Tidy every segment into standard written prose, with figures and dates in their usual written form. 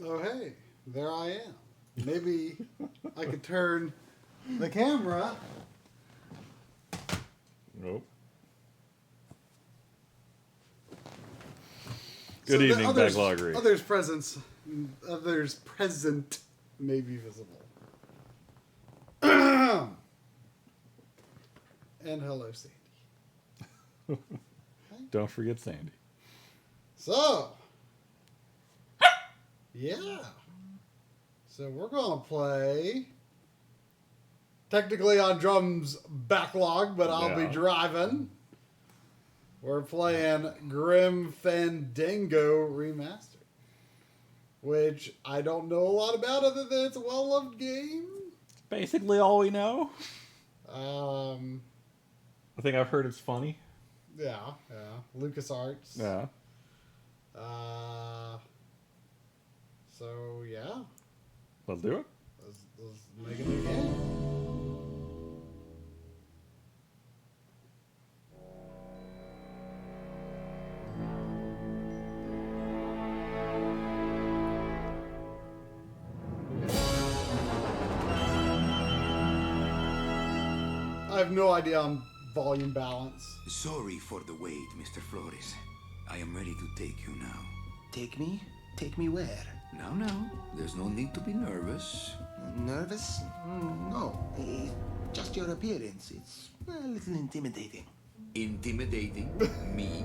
Oh, hey, there I am. Maybe I could turn the camera. Nope. Good evening, Backloggery. Others present may be visible. And hello, Sandy. Don't forget Sandy. So, yeah. So we're going to play, technically on drums backlog, but I'll be driving. We're playing Grim Fandango Remastered, which I don't know a lot about other than it's a well-loved game. It's basically all we know. I think I've heard it's funny. Yeah. LucasArts. Yeah. So, yeah. Let's do it. Let's make a new game. I have no idea on volume balance. Sorry for the wait, Mr. Flores. I am ready to take you now. Take me? Take me where? Now, there's no need to be nervous. Nervous? No. Just your appearance. It's a little intimidating. Intimidating? Me?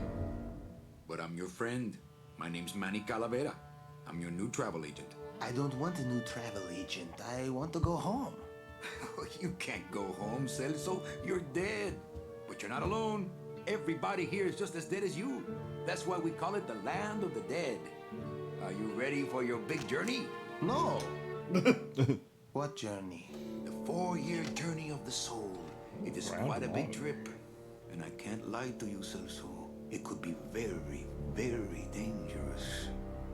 But I'm your friend. My name's Manny Calavera. I'm your new travel agent. I don't want a new travel agent. I want to go home. You can't go home, Celso. You're dead. But you're not alone. Everybody here is just as dead as you. That's why we call it the land of the dead. Are you ready for your big journey? No. What journey? The 4-year journey of the soul. It is quite a big trip. And I can't lie to you, Celso. It could be very, very dangerous.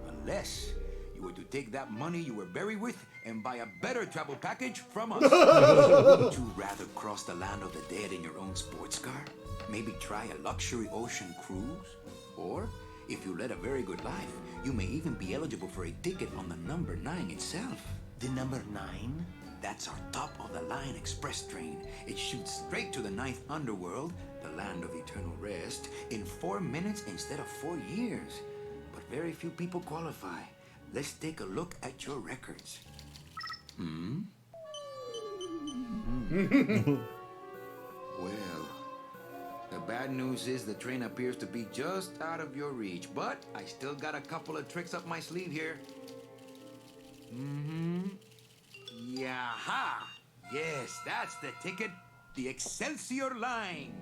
Unless you were to take that money you were buried with and buy a better travel package from us. Would you rather cross the land of the dead in your own sports car? Maybe try a luxury ocean cruise? Or, if you led a very good life, you may even be eligible for a ticket on the number 9 itself. The number 9? That's our top-of-the-line express train. It shoots straight to the 9th underworld, the land of eternal rest, in 4 minutes instead of 4 years. But very few people qualify. Let's take a look at your records. Well, the bad news is the train appears to be just out of your reach, but I still got a couple of tricks up my sleeve here. Yaha! Yes, that's the ticket. The Excelsior line.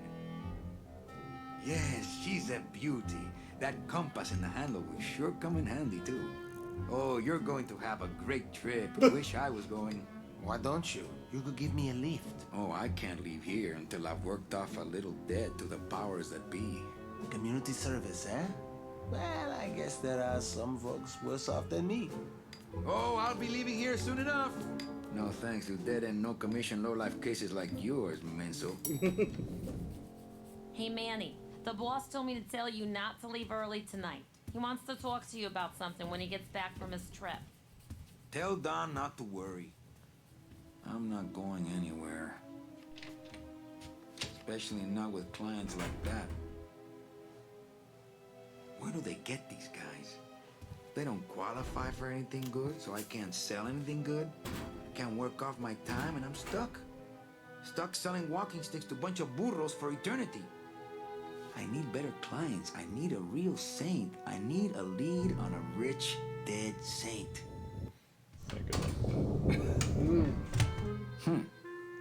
Yes, she's a beauty. That compass in the handle will sure come in handy, too. Oh, you're going to have a great trip. Wish I was going. Why don't you? You could give me a lift. Oh, I can't leave here until I've worked off a little debt to the powers that be. Community service, eh? Well, I guess there are some folks worse off than me. Oh, I'll be leaving here soon enough. No thanks to dead and no commission low-life cases like yours, Menso. Hey, Manny. The boss told me to tell you not to leave early tonight. He wants to talk to you about something when he gets back from his trip. Tell Don not to worry. I'm not going anywhere. Especially not with clients like that. Where do they get these guys? They don't qualify for anything good, so I can't sell anything good. Can't work off my time, and I'm stuck. Stuck selling walking sticks to a bunch of burros for eternity. I need better clients. I need a real saint. I need a lead on a rich, dead saint.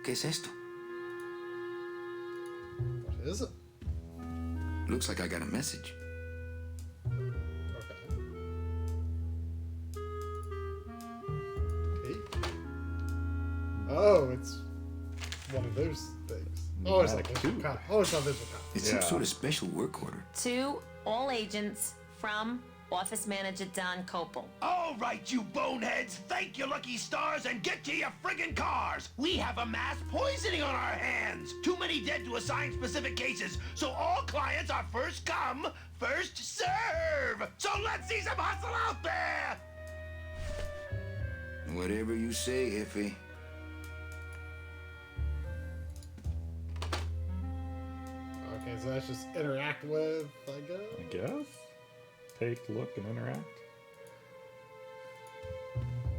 ¿Qué es esto? What is it? Looks like I got a message. Okay. Oh, it's one of those things. Oh, it's like this one. Oh, it's not this one. It's some sort of special work order. To all agents from Office Manager Don Copel. All right, you boneheads, thank your lucky stars and get to your friggin' cars. We have a mass poisoning on our hands. Too many dead to assign specific cases, so all clients are first come, first serve. So let's see some hustle out there. Whatever you say, Jefe. Okay, so that's just interact with, I guess? I guess? Take, look, and interact.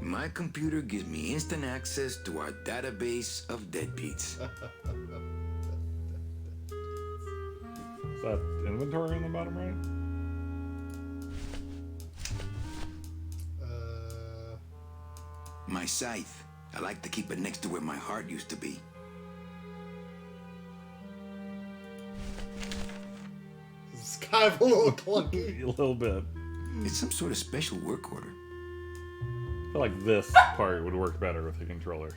My computer gives me instant access to our database of deadbeats. Is that inventory in the bottom right? My scythe. I like to keep it next to where my heart used to be. This is kind of a little clunky. A little bit. It's some sort of special work order. I feel like this part would work better with the controller.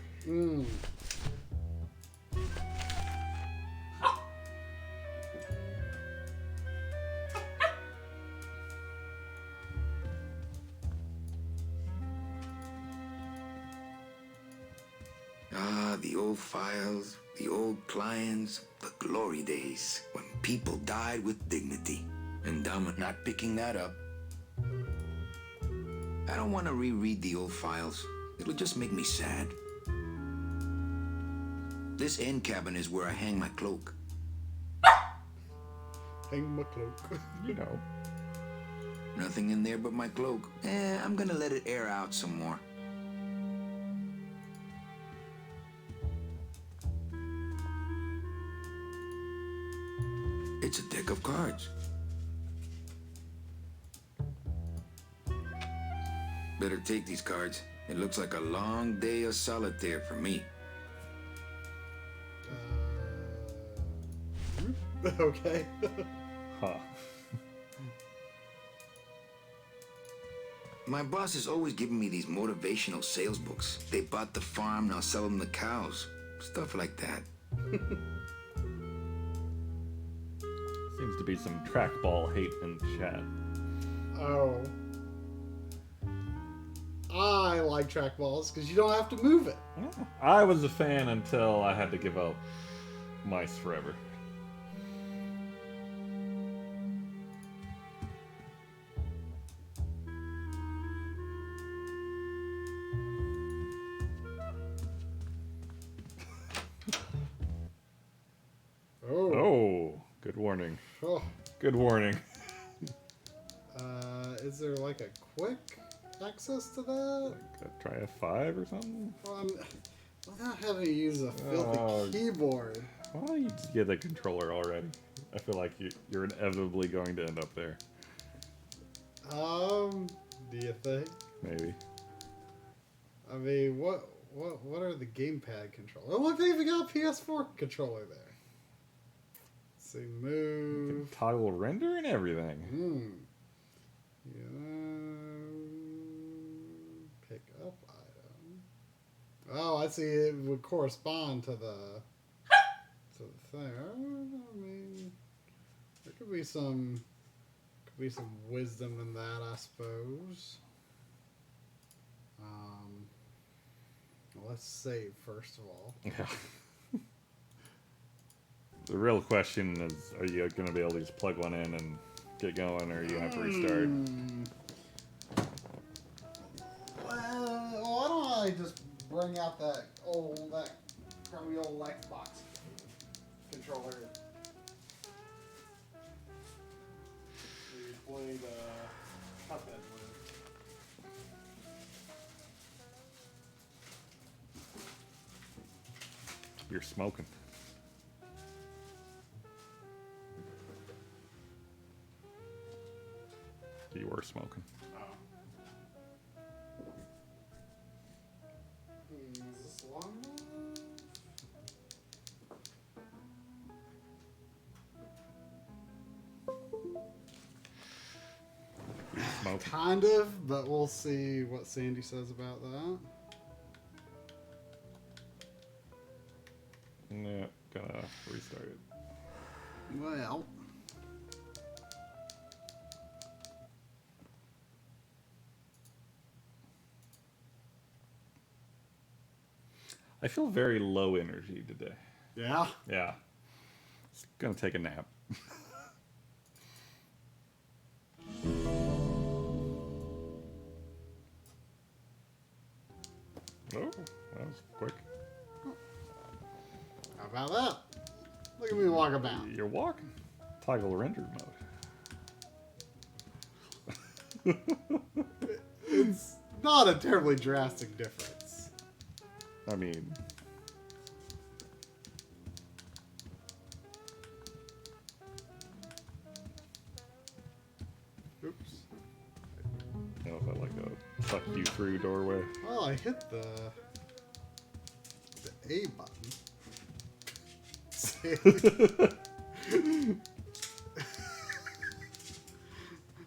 Ah, the old files, the old clients, the glory days when people died with dignity. And I'm not picking that up. I don't want to reread the old files. It'll just make me sad. This end cabin is where I hang my cloak. Hang my cloak. You know. Nothing in there but my cloak. I'm gonna let it air out some more. It's a deck of cards. Better take these cards. It looks like a long day of solitaire for me. Okay. Huh. My boss is always giving me these motivational sales books. They bought the farm, now sell them the cows. Stuff like that. Seems to be some trackball hate in the chat. Oh. I like trackballs because you don't have to move it. Yeah. I was a fan until I had to give up mice forever. Oh, good warning. Oh. Good warning. Is there like a quick access to that? Try F5 or something? Well, without having to use a filthy keyboard. Why don't you just get a controller already? I feel like you're inevitably going to end up there. Do you think? Maybe. I mean, what are the gamepad controllers? Oh, look, they even got a PS4 controller there. Let's see, move. Toggle render and everything. Pick up item. Oh, I see. It would correspond to the thing. I mean, there could be some wisdom in that, I suppose. Let's save first of all. Yeah. The real question is, are you going to be able to just plug one in and get going, or are you going to have to restart? Well, why don't I just bring out that crummy old Xbox controller we played Cuphead with. You're smoking. You were smoking. Is this long enough? You're smoking. Kind of, but we'll see what Sandy says about that. Yeah, gonna restart it. Well, I feel very low energy today. yeah. Yeah. Just gonna take a nap. you're walking. Toggle rendered mode. It's not a terribly drastic difference. I mean, Oops. I don't know if I like a suck you through doorway. Well, I hit the A button.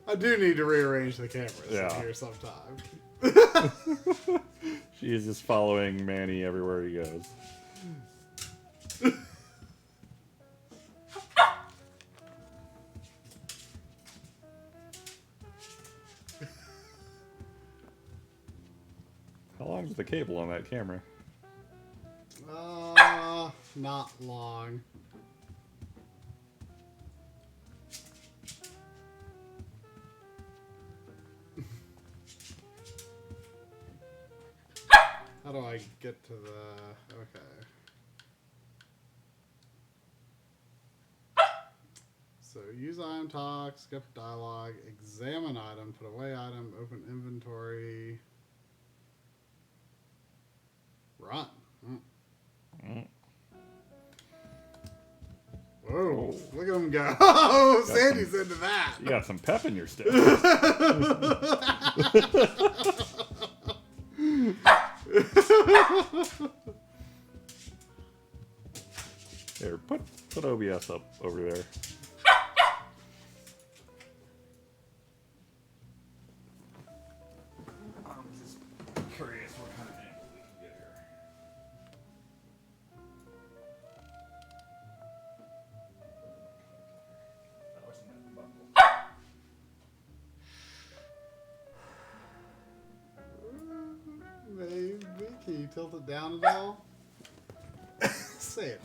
I do need to rearrange the cameras in here sometime. She is just following Manny everywhere he goes. How long is the cable on that camera? Not long. How do I get to the... Okay. So, use item talk, skip dialogue, examine item, put away item, open inventory, run. Whoa, look at him go. Oh, Sandy's into that. You got some pep in your step. Here, put OBS up over there. I'm just curious what kind of angle we can get here. Maybe. Can you tilt it down at all? Say it.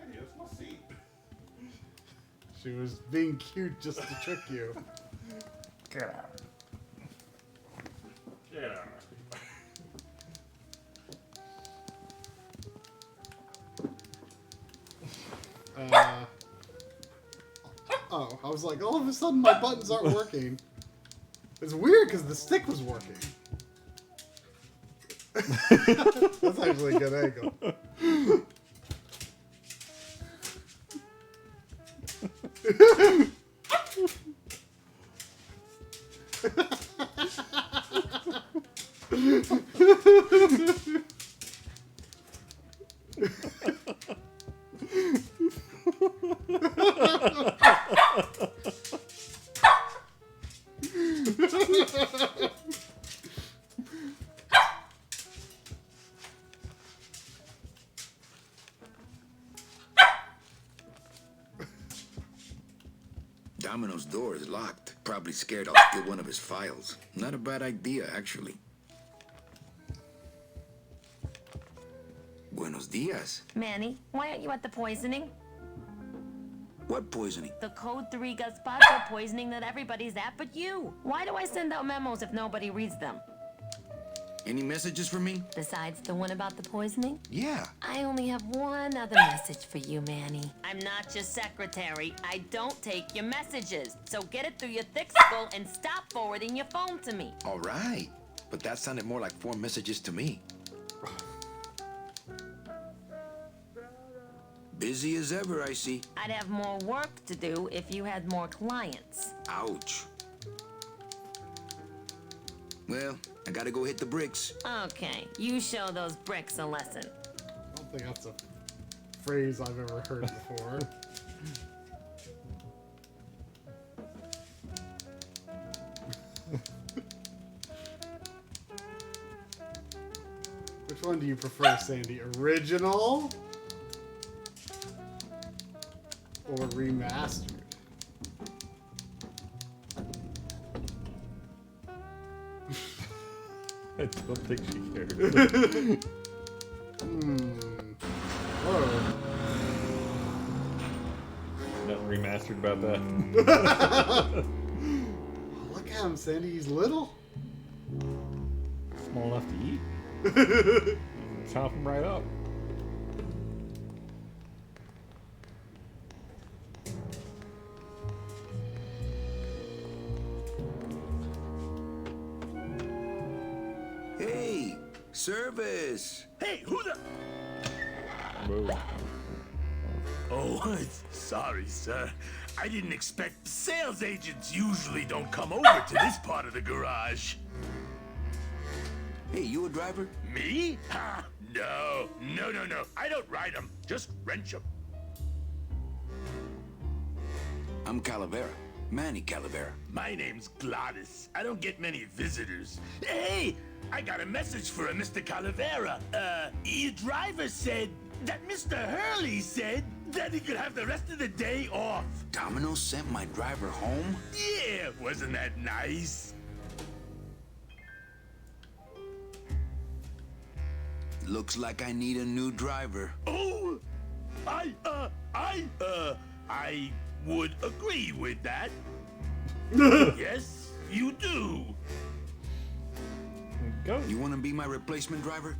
Andy, that's my seat. She was being cute just to trick you. Get out. Get out. Oh, I was like, all of a sudden my buttons aren't working. It's weird because the stick was working. That's actually a good angle. Domino's door is locked. Probably scared I'll steal one of his files. Not a bad idea, actually. Buenos dias. Manny, why aren't you at the poisoning? What poisoning? The Code 3 gazpacho poisoning that everybody's at but you. Why do I send out memos if nobody reads them? Any messages for me? Besides the one about the poisoning? Yeah. I only have one other message for you, Manny. I'm not your secretary. I don't take your messages. So get it through your thick skull and stop forwarding your phone to me. All right. But that sounded more like 4 messages to me. Busy as ever, I see. I'd have more work to do if you had more clients. Ouch. Well, I gotta go hit the bricks. Okay, you show those bricks a lesson. I don't think that's a phrase I've ever heard before. Which one do you prefer, Sandy? Original or remastered? I don't think she cares. Whoa. Nothing remastered about that. Look at him, Sandy. He's little. Small enough to eat. Chop him right up. service. Hey, who the... Move. Oh, sorry, sir. I didn't expect... Sales agents usually don't come over to this part of the garage. Hey, you a driver? Me? Ha! No. I don't ride them. Just wrench them. I'm Calavera. Manny Calavera. My name's Gladys. I don't get many visitors. Hey! I got a message for a Mr. Calavera. Your driver said that Mr. Hurley said that he could have the rest of the day off. Domino sent my driver home? Yeah, wasn't that nice? Looks like I need a new driver. Oh! I would agree with that. Yes, you do. Go. You want to be my replacement driver?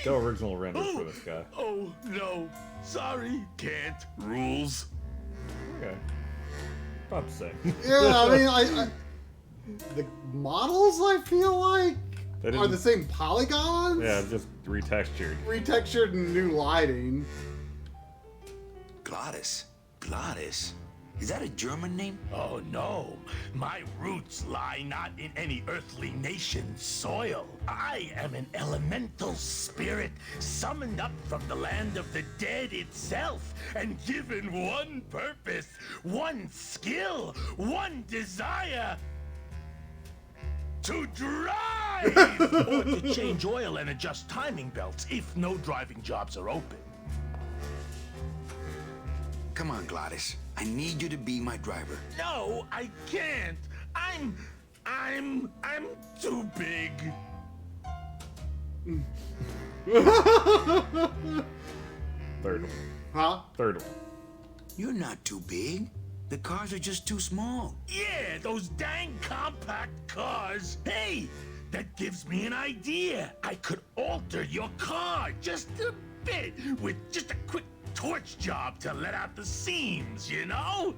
Go original render for this guy. Oh, no. Sorry. Can't. Rules. Okay. About the same. Yeah, I mean, I the models I feel like They are didn't- the same polygons. Yeah, just retextured. Retextured and new lighting. Gladys. Gladys? Is that a German name? Oh, no. My roots lie not in any earthly nation's soil. I am an elemental spirit summoned up from the land of the dead itself and given one purpose, one skill, one desire. To drive! Or to change oil and adjust timing belts if no driving jobs are open. Come on, Gladys. I need you to be my driver. No, I can't. I'm too big. Third one. Huh? Third one. You're not too big. The cars are just too small. Yeah, those dang compact cars. Hey, that gives me an idea. I could alter your car just a bit with just a quick torch job to let out the seams, you know?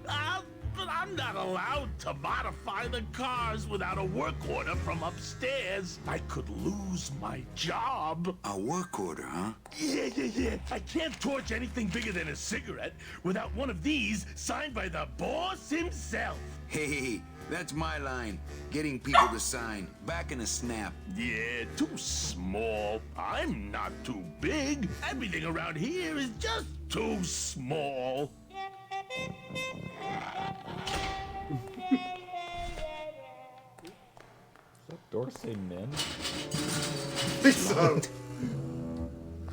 But I'm not allowed to modify the cars without a work order from upstairs. I could lose my job. A work order, huh? Yeah. I can't torch anything bigger than a cigarette without one of these signed by the boss himself. Hey, that's my line. Getting people to sign. Back in a snap. Yeah, too small. I'm not too big. Everything around here is just too small. Does that door say men? I think so.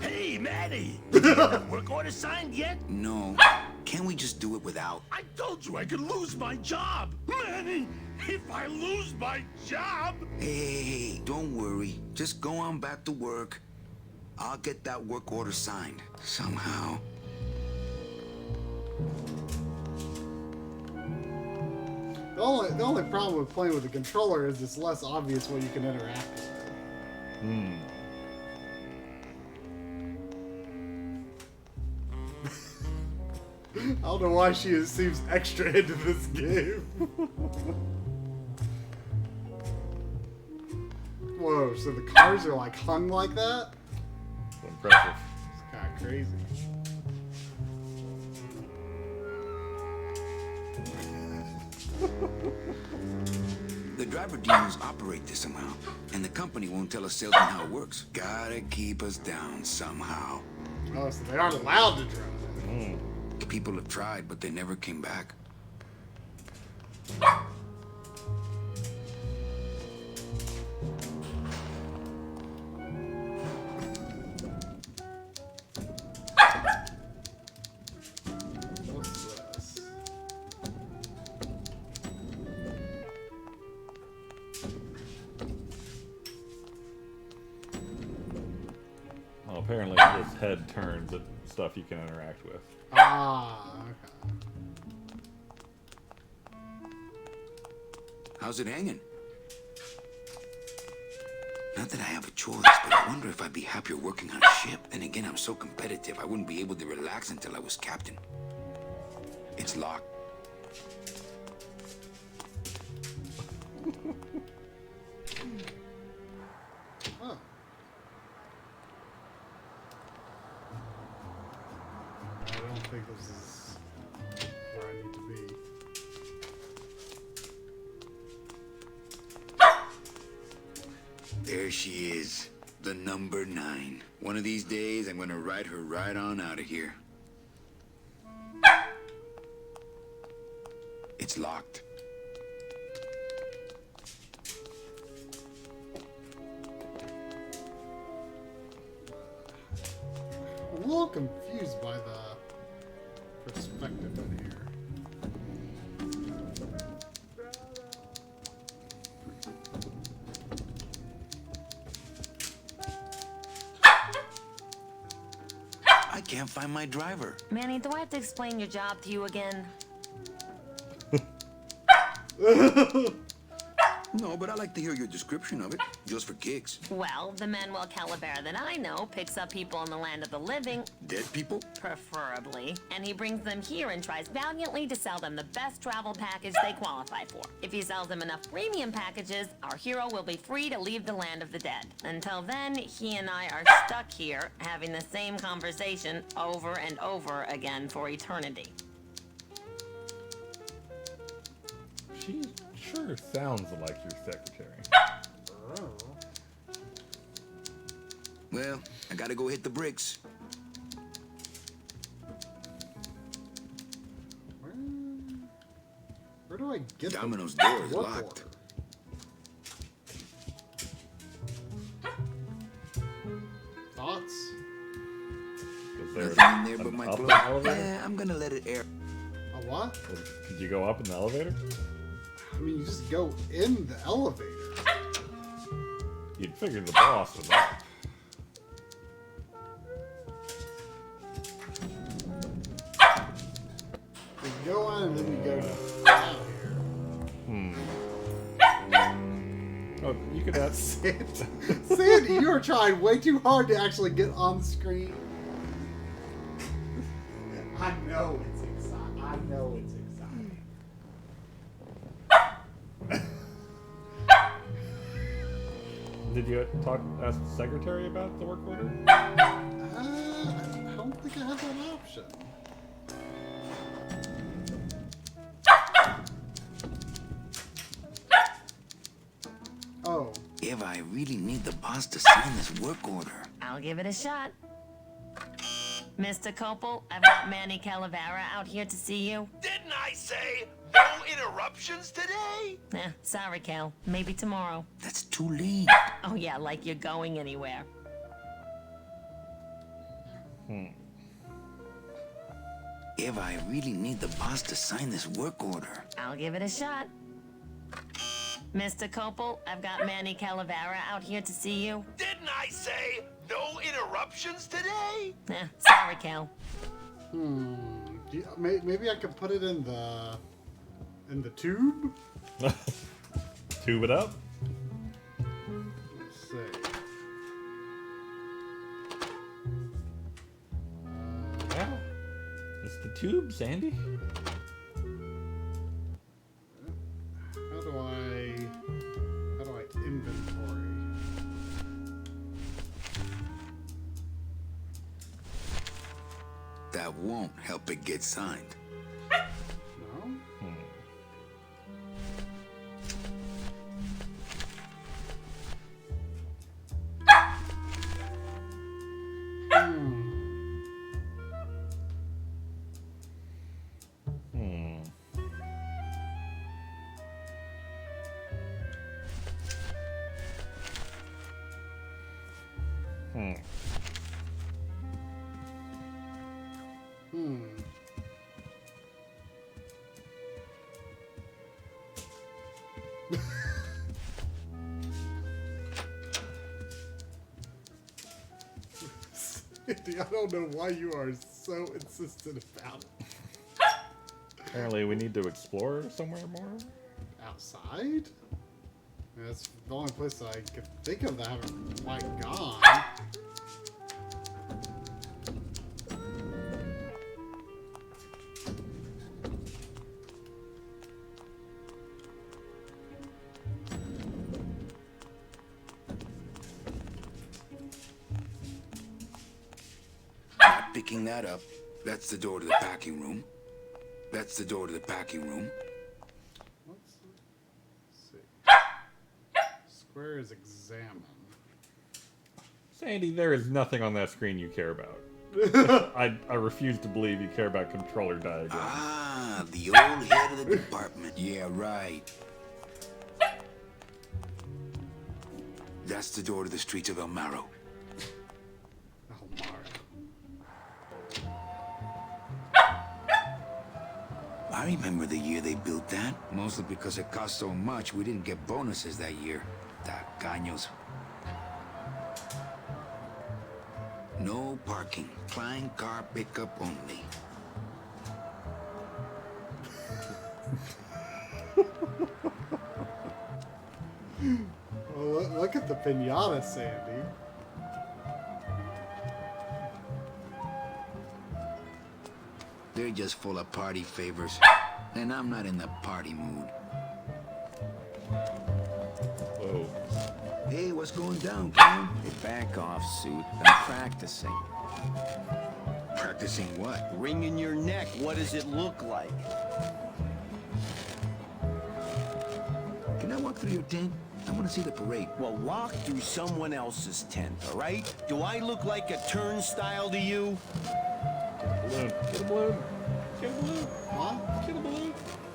Hey, Maddie! Did you get that work order signed yet? No. Can't we just do it without? I told you I could lose my job. Manny, if I lose my job... Hey, don't worry. Just go on back to work. I'll get that work order signed. Somehow. The only problem with playing with the controller is it's less obvious what you can interact with. I don't know why she seems extra into this game. Whoa, so the cars are like hung like that? Impressive. It's kind of crazy. The driver demons operate this somehow, and the company won't tell a salesman how it works. Gotta keep us down somehow. Oh, so they aren't allowed to drive. People have tried, but they never came back. What's this? Well, apparently this head turns at stuff you can interact with. Ah, okay. How's it hanging? Not that I have a choice, but I wonder if I'd be happier working on a ship. Then again, I'm so competitive, I wouldn't be able to relax until I was captain. It's locked. Oh. There she is, the number 9. One of these days, I'm gonna ride her right on out of here. It's locked. I'm a little confused by the perspective in here. I can't find my driver. Manny, do I have to explain your job to you again? No, but I like to hear your description of it, just for kicks. Well, the Manuel Calavera that I know picks up people in the land of the living, Dead people? preferably, and he brings them here and tries valiantly to sell them the best travel package they qualify for. If he sells them enough premium packages, our hero will be free to leave the land of the dead. Until then, he and I are stuck here, having the same conversation over and over again for eternity. She sure sounds like your secretary. Well, I gotta go hit the bricks. Where do I get Domino's the door is work locked. order? Thoughts? Is there Nothing in there but an my up clothes. elevator? Yeah, I'm gonna let it air. A what? Could you go up in the elevator? I mean, you just go in the elevator. You'd figure the boss was up. You go in and then you go down here. Oh, you could ask. Sandy, you are trying way too hard to actually get on the screen. I know it's exciting. I know it's exciting. Did you ask the secretary about the work order? I don't think I have that option. Oh. Eva, I really need the boss to sign this work order. I'll give it a shot. Mr. Copel, I've got Manny Calavera out here to see you. Didn't I say no interruptions today? Sorry, Cal. Maybe tomorrow. That's too late. Oh yeah, like you're going anywhere. Eva, I really need the boss to sign this work order. I'll give it a shot. Mr. Copel, I've got Manny Calavera out here to see you. Didn't I say no interruptions today? Sorry, Cal. Maybe I could put it in the tube? Tube it up? Let's see. Yeah. It's the tube, Sandy. How do I inventory? That won't help it get signed. No? I don't know why you are so insistent about it. Apparently we need to explore somewhere more. Outside? That's the only place I could think of that I haven't quite gone. Not picking that up. That's the door to the packing room. That's the door to the packing room. Let's see. Square is examine. Sandy, there is nothing on that screen you care about. I refuse to believe you care about controller diagrams. Ah, the old head of the department. Yeah, right. That's the door to the streets of El Marrow. I remember the year they built that. Mostly because it cost so much, we didn't get bonuses that year. Tacaños. No parking. Klein car pickup only. Well, look at the pinata, Sandy. They're just full of party favors. And I'm not in the party mood. Whoa. Hey, what's going down, Clown? Hey, back off, Suit. I'm practicing. Practicing what? Wringing your neck. What does it look like? Can I walk through your tent? I want to see the parade. Well, walk through someone else's tent, all right? Do I look like a turnstile to you? Balloon. Get a balloon. Get a balloon. What? Get a balloon.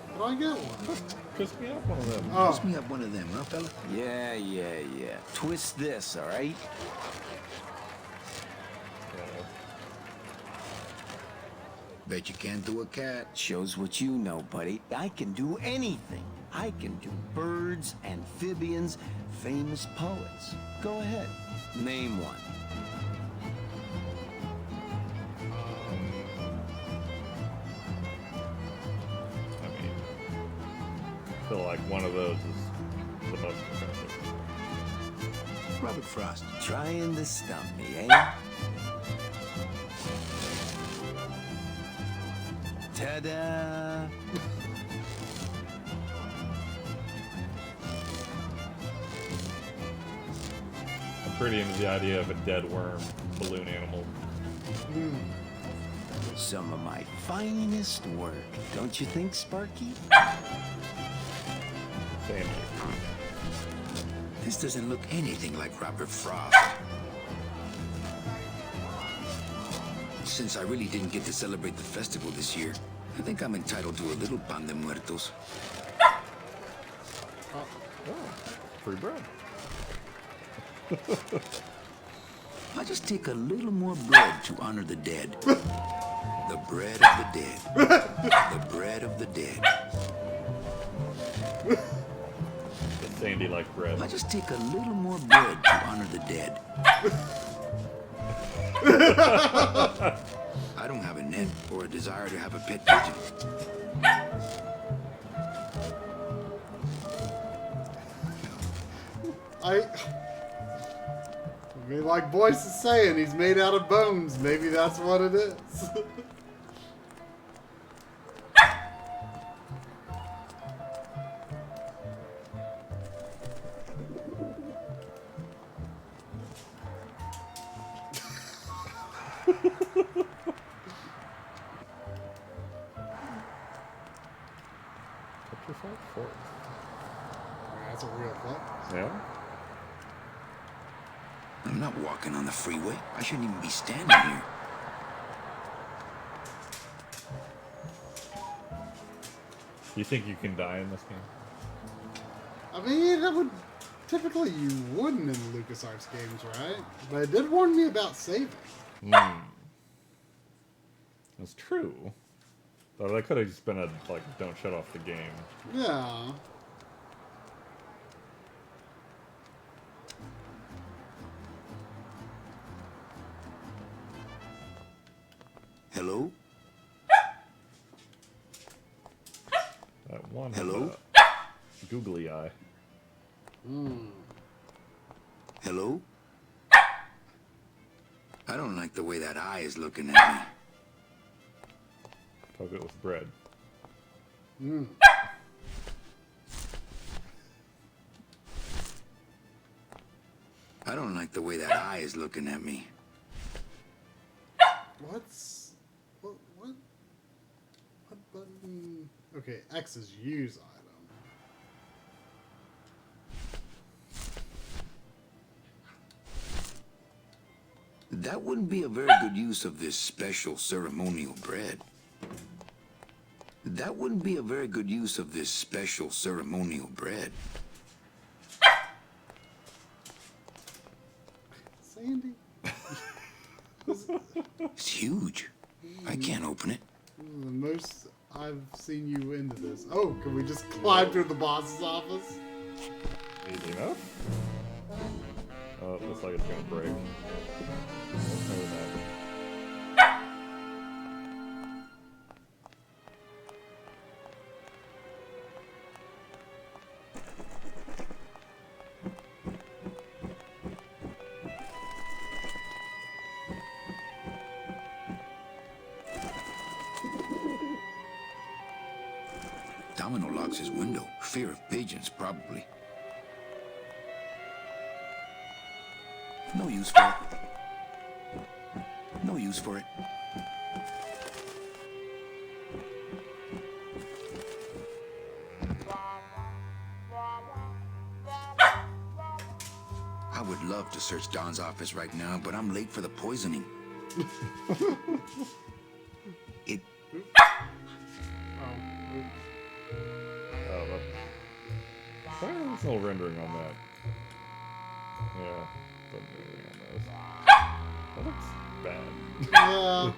How do I get one? Kiss me up one of them. Pass me up one of them, huh, fella? Yeah. Twist this, all right? Bet you can't do a cat. Shows what you know, buddy. I can do anything. I can do birds, amphibians, famous poets. Go ahead. Name one. I mean, I feel like one of those is the most impressive. Robert Frost. Trying to stump me, eh? Ta-da! I'm pretty into the idea of a dead worm balloon animal. Some of my finest work, don't you think, Sparky? Sandy. This doesn't look anything like Robert Frost. Since I really didn't get to celebrate the festival this year, I think I'm entitled to a little pan de muertos. Free bread. I'll just take a little more bread to honor the dead. The bread of the dead. The bread of the dead. Does Sandy like bread? I'll just take a little more bread to honor the dead. I don't have a net or a desire to have a pet pigeon. I mean, like Boyce is saying, he's made out of bones. Maybe that's what it is. Petrified forest. That's a real thing. Yeah? I'm not walking on the freeway. I shouldn't even be standing here. You think you can die in this game? I mean, that would typically you wouldn't in LucasArts games, right? But it did warn me about saving. That's true. But that could have just been a, like, don't shut off the game. Yeah. Hello? That one. Hello? Googly eye. Hello? I don't like the way that eye is looking at me. Poke it with bread. I don't like the way that eye is looking at me. What button? Okay, X is use item. That wouldn't be a very good use of this special ceremonial bread. That wouldn't be a very good use of this special ceremonial bread. Sandy? It's huge. I can't open it. This is the most I've seen you into this. Oh, can we just climb through the boss's office? Easy enough. Oh, looks like it's gonna break. Maybe not. Domino locks his window. Fear of pigeons, probably. No use for it. No use for it. I would love to search Don's office right now, but I'm late for the poisoning. It... There's no rendering on that. Yeah, doesn't do anything on those. That looks bad. Yeah.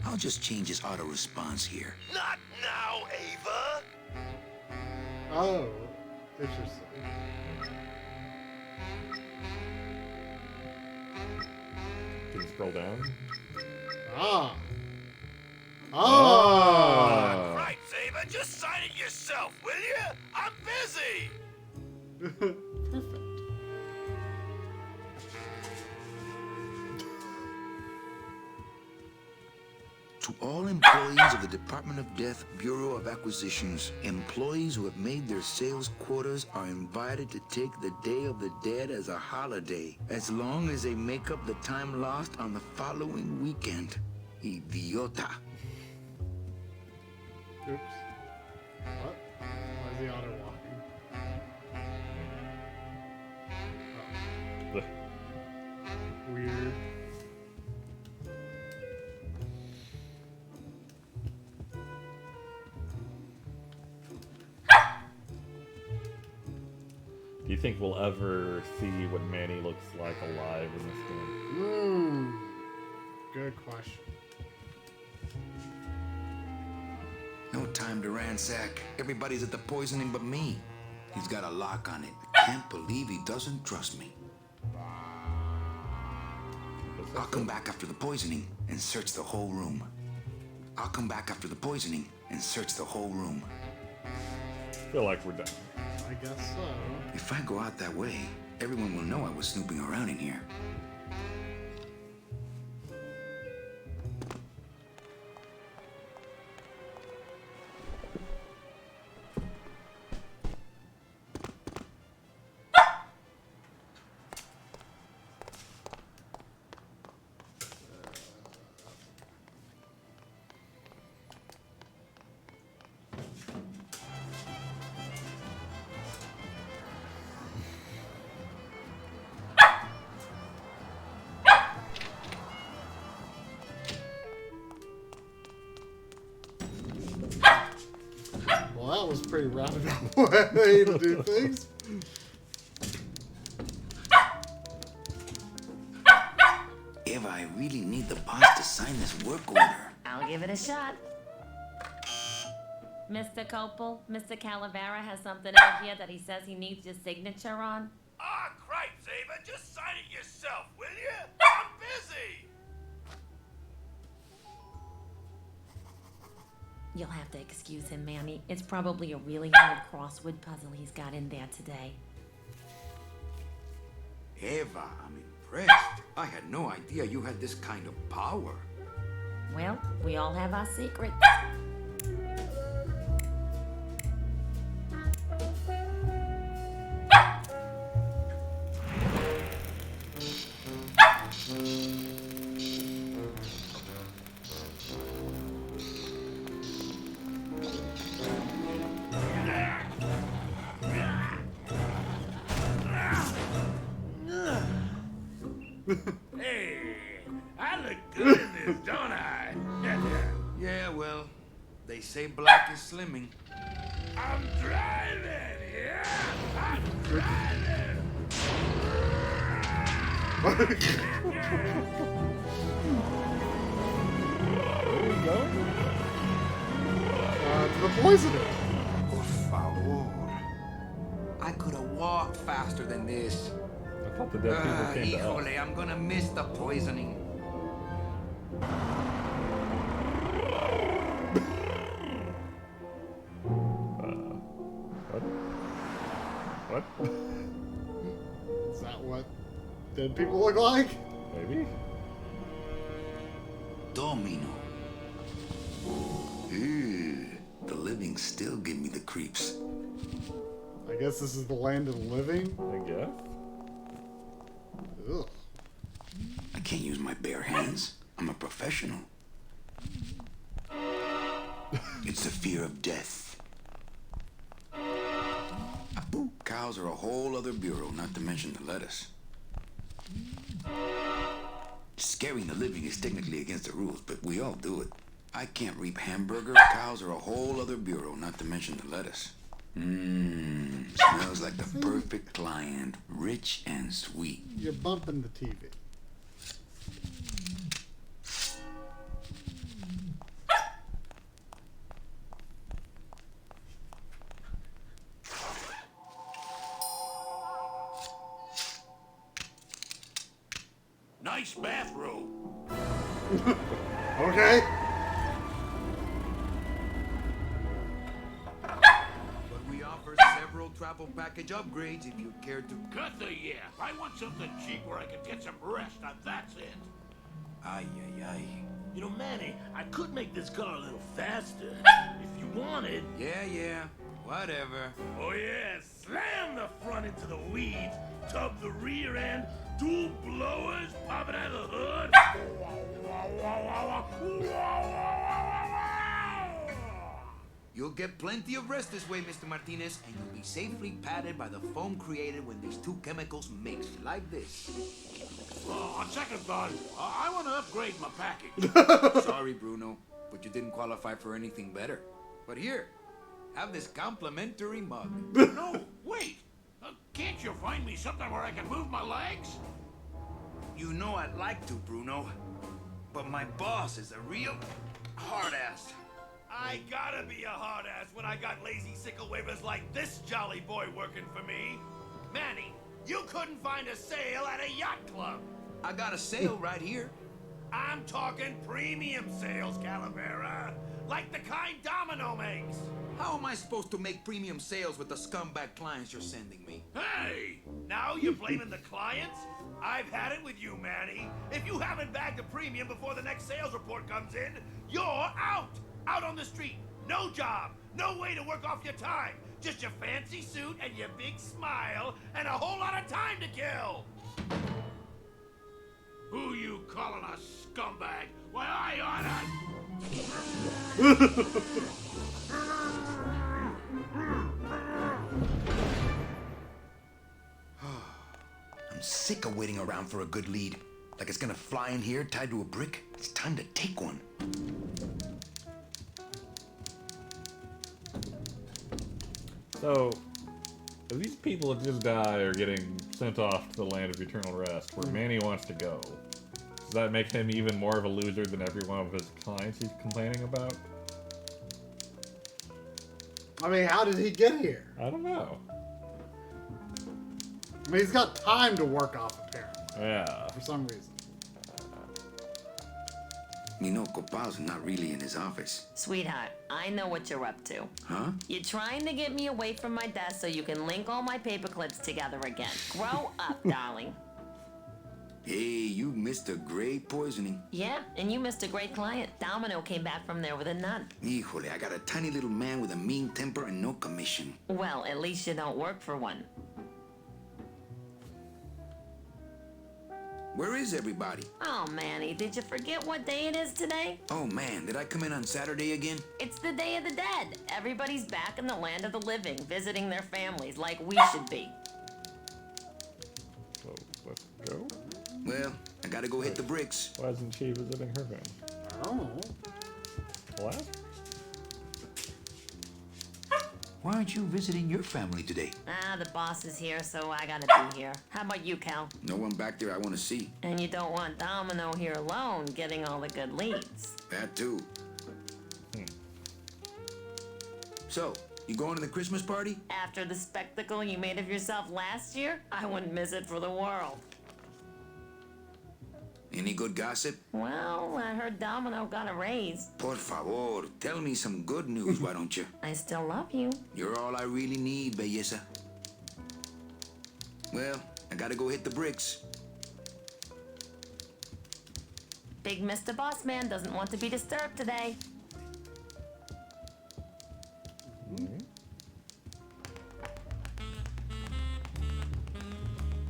I'll just change his auto response here. Not now, Ava! Oh, interesting. Can you scroll down? Ah. Ah. Right, Ava, just sign it yourself, will you? I'm busy! Perfect. To all employees of the Department of Death Bureau of Acquisitions, employees who have made their sales quotas are invited to take the Day of the Dead as a holiday, as long as they make up the time lost on the following weekend. Idiota. Oops. What? Why is the auto walking? Oh. Weird. Do you think we'll ever see what Manny looks like alive in this game? Good question. No time to ransack. Everybody's at the poisoning but me. He's got a lock on it. I can't believe he doesn't trust me. I'll come back after the poisoning and search the whole room. I'll come back after the poisoning and search the whole room. I feel like we're done. I guess so. If I go out that way, everyone will know I was snooping around in here. Well, that was a pretty roundabout way to do things. Eva, I really need the boss to sign this work order. I'll give it a shot. Mr. Copel, Mr. Calavera has something out here that he says he needs your signature on. Ah, cripes, Ava, just sign it yourself, will you? I'm busy! You'll have to excuse him, Manny. It's probably a really hard crossword puzzle he's got in there today. Eva, I'm impressed. I had no idea you had this kind of power. Well, we all have our secrets. Hey, look good in this, don't I? Yeah, well, they say black is slimming. I'm driving, yeah! I'm driving! Where are you going? To the poisoner. Por favor. I could have walked faster than this. I thought the dead people came to us. Híjole, I'm gonna miss the poisoning. What? Is that what dead people look like? Maybe? Domino. Ew, the living still give me the creeps. I guess this is the land of the living. I guess. Ugh. I can't use my bare hands. I'm a professional. It's the fear of death. Apu, cows are a whole other bureau, not to mention the lettuce. Scaring the living is technically against the rules, but we all do it. I can't reap hamburger. Cows are a whole other bureau, not to mention the lettuce. Smells like the perfect client, rich and sweet. You're bumping the TV. Nice bathrobe. Okay. But we offer several travel package upgrades if you care to. Cut the yeah. I want something cheap where I can get some rest, and that's it. Ay, ay, ay. You know, Manny, I could make this car a little faster. If you wanted. Yeah, whatever. Oh yeah, slam the front into the weeds, tub the rear end, dual blowers popping out of the hood. You'll get plenty of rest this way, Mr. Martinez, and you'll be safely padded by the foam created when these two chemicals mix, like this. On second thought, I want to upgrade my package. Sorry, Bruno, but you didn't qualify for anything better. But here, have this complimentary mug. No, wait. Can't you find me something where I can move my legs? You know I'd like to, Bruno, but my boss is a real hard-ass. I gotta be a hard ass when I got lazy sickle wavers like this jolly boy working for me. Manny, you couldn't find a sale at a yacht club. I got a sale right here. I'm talking premium sales, Calavera. Like the kind Domino makes. How am I supposed to make premium sales with the scumbag clients you're sending me? Hey, now you're blaming the clients? I've had it with you, Manny. If you haven't bagged a premium before the next sales report comes in, you're out. Out on the street. No job. No way to work off your time. Just your fancy suit and your big smile and a whole lot of time to kill. Who you calling a scumbag? Why, I oughta... I'm sick of waiting around for a good lead. Like it's gonna fly in here tied to a brick. It's time to take one. So, if these people that just die are getting sent off to the land of eternal rest, where Manny wants to go, does that make him even more of a loser than every one of his clients he's complaining about? I mean, how did he get here? I don't know. I mean, he's got time to work off, apparently. Yeah. For some reason. Copal's not really in his office. Sweetheart, I know what you're up to. Huh? You're trying to get me away from my desk so you can link all my paper clips together again. Grow up, darling. Hey, you missed a great poisoning. Yeah, and you missed a great client. Domino came back from there with a none. Híjole, I got a tiny little man with a mean temper and no commission. Well, at least you don't work for one. Where is everybody? Oh, Manny, did you forget what day it is today? Oh man, did I come in on Saturday again? It's the Day of the Dead. Everybody's back in the land of the living, visiting their families like we should be. So, let's go. Well, I gotta go hit the bricks. Why isn't she visiting her family? I don't know. What? Why aren't you visiting your family today? The boss is here, so I gotta be here. How about you, Cal? No one back there I want to see. And you don't want Domino here alone, getting all the good leads. That too. So, you going to the Christmas party? After the spectacle you made of yourself last year, I wouldn't miss it for the world. Any good gossip? Well, I heard Domino got a raise. Por favor, tell me some good news, why don't you? I still love you. You're all I really need, belleza. Well, I gotta go hit the bricks. Big Mr. Boss Man doesn't want to be disturbed today.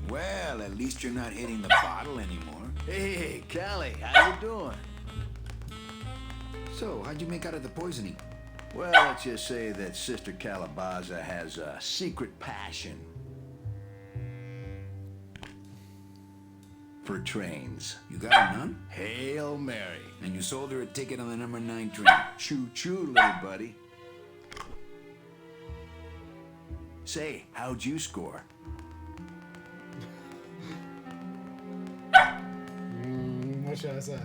Well, at least you're not hitting the bottle anymore. Hey, Callie, how you doing? So, how'd you make out of the poisoning? Well, let's just say that Sister Calabaza has a secret passion for trains. You got a nun? Hail Mary. And you sold her a ticket on the number 9 train. Choo-choo, little buddy. Say, how'd you score? What should I say?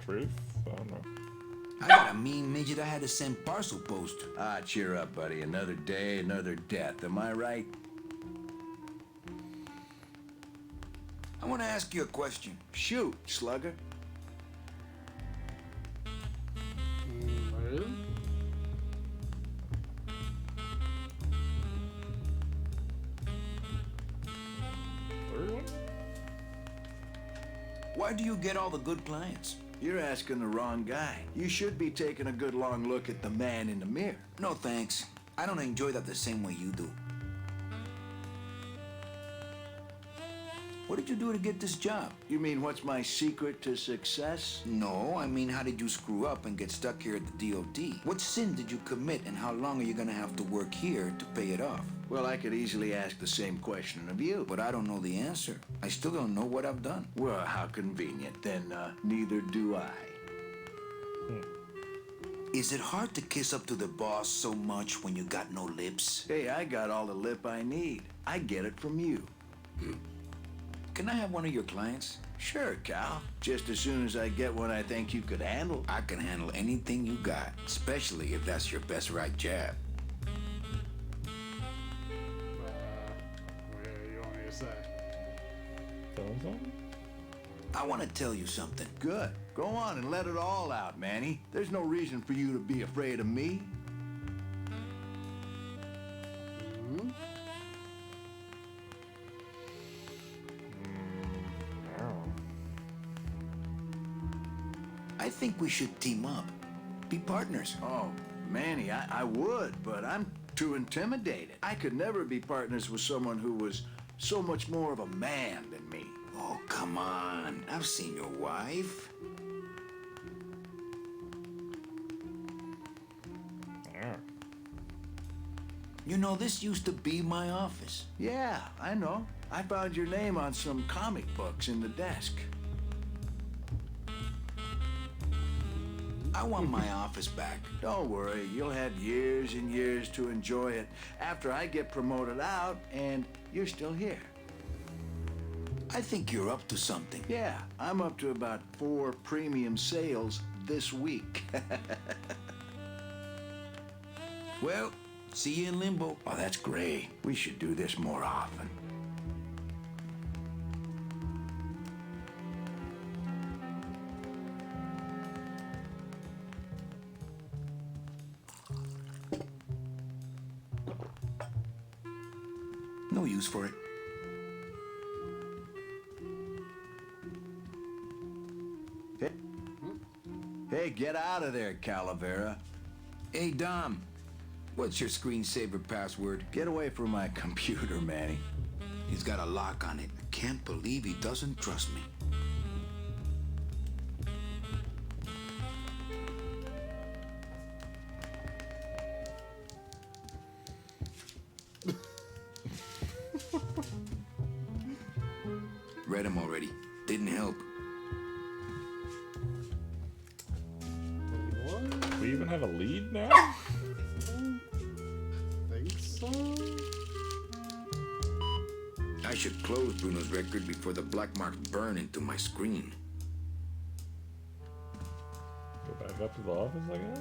Truth? I don't know. I got a mean midget I had to send parcel post. Ah, cheer up, buddy. Another day, another death. Am I right? I want to ask you a question. Shoot, slugger. Well, Third one? Why do you get all the good clients? You're asking the wrong guy. You should be taking a good long look at the man in the mirror. No thanks. I don't enjoy that the same way you do. What did you do to get this job? You mean what's my secret to success? No, I mean how did you screw up and get stuck here at the DOD? What sin did you commit and how long are you gonna have to work here to pay it off? Well, I could easily ask the same question of you. But I don't know the answer. I still don't know what I've done. Well, how convenient. Then, neither do I. Is it hard to kiss up to the boss so much when you got no lips? Hey, I got all the lip I need. I get it from you. Can I have one of your clients? Sure, Cal. Just as soon as I get one I think you could handle. I can handle anything you got, especially if that's your best right jab. what do you want me to say? Telling something? I want to tell you something. Good. Go on and let it all out, Manny. There's no reason for you to be afraid of me. I think we should team up. Be partners. Oh, Manny, I would, but I'm too intimidated. I could never be partners with someone who was so much more of a man than me. Oh, come on. I've seen your wife. Yeah. You know, this used to be my office. Yeah, I know. I found your name on some comic books in the desk. I want my office back. Don't worry, you'll have years and years to enjoy it after I get promoted out and you're still here. I think you're up to something. Yeah, I'm up to about 4 premium sales this week. Well, see you in limbo. Oh, that's great. We should do this more often. No use for it. Hey, get out of there, Calavera. Hey, Dom. What's your screensaver password? Get away from my computer, Manny. He's got a lock on it. I can't believe he doesn't trust me. read them already. Didn't help. What? We even have a lead now? I think so. I should close Bruno's record before the black marks burn into my screen. Go back up to the office, I guess?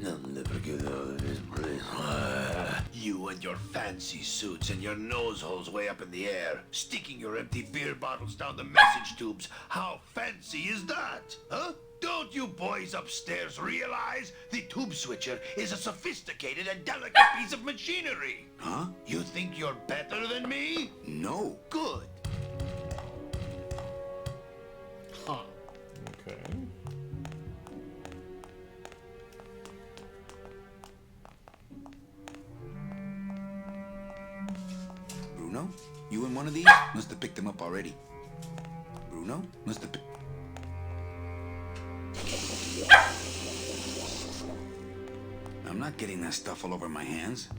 I'll never get out of this place. You and your fancy suits and your nose holes way up in the air, sticking your empty beer bottles down the message tubes. How fancy is that? Huh? Don't you boys upstairs realize the tube switcher is a sophisticated and delicate piece of machinery? Huh? You think you're better than me? No. Good. Huh. Okay. Bruno? You in one of these? Must have picked them up already. Bruno? Must have picked... I'm not getting that stuff all over my hands.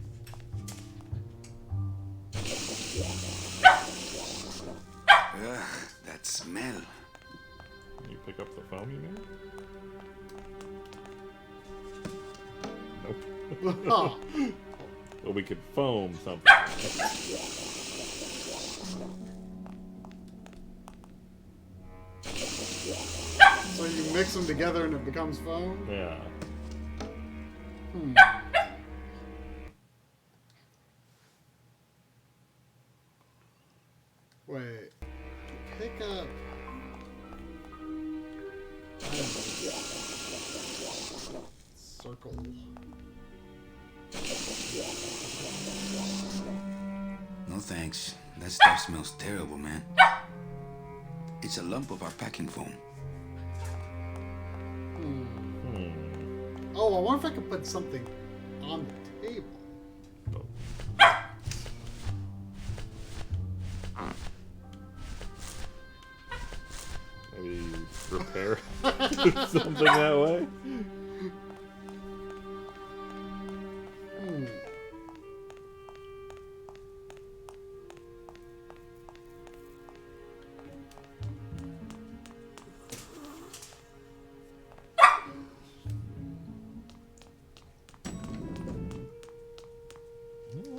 Ugh, that smell. You pick up the phone, you mean? Nope. Huh. Well, we could foam something. So you mix them together and it becomes foam? Yeah. Wait. Pick up. Circle. No thanks. That stuff smells terrible, man. It's a lump of our packing foam. Oh, I wonder if I could put something on the table. Maybe repair something that way?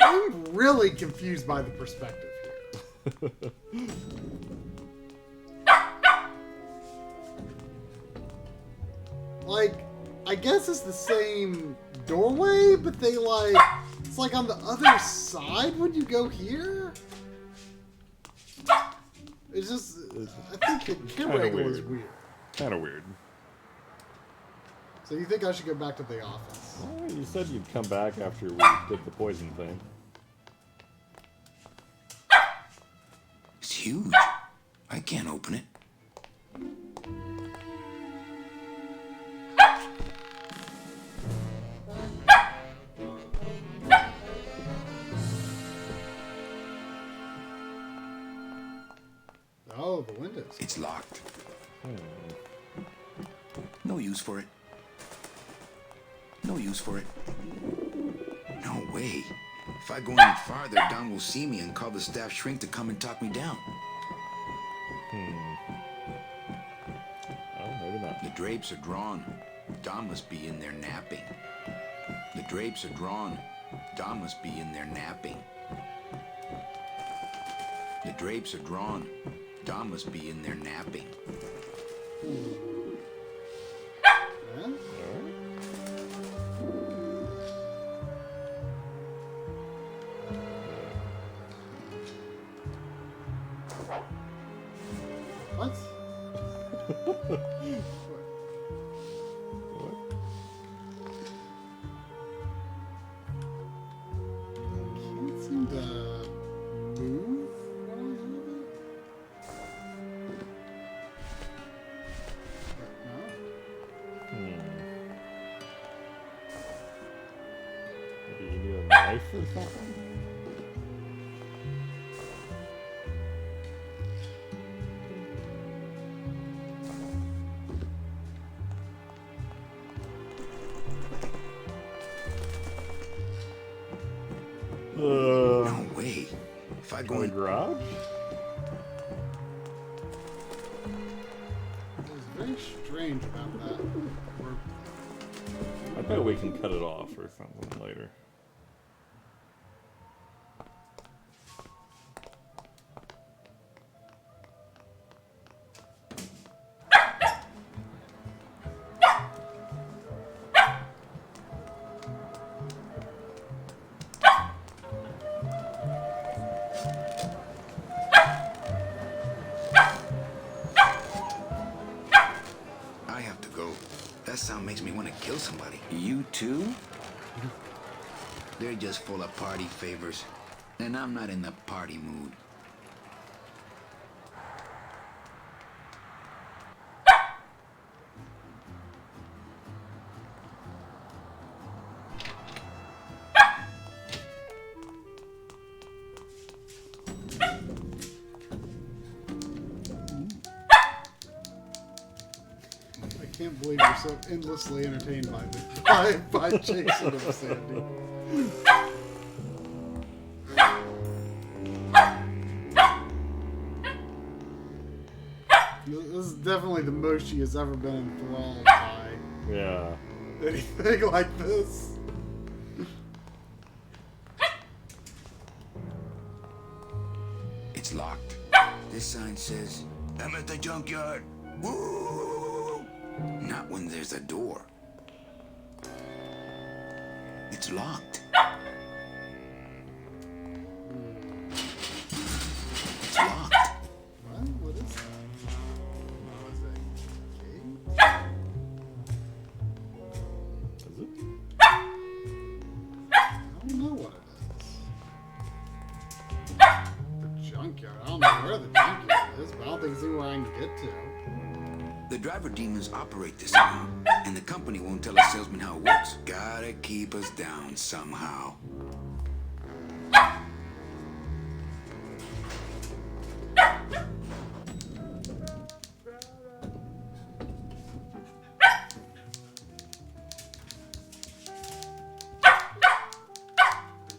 I'm really confused by the perspective here. Like, I guess it's the same doorway, but they like, it's like on the other side when you go here? It's just, I think the camera angle is weird. Kind of weird. So you think I should go back to the office? Well, you said you'd come back after we did the poison thing. It's huge. I can't open it. Oh, the windows. It's locked. No use for it. No use for it. No way. If I go any farther, Don will see me and call the staff shrink to come and talk me down. Oh, maybe not. The drapes are drawn. Don must be in there napping. The drapes are drawn. Don must be in there napping. The drapes are drawn. Don must be in there napping. Huh? What? Can't seem to move when I have it. No? Maybe you need a knife or something? No way. If I go The in... garage? It's very strange about that. I bet we can cut it off or something later. I have to go. That sound makes me want to kill somebody. You too? They're just full of party favors. And I'm not in the party mood. I can't believe you're so endlessly entertained by Jason and Sandy. This is definitely the most she has ever been enthralled by Yeah. anything like this. It's locked. This sign says, I'm at the junkyard. Woo! Not when there's a door. It's locked. It's locked. What? What is that? Oh, is that gate? Is it? I don't know what it is. The junkyard. I don't know where the junkyard is, but I don't think it's anywhere I can get to. The driver demons operate this somehow, and the company won't tell a salesman how it works. Gotta keep us down somehow.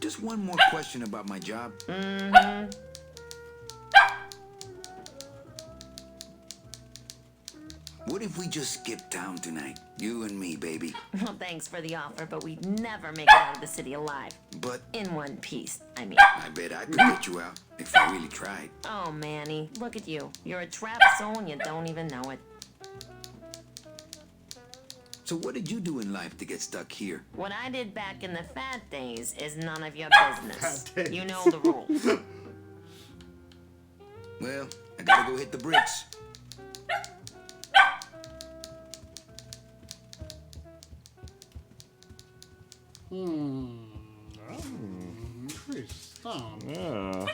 Just one more question about my job. What if we just skip town tonight? You and me, baby. Well, thanks for the offer, but we'd never make it out of the city alive. But In one piece, I mean. I bet I could get you out if I really tried. Oh, Manny, look at you. You're a trapped soul and you don't even know it. So what did you do in life to get stuck here? What I did back in the fat days is none of your business. Fat days. You know the rules. Well, I gotta go hit the bricks. Pretty stoned. Yeah.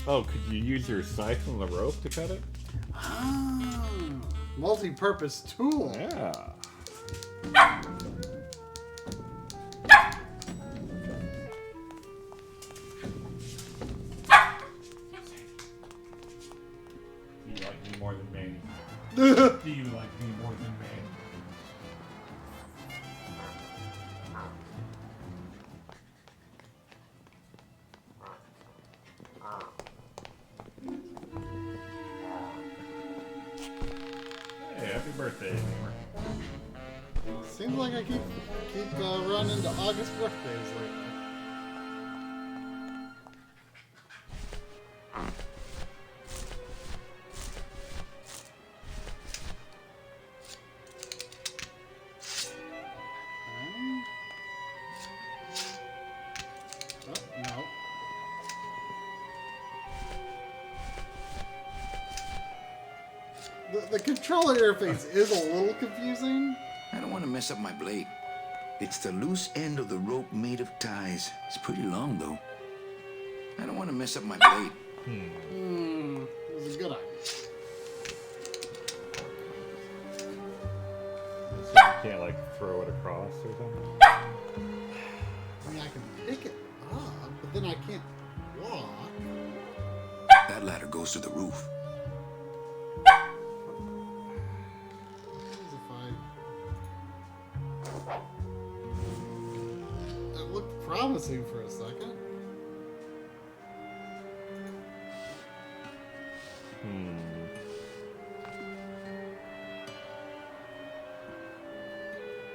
Oh, could you use your scythe on the rope to cut it? Ah, multi-purpose tool. Yeah. Do you like me more than me? Do you like me more than me? Hey, happy birthday, Homer. Seems like I keep running into August birthdays lately. Oh, no. The controller interface is a little confusing. I don't want to mess up my blade. It's the loose end of the rope made of ties. It's pretty long, though. I don't want to mess up my blade. It was a good idea. can't like throw it across or something? I mean, I can pick it up, but then I can't walk. That ladder goes to the roof. What if that looked promising for a second.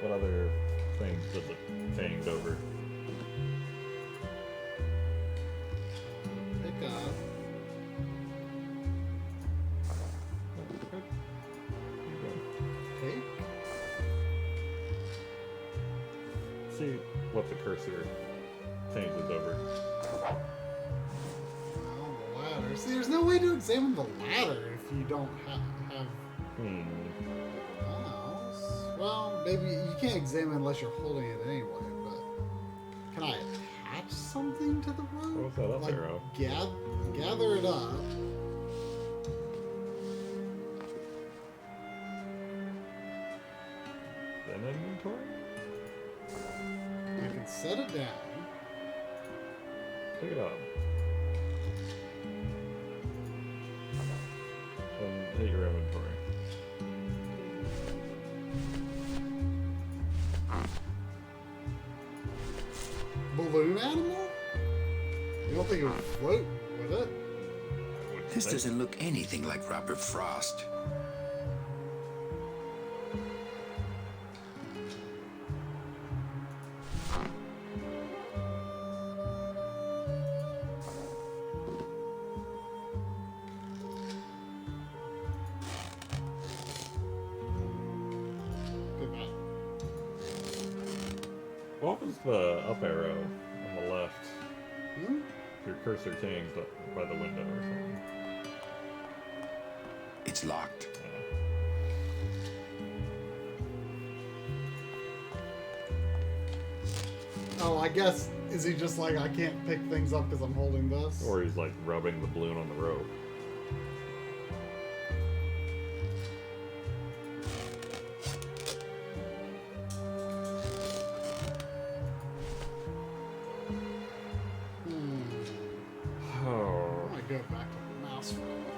What other things does it hang over? Pick up. Take. See what the cursor changes over. Oh, the ladder. See, there's no way to examine the ladder if you don't have mouse. Well, maybe you can't examine unless you're holding it anyway, but can I attach something to the rope? What's that up like arrow? Gather it up. Then inventory? I can set it down. Pick it up. And hit your inventory. Balloon animal? You don't think it would float, would it? This doesn't look anything like Robert Frost. Goodbye. What was the up arrow on the left? Hmm? Your cursor changed up by the window or something. It's locked. Oh, I guess, is he just like, I can't pick things up because I'm holding this? Or he's like rubbing the balloon on the rope. Oh. I might go back to the mouse for a little bit.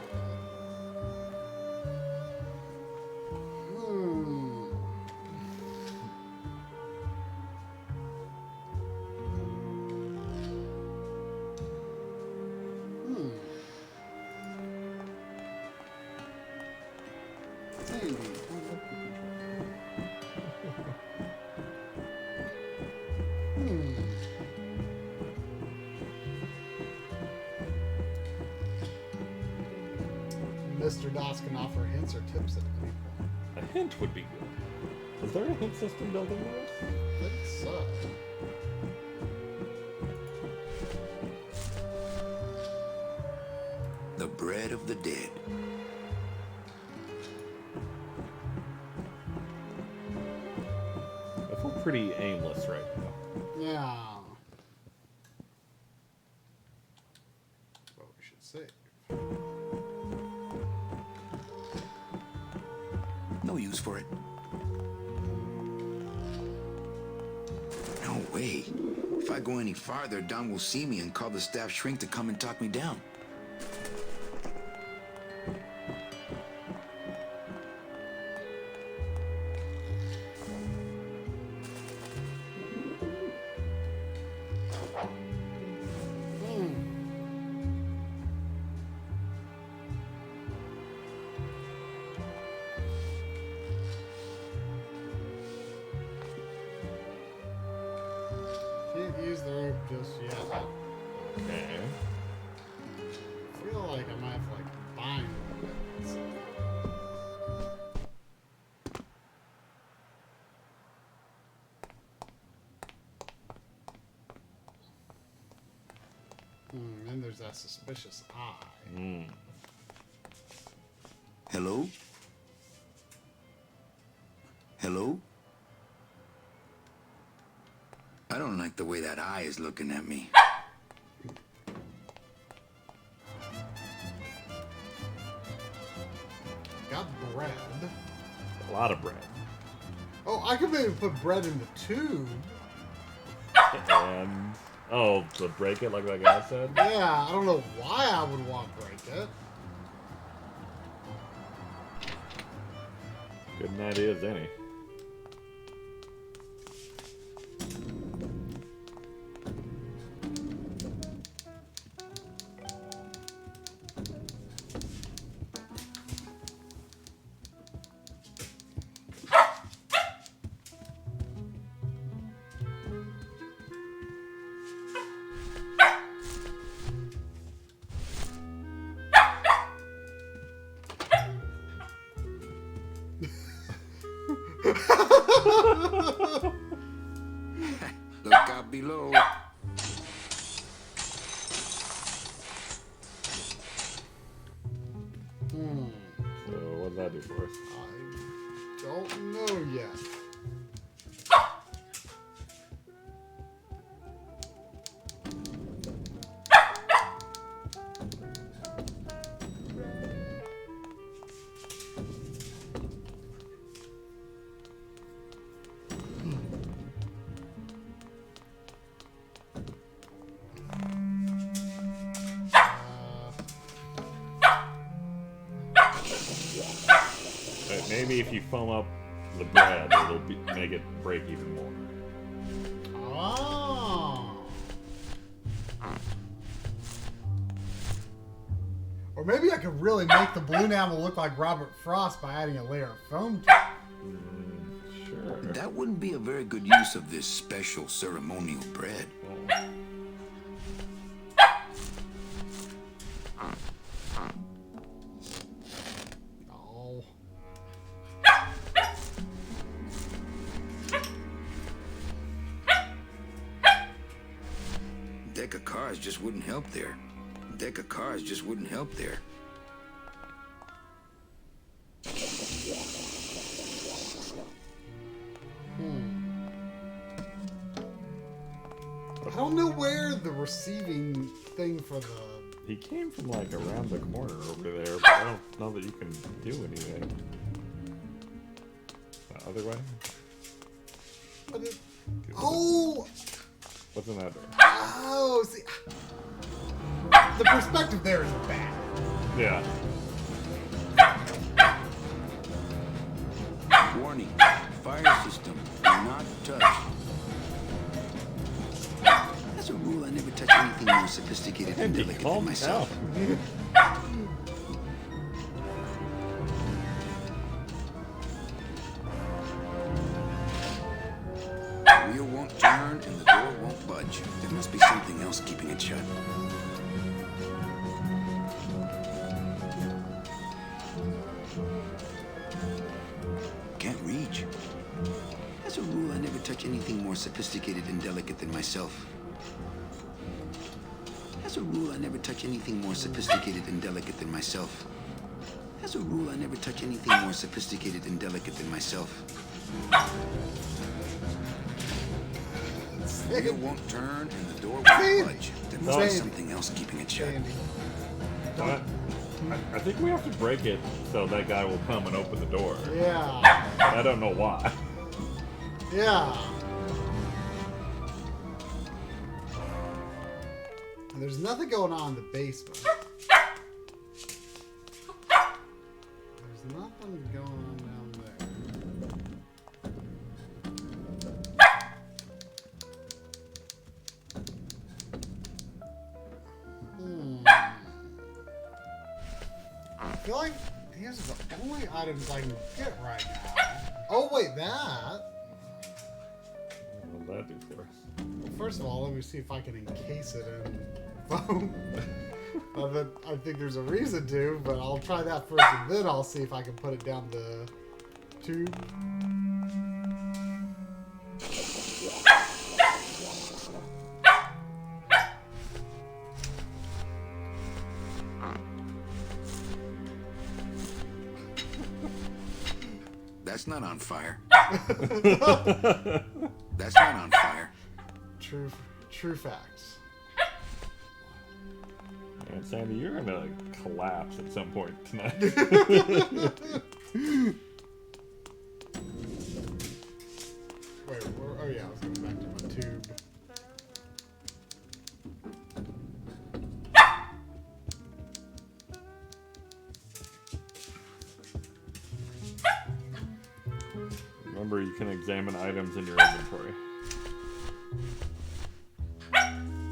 Mr. Doss can offer hints or tips at any point. A hint would be good. Is there a hint system built into this? I think so. The bread of the dead. I feel pretty aimless right now. Yeah. What we should save. No use for it. No way. If I go any farther, Don will see me and call the staff shrink to come and talk me down. Can't use the rope just yet. Okay. I feel like I might have to like bind it. So. Then there's that suspicious eye. Hello? Hello? I don't like the way that eye is looking at me. Got bread. A lot of bread. Oh, I could maybe put bread in the tube. And to break it like that guy said. Yeah, I don't know why I would want to break it. Good an idea as any. Look out below. So what does that do for us? I don't know yet. Maybe if you foam up the bread, it'll make it break even more. Oh. Or maybe I could really make the balloon animal look like Robert Frost by adding a layer of foam to it. Sure. That wouldn't be a very good use of this special ceremonial bread. Oh. Deck of cards just wouldn't help there. Deck of cards just wouldn't help there. I don't know where the receiving thing for the... He came from like around the corner over there, but I don't know that you can do anything. The other way? What is... Oh! What's in that door? Oh, see... The perspective there is bad. Yeah. Warning. Fire system. Do not touch. As a rule, I never touch anything more sophisticated and delicate than myself. The wheel won't turn and the door won't budge. There must be something else keeping it shut. Can't reach. As a rule, I never touch anything more sophisticated and delicate than myself. As a rule, I never touch anything more sophisticated and delicate than myself. As a rule, I never touch anything more sophisticated and delicate than myself. The wheel won't turn and the door won't budge. There must be something else keeping it shut. What? I think we have to break it so that guy will come and open the door. Yeah. I don't know why. Yeah. There's nothing going on in the basement. There's nothing going on down there. I feel like these are the only items I can get right now. Oh, wait, that. What does that do for us? Well, first of all, let me see if I can encase it in foam. I think there's a reason to, but I'll try that first and then I'll see if I can put it down the tube. That's not on fire. That's not on fire. True facts. And Sandy, you're gonna collapse at some point tonight. yeah, let's go back to my tube. Remember, you can examine items in your inventory.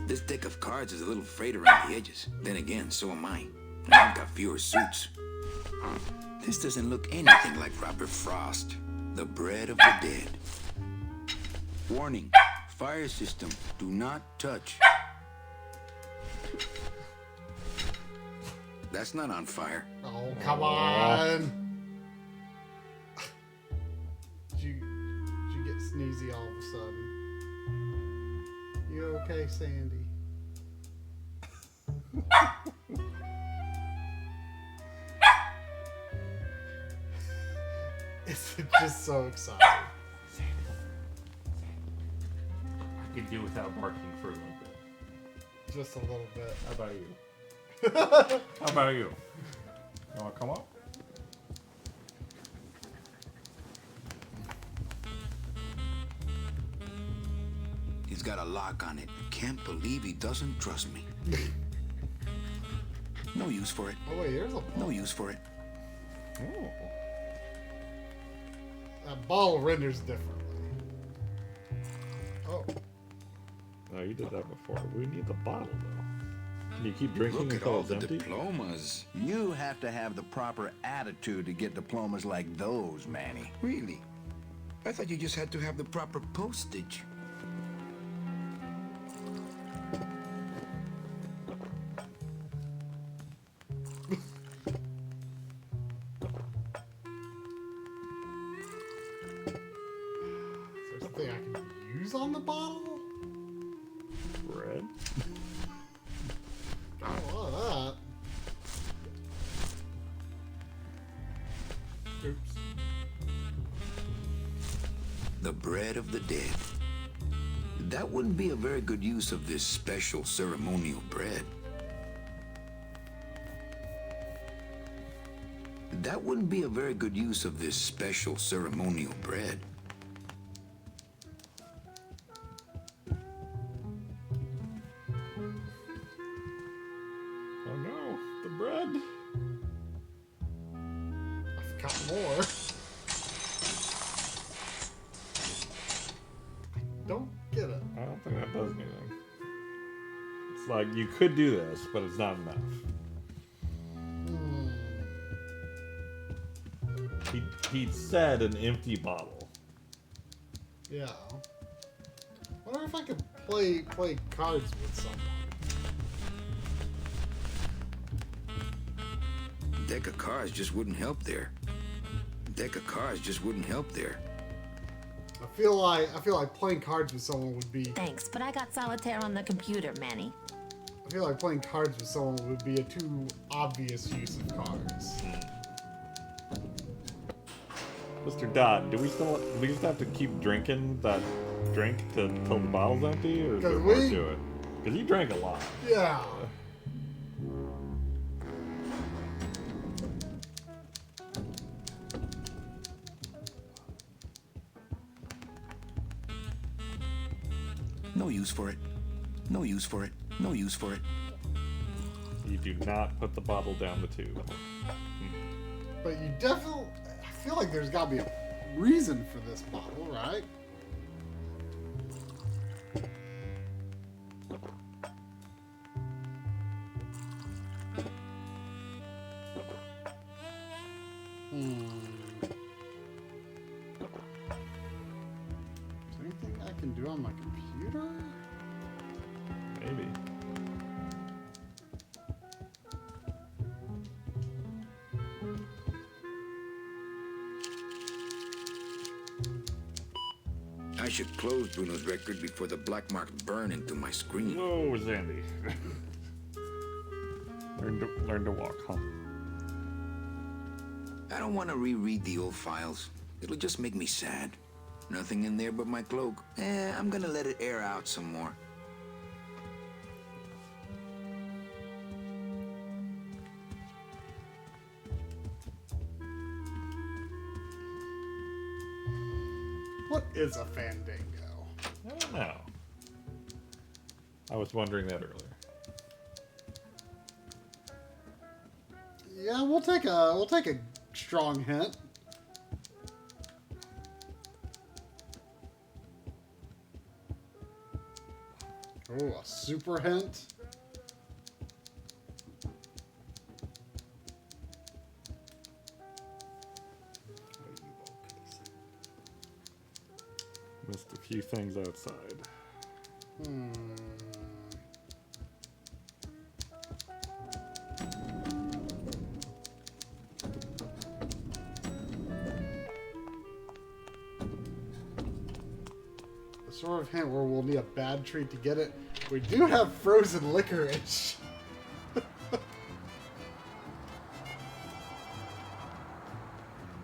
This deck of cards is a little frayed around the edges. Then again, so am I. And I've got fewer suits. This doesn't look anything like Robert Frost, the bread of the dead. Warning, fire system, do not touch. That's not on fire. Oh, come on. Did you get sneezy all of a sudden? You okay, Sandy? It's just so exciting. I could do without barking for a little bit. Just a little bit. How about you? How about you? You wanna come up? He's got a lock on it. Can't believe he doesn't trust me. No use for it. Oh wait, here's a bottle. No use for it. Oh. That bottle renders differently. Oh. No, you did that before. We need the bottle, though. Can you keep drinking Look at until all it's the empty? diplomas. You have to have the proper attitude to get diplomas like those, Manny. Really? I thought you just had to have the proper postage. Is there something I can use on the bottle? Bread? Got a lot of that. Oops. The bread of the dead. That wouldn't be a very good use of this special ceremonial bread. That wouldn't be a very good use of this special ceremonial bread. Oh no, the bread. I've got more. I don't get it. I don't think that does anything. It's like, you could do this, but it's not enough. He said an empty bottle. Yeah. Wonder if I could play cards with someone. Deck of cards just wouldn't help there. Deck of cards just wouldn't help there. I feel like playing cards with someone would be. Thanks, but I got solitaire on the computer, Manny. I feel like playing cards with someone would be a too obvious use of cards. Mr. Dodd, do we just have to keep drinking that drink till the bottle's empty, or is there more to it? Because you drank a lot. Yeah. No use for it. No use for it. No use for it. You do not put the bottle down the tube. But you definitely. I feel like there's got to be a reason for this bottle, right? Is there anything I can do on my computer? Maybe. I should close Bruno's record before the black marks burn into my screen. Whoa, Zandy. learn to walk, huh? I don't want to reread the old files. It'll just make me sad. Nothing in there but my cloak. I'm gonna let it air out some more. What is a Fandango? No. I was wondering that earlier. Yeah, we'll take a strong hint. Oh, a super hint. Missed a few things outside. The sort of hint where we'll need a bad treat to get it. We do have frozen licorice.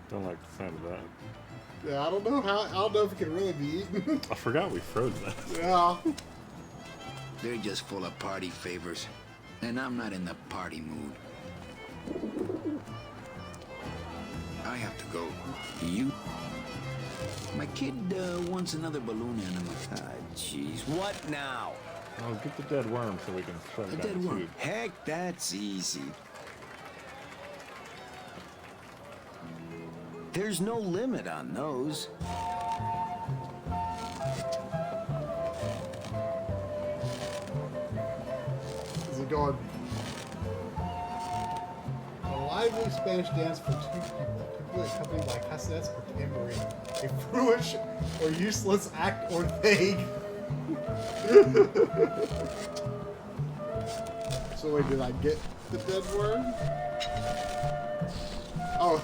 Don't like the sound of that. Yeah, I don't know if it can really be eaten. I forgot we froze that. Yeah. They're just full of party favors. And I'm not in the party mood. I have to go. You? My kid wants another balloon animal. Jeez, what now? Oh, get the dead worm so we can shove A it dead down the worm. tube. Heck, that's easy. There's no limit on those. Is it going? A lively Spanish dance for two people, typically accompanied by castanets or tambourine. A foolish or useless act or thing. So wait, did I get the dead worm? Oh.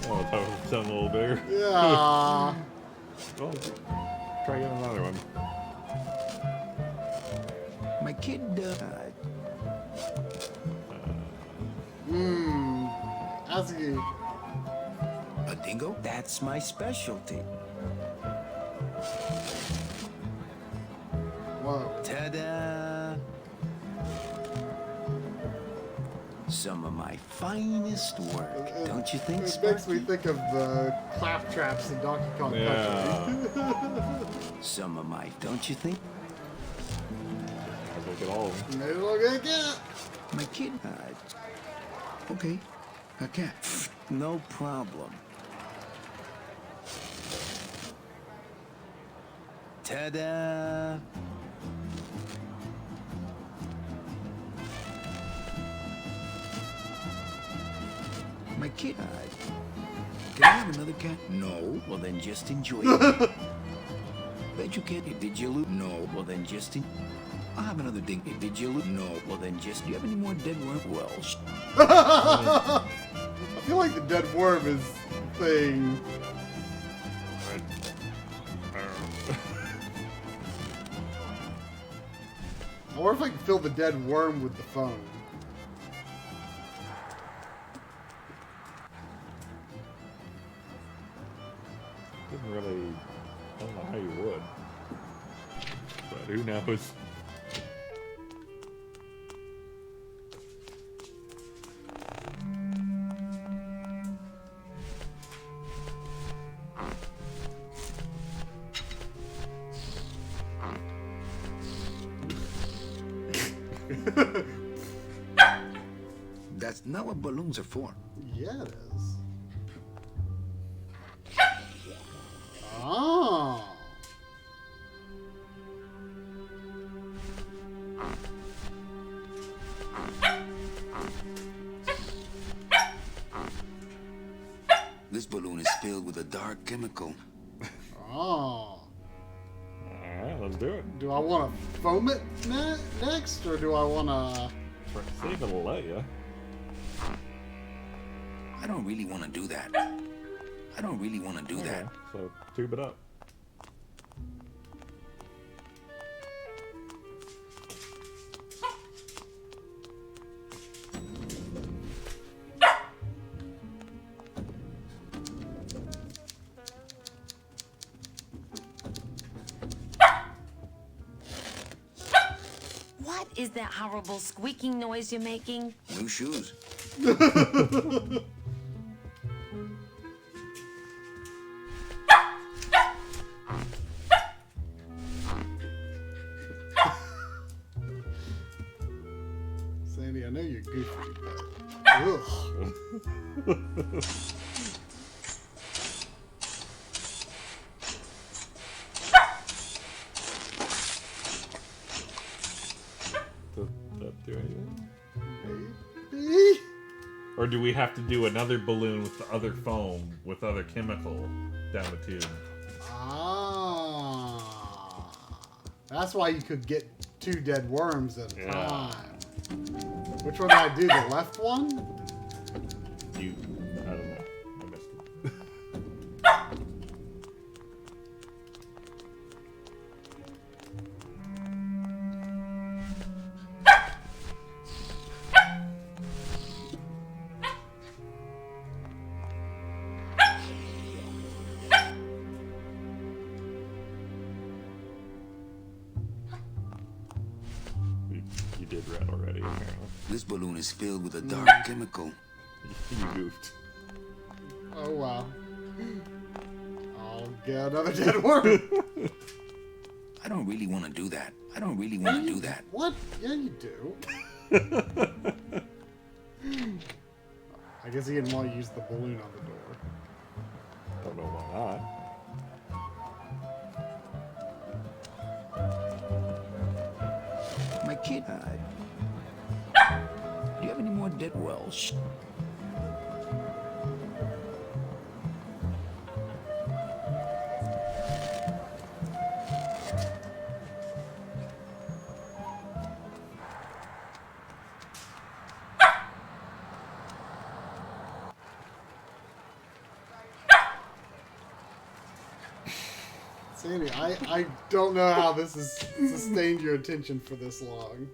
Oh, that was something a little bigger. Yeah. Well, try getting another one. My kid, Asking. a dingo? That's my specialty. Whoa. Ta-da! Some of my finest work, don't you think, It makes me Sparky? think of the clap traps in Donkey Kong Country. Yeah. Some of my, don't you think? I'll look at all of them. Maybe we'll get it. My kid? Okay. A cat. No problem. Ta-da! My kid? Can I have another cat? No. Well, then just enjoy it. Bet you can't. Did you loot? No. Well, then just I'll have another dingo. Did you loot? No. Well, then just Do you have any more dead worm? Well, I feel like the dead worm is the thing. I wonder if I can fill the dead worm with the phone. Didn't really. I don't know how you would. But who knows? That's not what balloons are for. Yeah, it is. Oh. This balloon is filled with a dark chemical. Oh. Alright, let's do it. Do I want to foam it next, or do I want to... See if it'll let you. I don't really want to do that. I don't really want to do that. So tube it up. What is that horrible squeaking noise you're making? New shoes. know you're goofy, but... Ugh. Does that do anything? Maybe? Or do we have to do another balloon with the other foam, with other chemical down the tube? Ah. That's why you could get 2 dead worms at a time. Which one did I do? The left one? You... I don't know. I missed it. You did red already, apparently. This balloon is filled with a dark chemical. You goofed. Oh, wow. I'll get another dead worm. I don't really want to do that. I don't really want to do that. What? Yeah, you do. I guess he didn't want to use the balloon on the door. Don't know why not. My kid, do you have any more dead wells? Sandy, I don't know how this has sustained your attention for this long.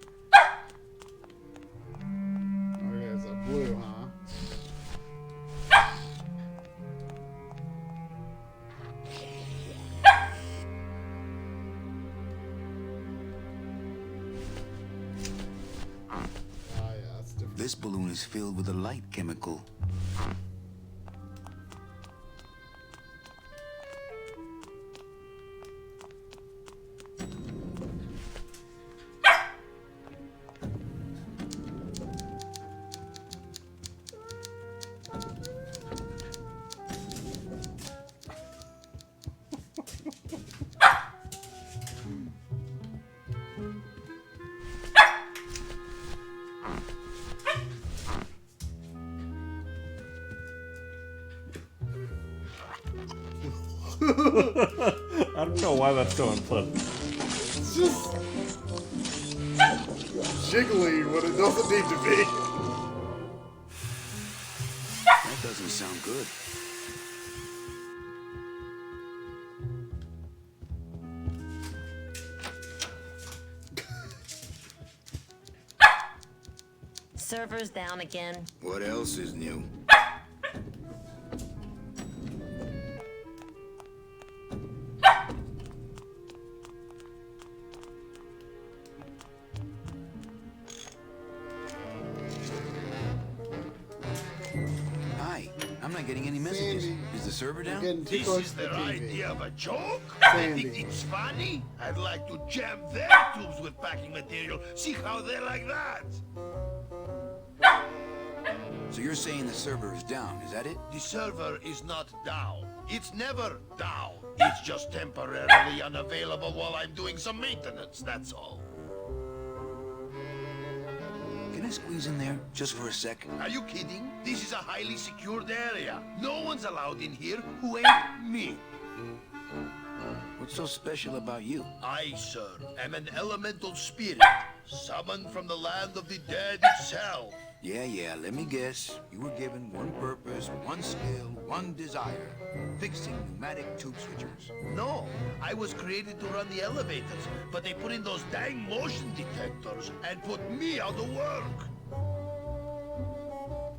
Okay, it's a blue, huh? Ah, yeah, that's different. This balloon is filled with a light chemical. I don't know why that's so unpleasant. It's just jiggly when it doesn't need to be. That doesn't sound good. Server's down again. What else is new? Hi, I'm not getting any messages. Sandy, Is the server down? Getting too This close is to the their TV. idea of a joke? They think Sandy. it's funny? I'd like to jam their tubes with packing material. See how they like that? So you're saying the server is down, is that it? The server is not down. It's never down. It's just temporarily unavailable while I'm doing some maintenance, that's all. Can I squeeze in there just for a sec? Are you kidding? This is a highly secured area. No one's allowed in here who ain't me. What's so special about you? I, sir, am an elemental spirit, summoned from the land of the dead itself. Yeah, let me guess. You were given one purpose, one skill, one desire. Fixing pneumatic tube switchers. No, I was created to run the elevators, but they put in those dang motion detectors and put me out of work.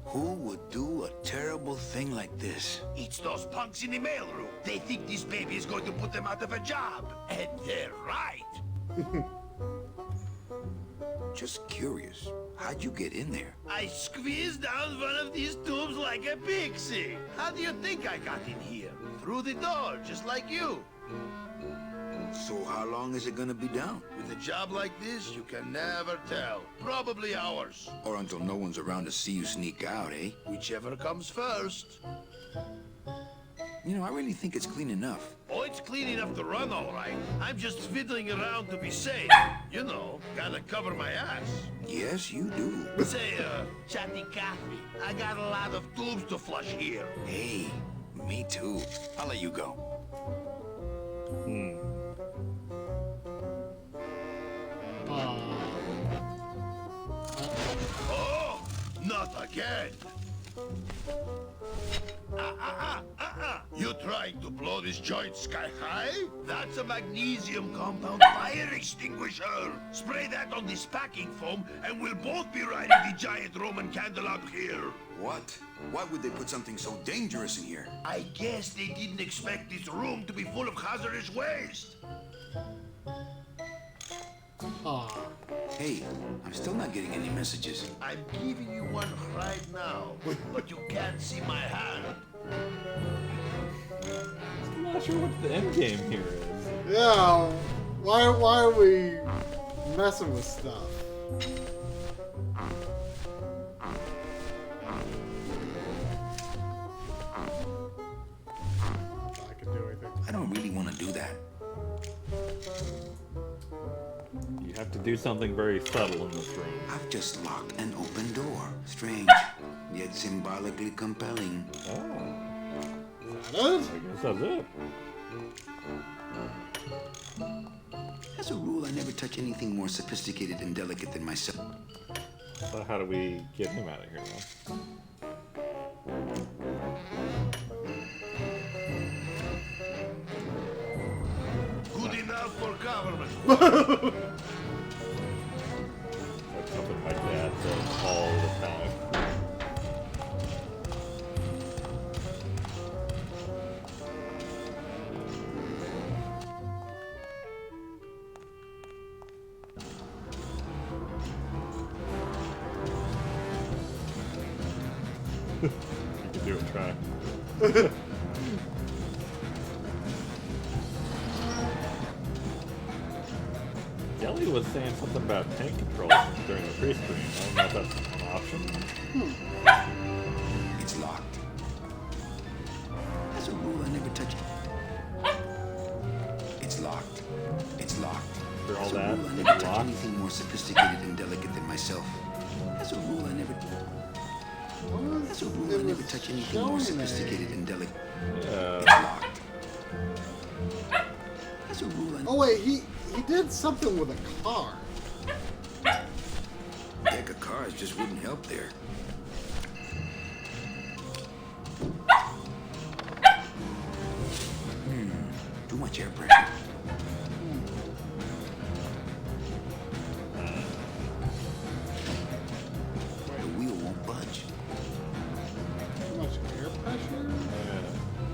Who would do a terrible thing like this? It's those punks in the mailroom. They think this baby is going to put them out of a job. And they're right. Just curious. How'd you get in there? I squeezed down one of these tubes like a pixie. How do you think I got in here? Through the door, just like you. So how long is it gonna be down? With a job like this, you can never tell. Probably hours. Or until no one's around to see you sneak out, eh? Whichever comes first. You know, I really think it's clean enough. Oh, it's clean enough to run, all right. I'm just fiddling around to be safe. You know, gotta cover my ass. Yes, you do. Say, chatty Cathy, I got a lot of tubes to flush here. Hey, me too. I'll let you go. Oh, not again. You trying to blow this joint sky high? That's a magnesium compound fire extinguisher. Spray that on this packing foam and we'll both be riding the giant Roman candelabra here. What? Why would they put something so dangerous in here? I guess they didn't expect this room to be full of hazardous waste. Hey, I'm still not getting any messages. I'm giving you one right now, but you can't see my hand. I'm not sure what the end game here is. Yeah, why are we messing with stuff? I can do anything. I don't really want to do that. You have to do something very subtle in this room. I've just locked an open door. Strange, yet symbolically compelling. Oh, That is? I guess that's it. As a rule, I never touch anything more sophisticated and delicate than myself. So how do we get him out of here now? Good enough for government. That's something my dad says all the time. You can do it, try. Kelly was saying something about tank controls during the pre-screen. I don't know if that's an option. It's locked. As a rule, I never touch it. It's locked. It's locked. For all As a that, rule, I it's never touch locked. anything more sophisticated and delicate than myself. As a rule, I never. As a rule, I never touch anything more sophisticated and delicate. Yeah. It's locked. As a rule, I Oh wait, he did something with a car. deck of cards just wouldn't help there. Too much air pressure. The wheel won't budge. Too much air pressure?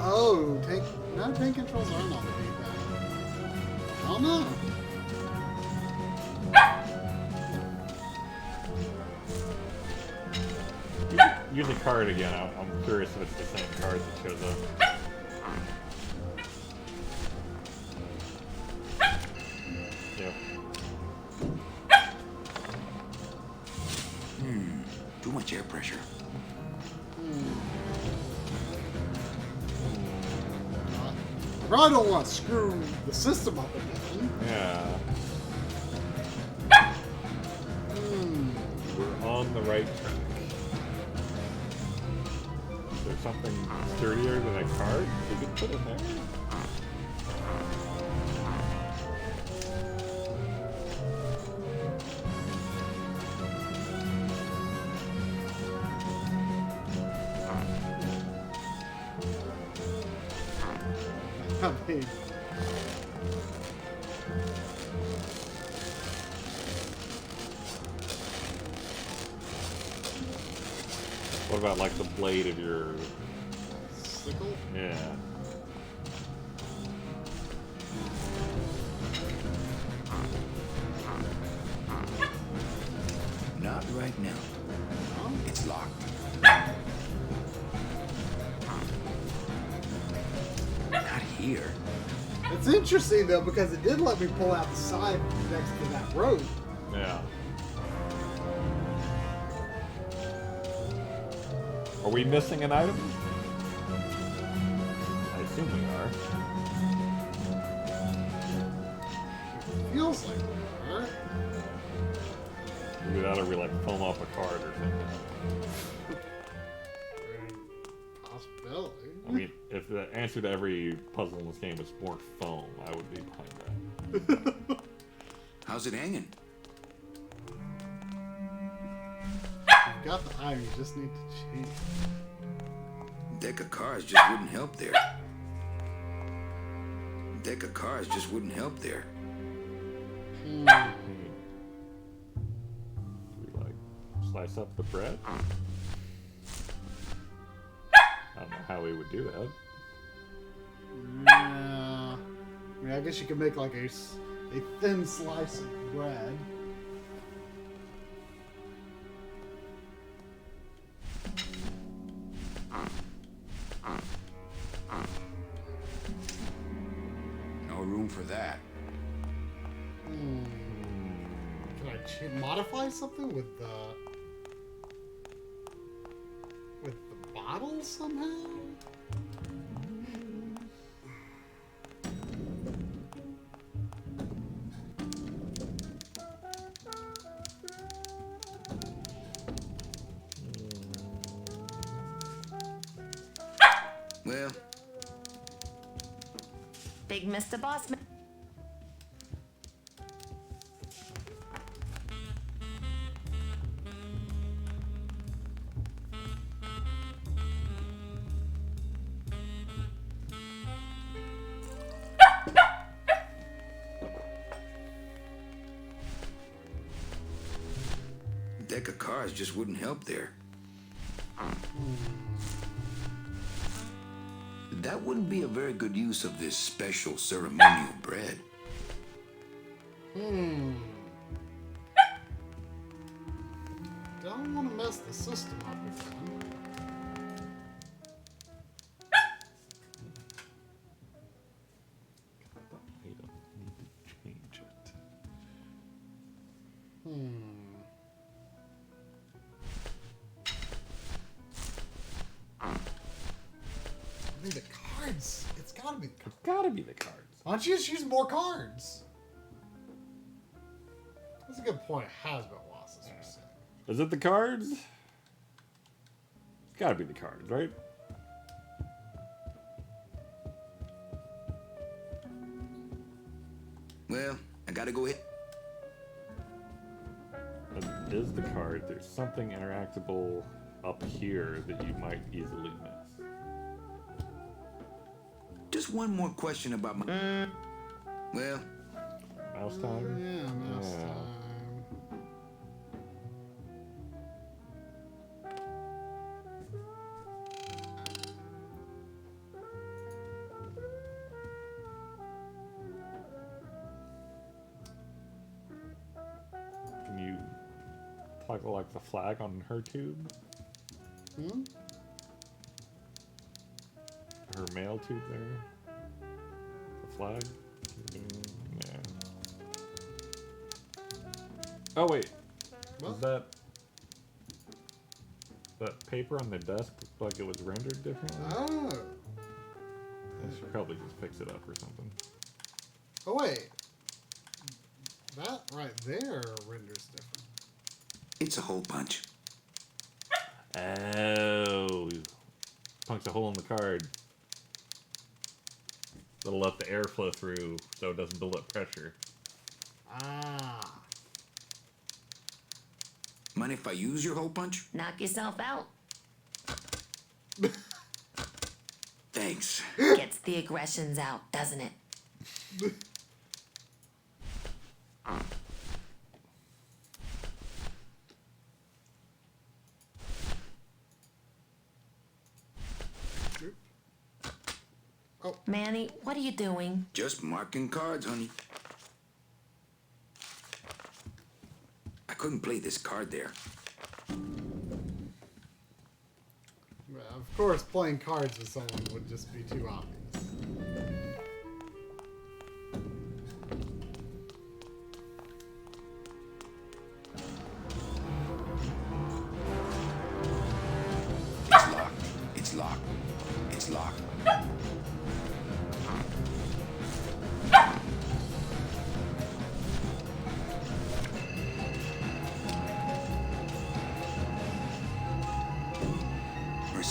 Oh, tank controls aren't on the D-pad. I don't know. Use a card again. I'm curious if it's the same card that shows up. Yep. Too much air pressure. I probably don't want to screw the system up again. Yeah. We're on the right track. Is there something sturdier than a card we could put in there? I mean, What about like the blade of your... sickle? Yeah. Not right now. It's here. It's interesting though because it did let me pull out the side next to that rope. Yeah. Are we missing an item? I assume we are. Feels like that. Maybe that or we like foam off a card or something. Possibility. I mean, if the answer to every puzzle in this game was more foam, I would be behind that. How's it hanging? You've got the iron, you just need to change it. Deck of cards just wouldn't help there. Deck of cards just wouldn't help there. Do we like slice up the bread? I don't know how we would do that. Yeah. I mean, I guess you could make like a thin slice of bread. No room for that. Can I modify something with the bottle somehow? Well, Big Mr. Bossman. deck of cards just wouldn't help there. That wouldn't be a very good use of this special ceremonial bread. Don't want to mess the system up again. I don't need to change it. I mean, the cards. It's gotta be the cards. It's gotta be the cards. Why don't you just use more cards? That's a good point. It has been a while since we've seen it. Is it the cards? It's gotta be the cards, right? Well, I gotta go hit. It is the card. There's something interactable up here that you might easily miss. Just one more question about my... Well, Mouse time? Yeah, mouse Yeah. time. Can you toggle like the flag on her tube? Her mail tube there? The flag? Yeah. Oh wait. What? Is that paper on the desk looked like it was rendered differently? Oh. I should probably just fix it up or something. Oh, wait. That right there renders different. it's a hole punch. Oh. Punks a hole in the card. That'll let the air flow through so it doesn't build up pressure. Ah. Mind if I use your hole punch? Knock yourself out. Thanks. Gets the aggressions out, doesn't it? Oh. Manny, what are you doing? Just marking cards, honey. I couldn't play this card there. Of course, playing cards with someone would just be too obvious.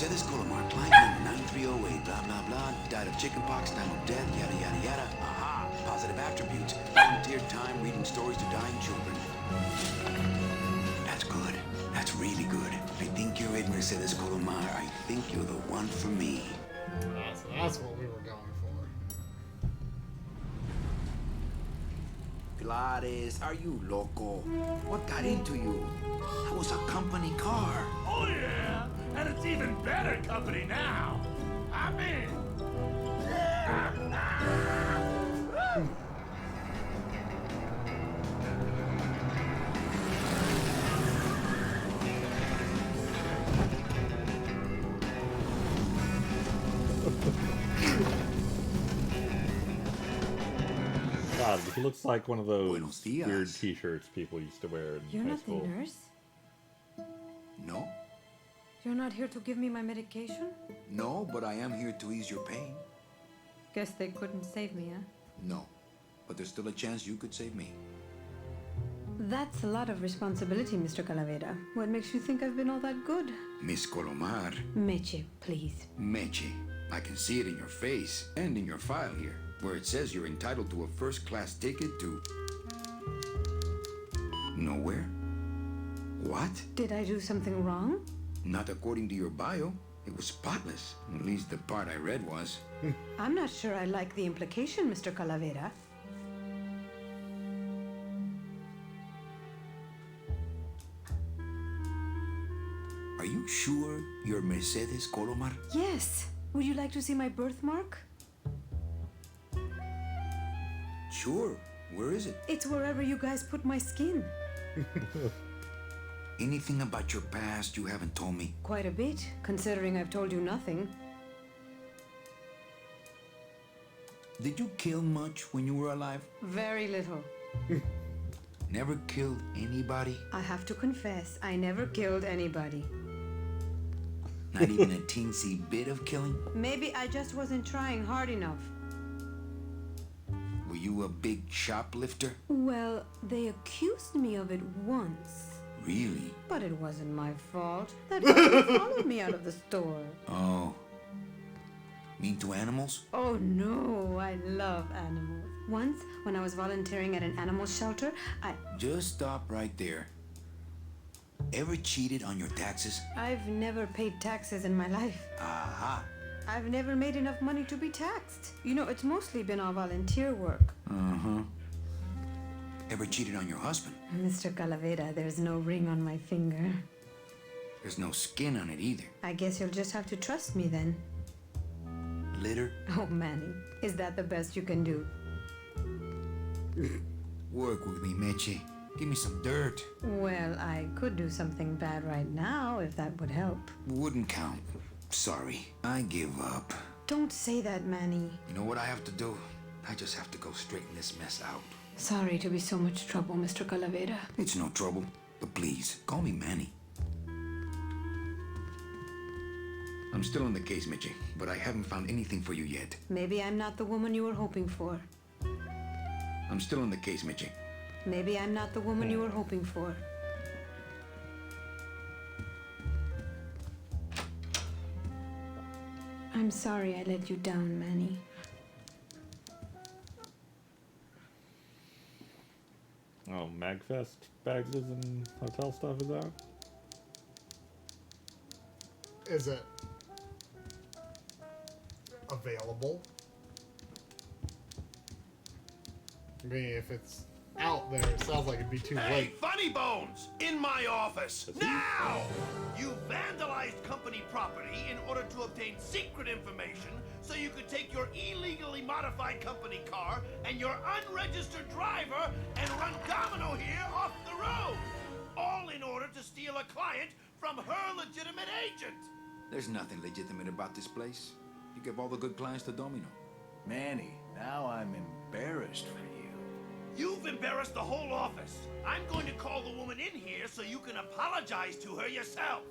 Mercedes Colomar, client number 9308, blah, blah, blah, died of chickenpox, time of death, yada, yada, yada. Aha, positive attributes. Volunteered time reading stories to dying children. That's good. That's really good. I think you're it, Mercedes Colomar. I think you're the one for me. That's what we were going for. Gladys, are you loco? What got into you? That was a company car. Oh yeah, and it's even better company now. I'm in. God, he looks like one of those Buenos dias. weird t-shirts people used to wear in You're high not school. the nurse? No? You're not here to give me my medication? No, but I am here to ease your pain. Guess they couldn't save me, huh? No. But there's still a chance you could save me. That's a lot of responsibility, Mr. Calavera. What makes you think I've been all that good? Miss Colomar. Meche, please. Meche. I can see it in your face and in your file here, where it says you're entitled to a first-class ticket to... nowhere? What? Did I do something wrong? Not according to your bio. It was spotless. At least the part I read was. I'm not sure I like the implication, Mr. Calavera. Are you sure you're Mercedes Colomar? Yes. Would you like to see my birthmark? Sure. Where is it? It's wherever you guys put my skin. Anything about your past you haven't told me? Quite a bit, considering I've told you nothing. Did you kill much when you were alive? Very little. Never killed anybody? I have to confess, I never killed anybody. Not even a teensy bit of killing? Maybe I just wasn't trying hard enough. Were you a big shoplifter? Well, they accused me of it once. Really? But it wasn't my fault. That person followed me out of the store. Oh. Mean to animals? Oh no, I love animals. Once, when I was volunteering at an animal shelter, Just stop right there. Ever cheated on your taxes? I've never paid taxes in my life. Aha. I've never made enough money to be taxed. You know, it's mostly been all volunteer work. Uh-huh. Ever cheated on your husband? Mr. Calavera, there's no ring on my finger. There's no skin on it either. I guess you'll just have to trust me then. Litter? Oh, Manny, is that the best you can do? Work with me, Meche. Give me some dirt. Well, I could do something bad right now if that would help. Wouldn't count. Sorry. I give up. Don't say that, Manny. You know what I have to do? I just have to go straighten this mess out. Sorry to be so much trouble, Mr. Calavera. It's no trouble. But please, call me Manny. I'm still on the case, Meche, but I haven't found anything for you yet. Maybe I'm not the woman you were hoping for. I'm still on the case, Meche. Maybe I'm not the woman you were hoping for. I'm sorry I let you down, Manny. Oh, Magfest bags and hotel stuff is out? Is it available? I mean, if it's out there, it sounds like it'd be too Hey, late. Funny Bones, in my office, now! You vandalized company property in order to obtain secret information so you could take your illegally modified company car and your unregistered driver and run domino here off the road. All in order to steal a client from her legitimate agent. There's nothing legitimate about this place. You give all the good clients to Domino. Manny, now I'm embarrassed for you. You've embarrassed the whole office. I'm going to call the woman in here so you can apologize to her yourself.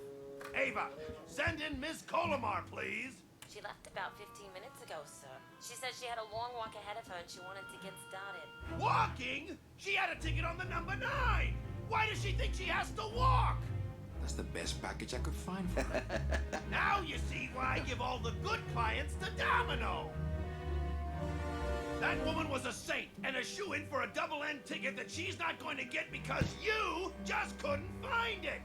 Ava, send in Ms. Colomar, please. She left about 15 minutes ago, sir. She said she had a long walk ahead of her and she wanted to get started. Walking? She had a ticket on the number 9. Why does she think she has to walk? That's the best package I could find for her. Now you see why I give all the good clients to Domino. That woman was a saint and a shoo-in for a double-end ticket that she's not going to get because you just couldn't find it.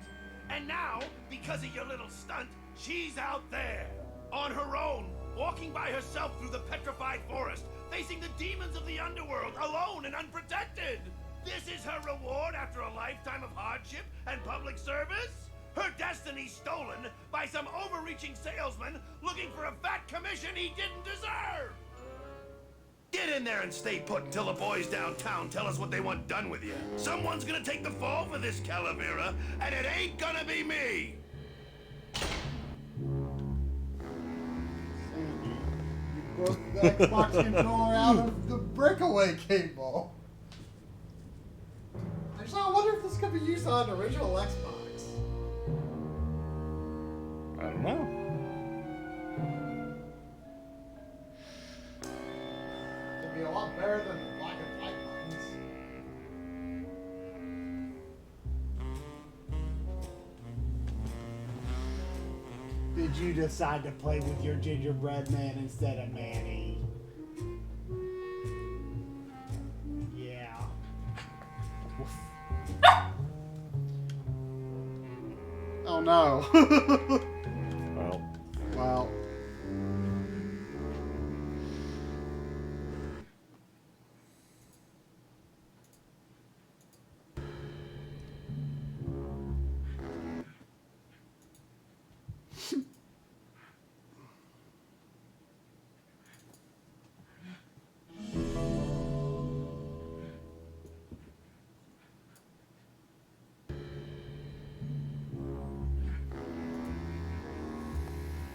And now, because of your little stunt, she's out there, on her own, walking by herself through the petrified forest, facing the demons of the underworld, alone and unprotected. This is her reward after a lifetime of hardship and public service? Her destiny stolen by some overreaching salesman looking for a fat commission he didn't deserve! Get in there and stay put until the boys downtown tell us what they want done with you. Someone's gonna take the fall for this Calavera, and it ain't gonna be me! You broke the Xbox controller out of the breakaway cable. Actually, I wonder if this could be used on an original Xbox. I don't know. It'd be a lot better than black and white buttons. Did you decide to play with your gingerbread man instead of Manny? Yeah. Oh no. Well, Well.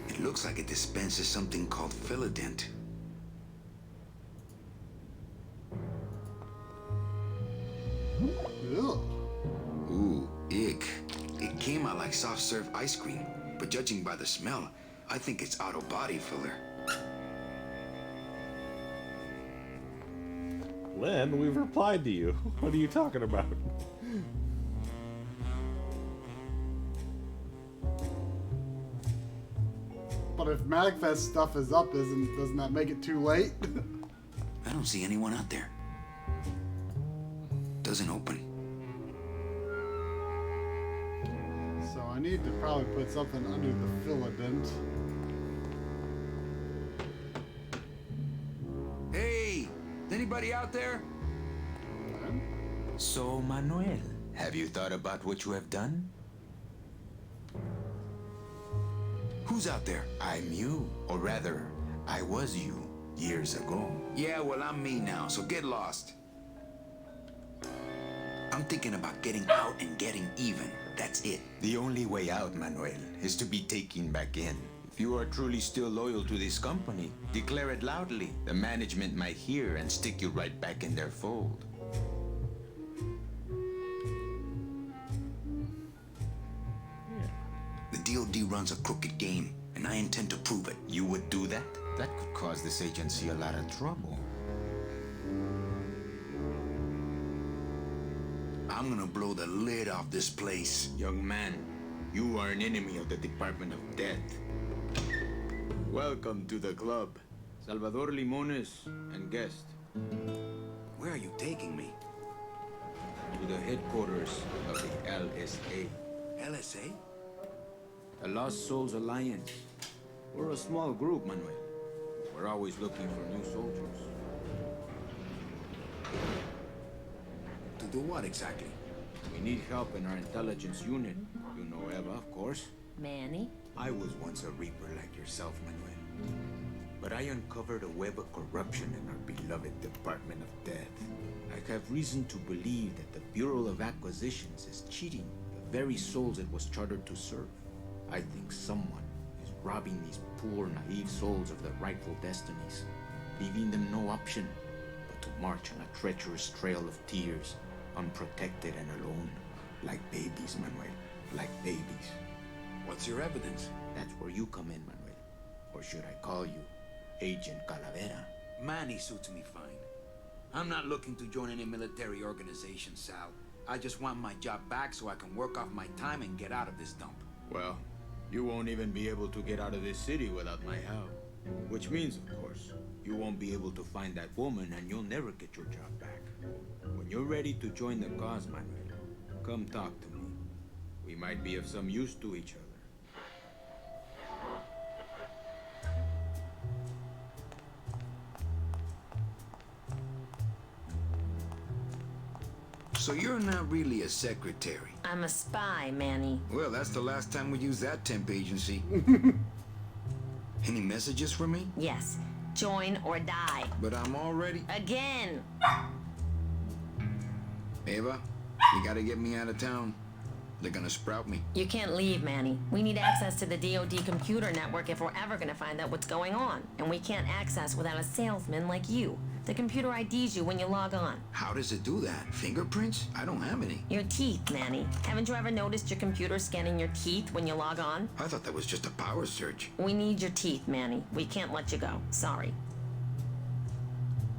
It looks like it dispenses something called Philodent. Ugh. Ooh, ick. It came out like soft serve ice cream, but judging by the smell, I think it's auto body filler. Len, we've replied to you. What are you talking about? But if MagFest stuff is up, doesn't that make it too late? I don't see anyone out there. Doesn't open. So I need to probably put something under the Philodent. Hey! Is anybody out there? So, Manuel, have you thought about what you have done? Who's out there? I'm you, or rather, I was you, years ago. Yeah, well, I'm me now, so get lost. I'm thinking about getting out and getting even. That's it. The only way out, Manuel, is to be taken back in. If you are truly still loyal to this company, declare it loudly. The management might hear and stick you right back in their fold. The DOD runs a crooked game, and I intend to prove it. You would do that? That could cause this agency a lot of trouble. I'm gonna blow the lid off this place. Young man, you are an enemy of the Department of Death. Welcome to the club. Salvador Limones and guest. Where are you taking me? To the headquarters of the LSA. LSA? The Lost Souls Alliance. We're a small group, Manuel. We're always looking for new soldiers. To do what exactly? We need help in our intelligence unit. You know Eva, of course. Manny? I was once a Reaper like yourself, Manuel. But I uncovered a web of corruption in our beloved Department of Death. I have reason to believe that the Bureau of Acquisitions is cheating the very souls it was chartered to serve. I think someone is robbing these poor, naive souls of their rightful destinies, leaving them no option but to march on a treacherous trail of tears, unprotected and alone, like babies, Manuel, like babies. What's your evidence? That's where you come in, Manuel. Or should I call you Agent Calavera? Manny suits me fine. I'm not looking to join any military organization, Sal. I just want my job back so I can work off my time and get out of this dump. Well, you won't even be able to get out of this city without my help. Which means, of course, you won't be able to find that woman and you'll never get your job back. When you're ready to join the cause, Manuel, come talk to me. We might be of some use to each other. So you're not really a secretary. I'm a spy, Manny. Well, that's the last time we used that temp agency. Any messages for me? Yes. Join or die. But I'm already... Again! Eva, you gotta get me out of town. They're gonna sprout me. You can't leave, Manny. We need access to the DoD computer network if we're ever gonna find out what's going on. And we can't access without a salesman like you. The computer IDs you when you log on. How does it do that? Fingerprints? I don't have any. Your teeth, Manny. Haven't you ever noticed your computer scanning your teeth when you log on? I thought that was just a power surge. We need your teeth, Manny. We can't let you go. Sorry.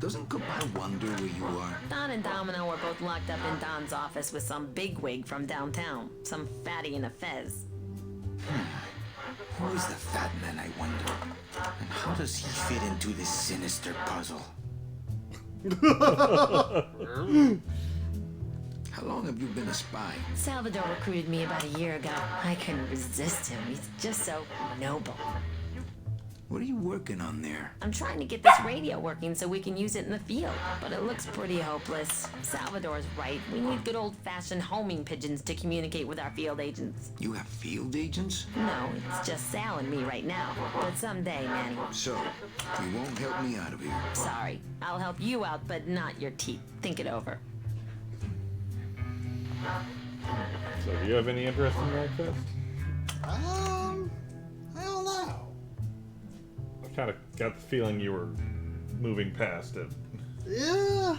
Doesn't Goodbye wonder where you are? Don and Domino are both locked up in Don's office with some bigwig from downtown. Some fatty in a fez. Who is the fat man, I wonder? And how does he fit into this sinister puzzle? How long have you been a spy? Salvador recruited me about a year ago. I couldn't resist him. He's just so noble. What are you working on there? I'm trying to get this radio working so we can use it in the field, but it looks pretty hopeless. Salvador's right. We need good old-fashioned homing pigeons to communicate with our field agents. You have field agents? No, it's just Sal and me right now. But someday, Manny. So, you won't help me out of here? Sorry. I'll help you out, but not your teeth. Think it over. So, do you have any interest in Ragfest? I don't know. I kind of got the feeling you were moving past it. Yeah.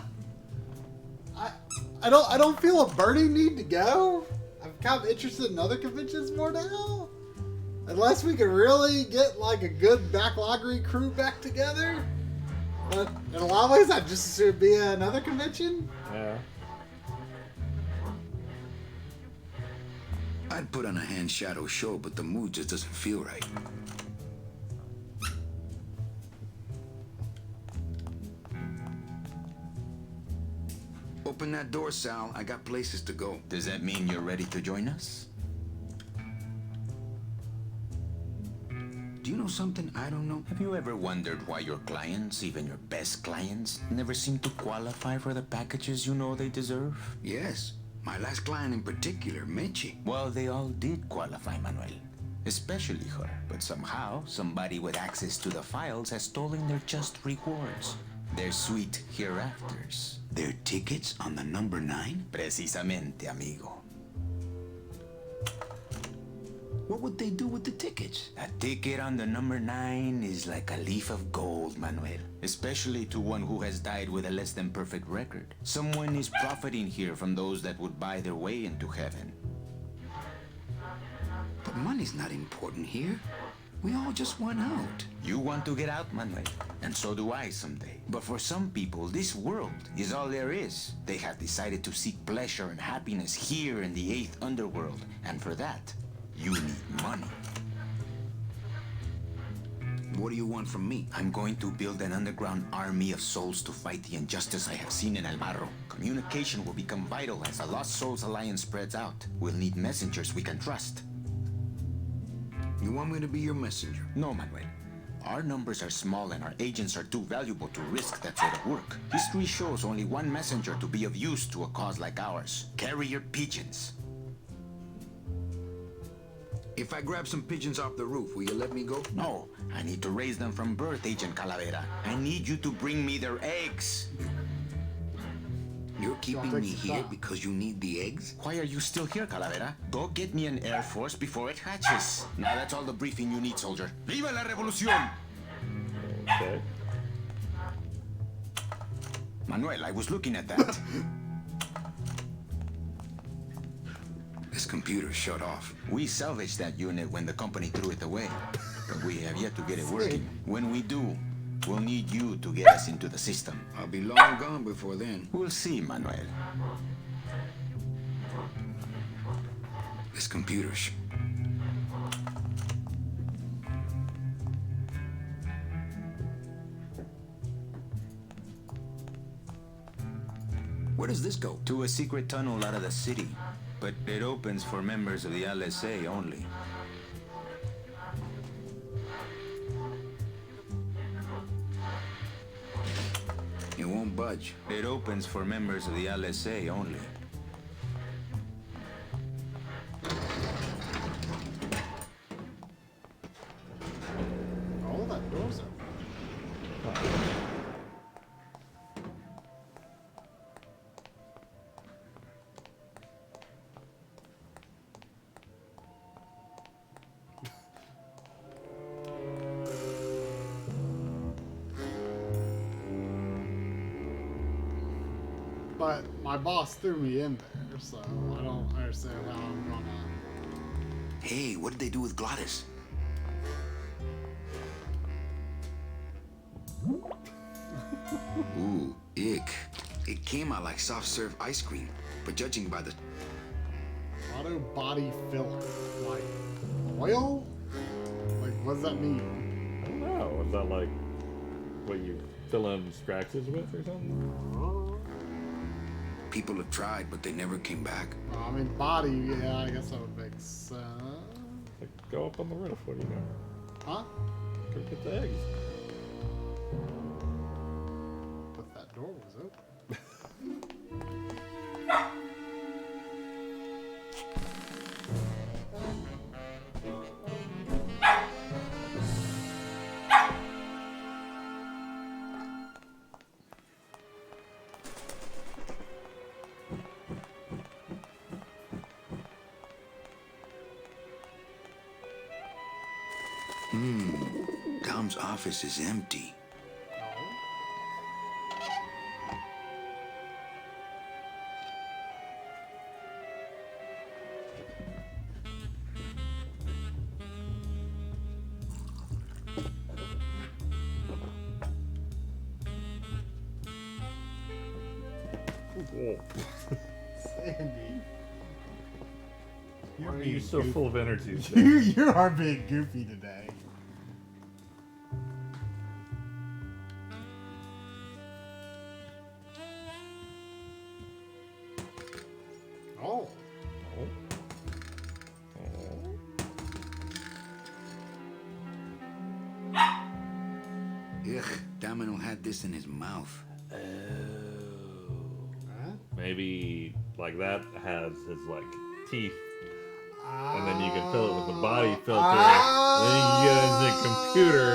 I don't feel a burning need to go. I'm kind of interested in other conventions more now. Unless we can really get like a good Backloggery crew back together. But in a lot of ways, I'd just as soon be at another convention. Yeah. I'd put on a hand shadow show, but the mood just doesn't feel right. Open that door, Sal. I got places to go. Does that mean you're ready to join us? Do you know something I don't know? Have you ever wondered why your clients, even your best clients, never seem to qualify for the packages you know they deserve? Yes. My last client in particular, Mechi. Well, they all did qualify, Manuel. Especially her. But somehow, somebody with access to the files has stolen their just rewards. Their sweet hereafters. Their tickets on the number 9? Precisamente, amigo. What would they do with the tickets? A ticket on the number 9 is like a leaf of gold, Manuel. Especially to one who has died with a less than perfect record. Someone is profiting here from those that would buy their way into heaven. But money's not important here. We all just want out. You want to get out, Manuel, and so do I someday. But for some people, this world is all there is. They have decided to seek pleasure and happiness here in the 8th underworld, and for that, you need money. What do you want from me? I'm going to build an underground army of souls to fight the injustice I have seen in El Barro. Communication will become vital as the Lost Souls Alliance spreads out. We'll need messengers we can trust. You want me to be your messenger? No, Manuel. Our numbers are small and our agents are too valuable to risk that sort of work. History shows only one messenger to be of use to a cause like ours. Carrier pigeons. If I grab some pigeons off the roof, will you let me go? No, I need to raise them from birth, Agent Calavera. I need you to bring me their eggs. You're keeping me here because you need the eggs? Why are you still here, Calavera? Go get me an Air Force before it hatches. Now that's all the briefing you need, soldier. Viva la revolución! Okay. Manuel, I was looking at that. This computer shut off. We salvaged that unit when the company threw it away. But we have yet to get it working. When we do, we'll need you to get us into the system. I'll be long gone before then. We'll see, Manuel. This computer's. Where does this go? To a secret tunnel out of the city, but it opens for members of the LSA only. It won't budge. It opens for members of the LSA only. Oh, that door's open. But my boss threw me in there, so I don't understand how I'm gonna... Hey, what did they do with Glottis? Ooh, ick. It came out like soft serve ice cream, but judging by the... Auto body filler. Like, oil? Like, what does that mean? I don't know. Is that like what you fill in scratches with or something? People have tried, but they never came back. I mean, body, yeah, I guess that would make sense. Like, go up on the roof. What do you know? Huh? Go get the eggs. But that door was open. Dom's office is empty. Sandy. Why are you so full of energy today? You are being goofy today. Oh. Ugh, Domino had this in his mouth. Maybe like that has his like teeth, and then you can fill it with the body filter. Then you can get into the computer,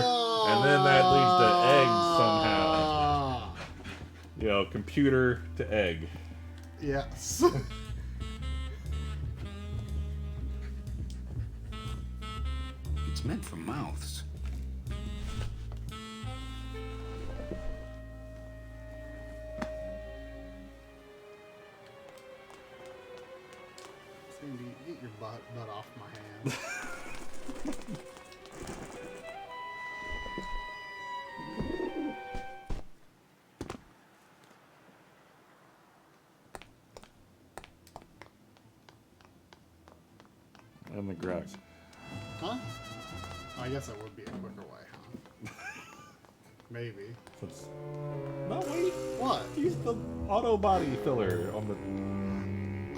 and then that leads to eggs somehow. You know, computer to egg. Yes. It's meant for mouths. Sandy, get your butt off my hand. And the grass. Huh? I guess that would be a quicker way, huh? Maybe. No, wait. What? Use the auto body filler on the...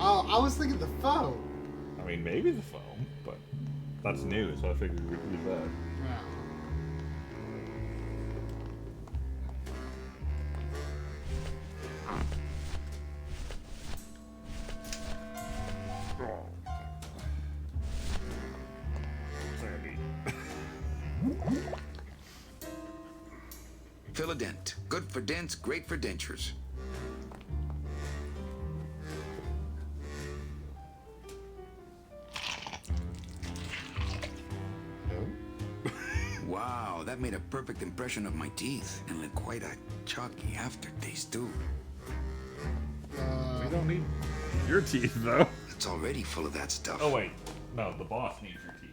Oh, I was thinking the phone. I mean, maybe the foam, but that's new, so I figured we'd use that. Yeah. Fill a dent. Good for dents, great for dentures. Wow, that made a perfect impression of my teeth, and like quite a chalky aftertaste too. We don't need your teeth, though. It's already full of that stuff. Oh, wait. No, the boss needs your teeth.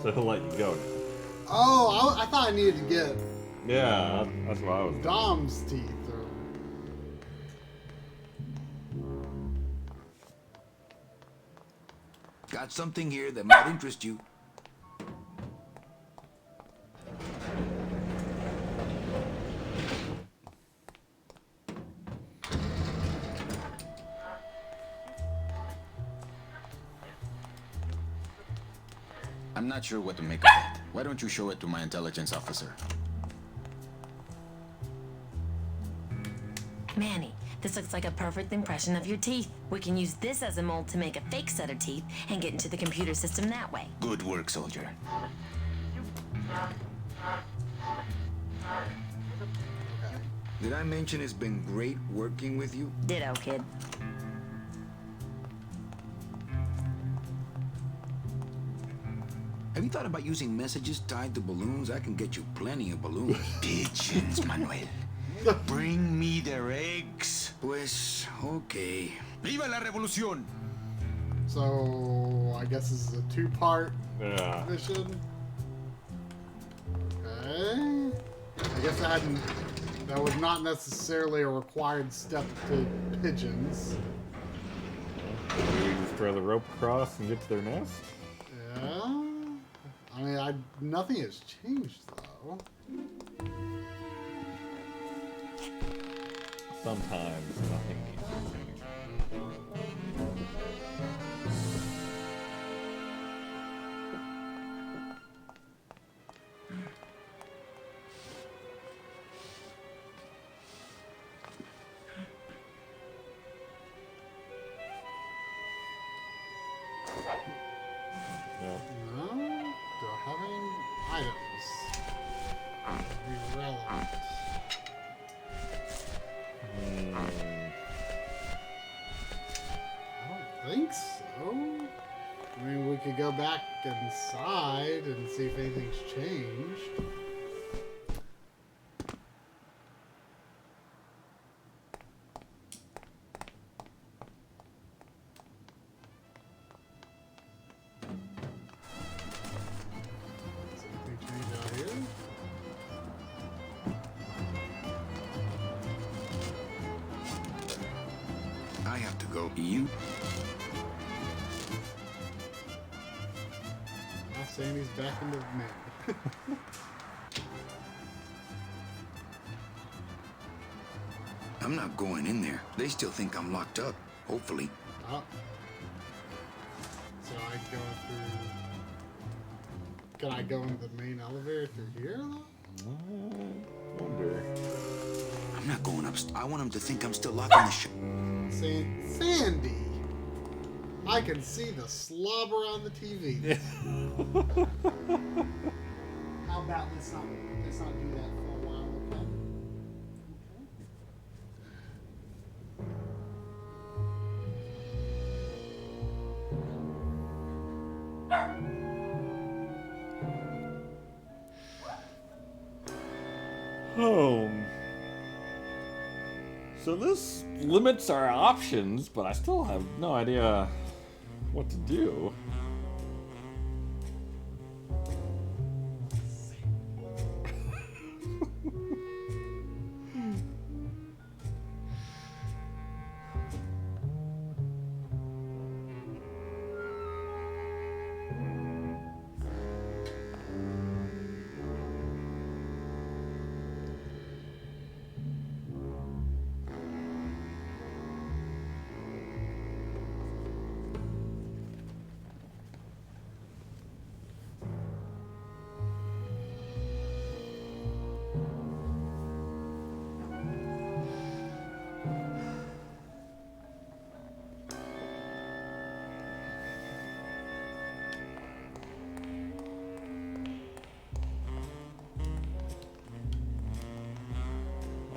So he'll let you go now. Oh, I thought I needed to get Yeah, that's what I was thinking. Dom's teeth. got something here that might interest you. I'm not sure what to make of it. Why don't you show it to my intelligence officer? Manny, this looks like a perfect impression of your teeth. We can use this as a mold to make a fake set of teeth and get into the computer system that way. Good work, soldier. Did I mention it's been great working with you? Ditto, kid. Have you thought about using messages tied to balloons? I can get you plenty of balloons. Pigeons, Manuel. Bring me their eggs. Pues, okay. ¡Viva la revolución! So, I guess this is a two-part Yeah. mission. Okay. I guess that was not necessarily a required step to pigeons. Maybe we just throw the rope across and get to their nest? Yeah. I mean, nothing has changed, though. Sometimes nothing needs to change. No? Don't have any items. Be relevant. I don't think so. I mean, we could go back inside and see if anything's changed. Is anything changed out here? I have to go. You? Now Sandy's back in the man. I'm not going in there. They still think I'm locked up. Hopefully. Oh. So I go through. Can I go into the main elevator through here though? Wonder. I'm not going up. I want them to think I'm still locked in the ship. Sandy! I can see the slobber on the TV. How about let's not do that for a while, okay? Home. So this limits our options, but I still have no idea what to do.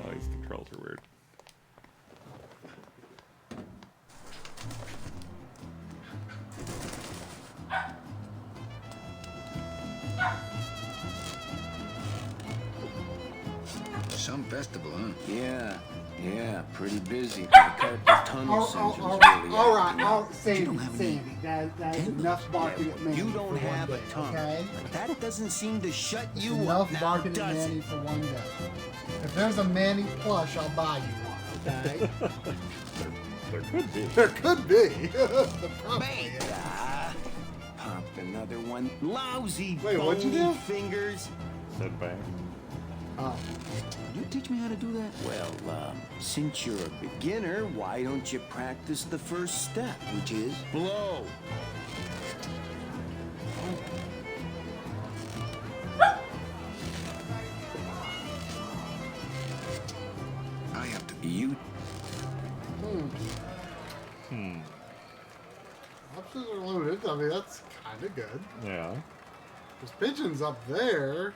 Oh, these controls are weird. Some festival, huh? Yeah, pretty busy. The tunnel sensors really all acting right, up. Sandy, that is enough barking at Manny. You don't for have one a day, tongue. okay? That doesn't seem to shut you Enough up now, barking at does Manny it? for one day. If there's a Manny plush, I'll buy you one, okay? There could be. There could be. The problem is- Venga. Another one. Lousy. Wait, what'd you do? Fingers. Said bang. Oh. You teach me how to do that? Well, since you're a beginner, why don't you practice the first step, Which is? blow? I have to. You Options are limited. I mean, that's kind of good. Yeah. There's pigeons up there.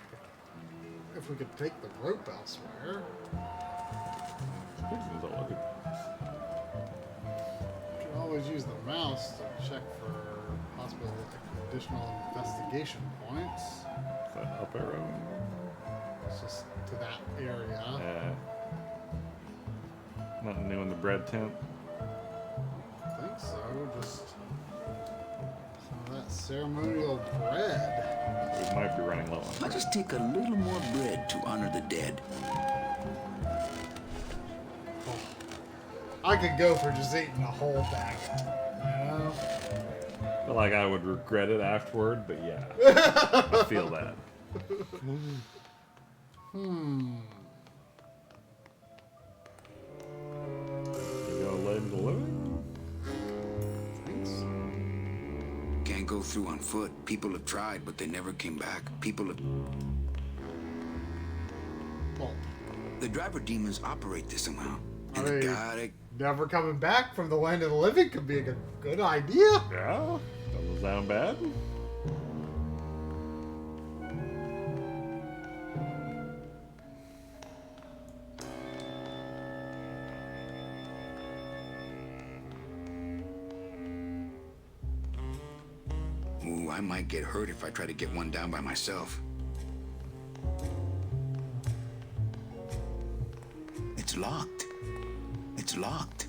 If we could take the rope elsewhere. Pigeons all over. You can always use the mouse to check for possible additional investigation points. Is that up arrow? It's just to that area. Yeah. Nothing new in the bread tent. I think so. Just some of that ceremonial bread. We might be running low on I'll bread. just take a little more bread to honor the dead. I could go for just eating a whole bag. You know? I feel like I would regret it afterward, but yeah. I feel that. You go Land of the Living? Can't go through on foot. People have tried, but they never came back. People have. Well, The driver demons operate this somehow. And I the mean- guy. never coming back from the land of the living could be a good idea. Yeah. Doesn't sound bad. Ooh, I might get hurt if I try to get one down by myself. It's locked. It's locked.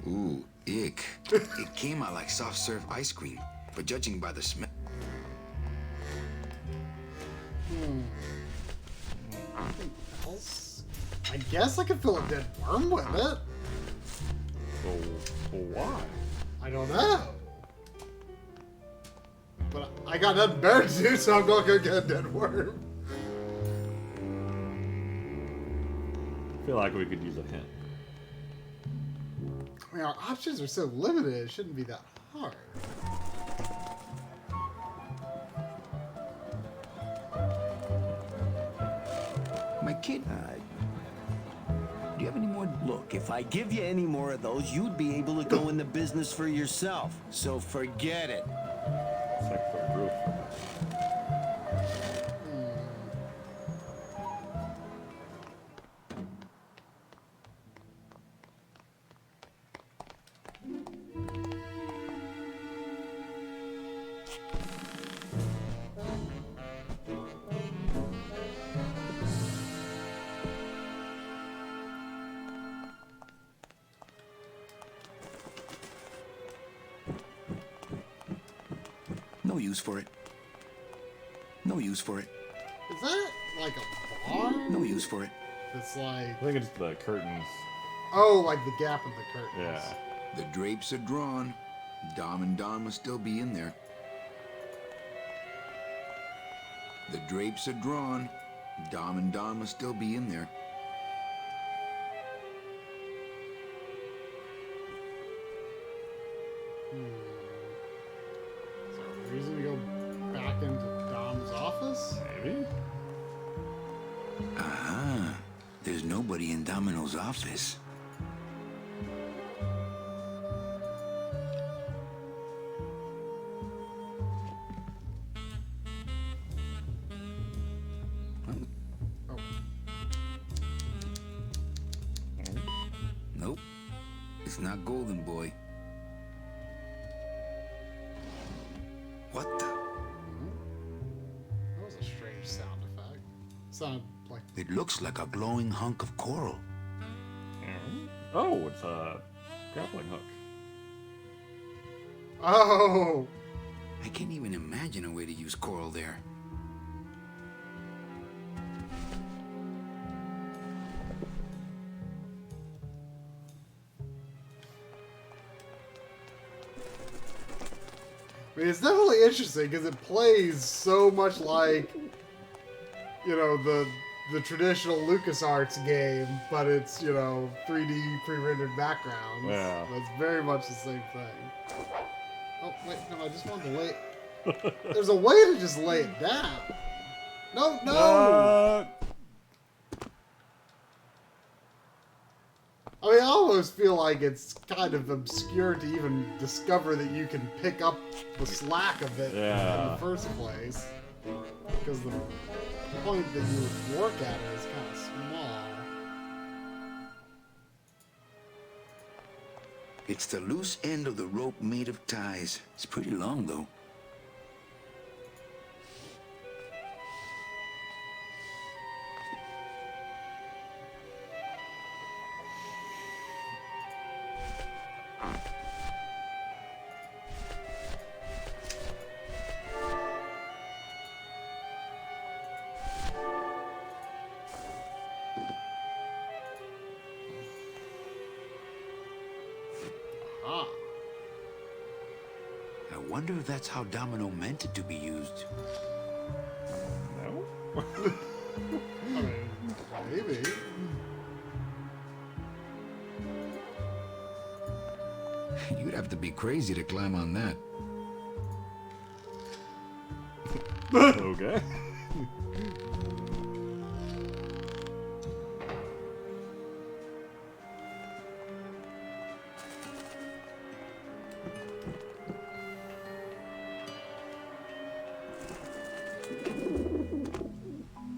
Ooh, ick. It came out like soft serve ice cream, but judging by the smell. I guess I could fill a dead worm with it. So, why? I don't know. But I got nothing better to do, so I'm going to go get a dead worm. I feel like we could use a hint. I mean, our options are so limited, it shouldn't be that hard. My kid. Do you have any more? look. If I give you any more of those, you'd be able to go in the business for yourself. So forget it. It's like the roof. No use for it. No use for it. Is that like a bar? No use for it. It's like, I think it's the curtains. oh, like the gap in the curtains. Yeah. The drapes are drawn. Dom and Don must still be in there. The drapes are drawn. Dom and Don must still be in there. Is there a reason to go back into Dom's office? Maybe. Aha. There's nobody in Domino's office. Oh, Nope. It's not Golden Boy. What the? that was a strange sound effect. Sounded like, It looks like a glowing hunk of coral. Oh, it's a grappling hook. oh, I can't even imagine a way to use coral there. I mean, it's definitely interesting because it plays so much like, you know, the traditional LucasArts game, but it's, you know, 3D pre-rendered backgrounds. Yeah. That's very much the same thing. Oh, wait, no, I just wanted to lay... There's a way to just lay it down. No, no! I mean, I almost feel like it's kind of obscure to even discover that you can pick up the slack of it in the first place. Because the point that you would work at it is kind of small. It's the loose end of the rope made of ties. It's pretty long, though. I wonder if that's how Domino meant it to be used. No? I mean, maybe. You'd have to be crazy to climb on that. Okay.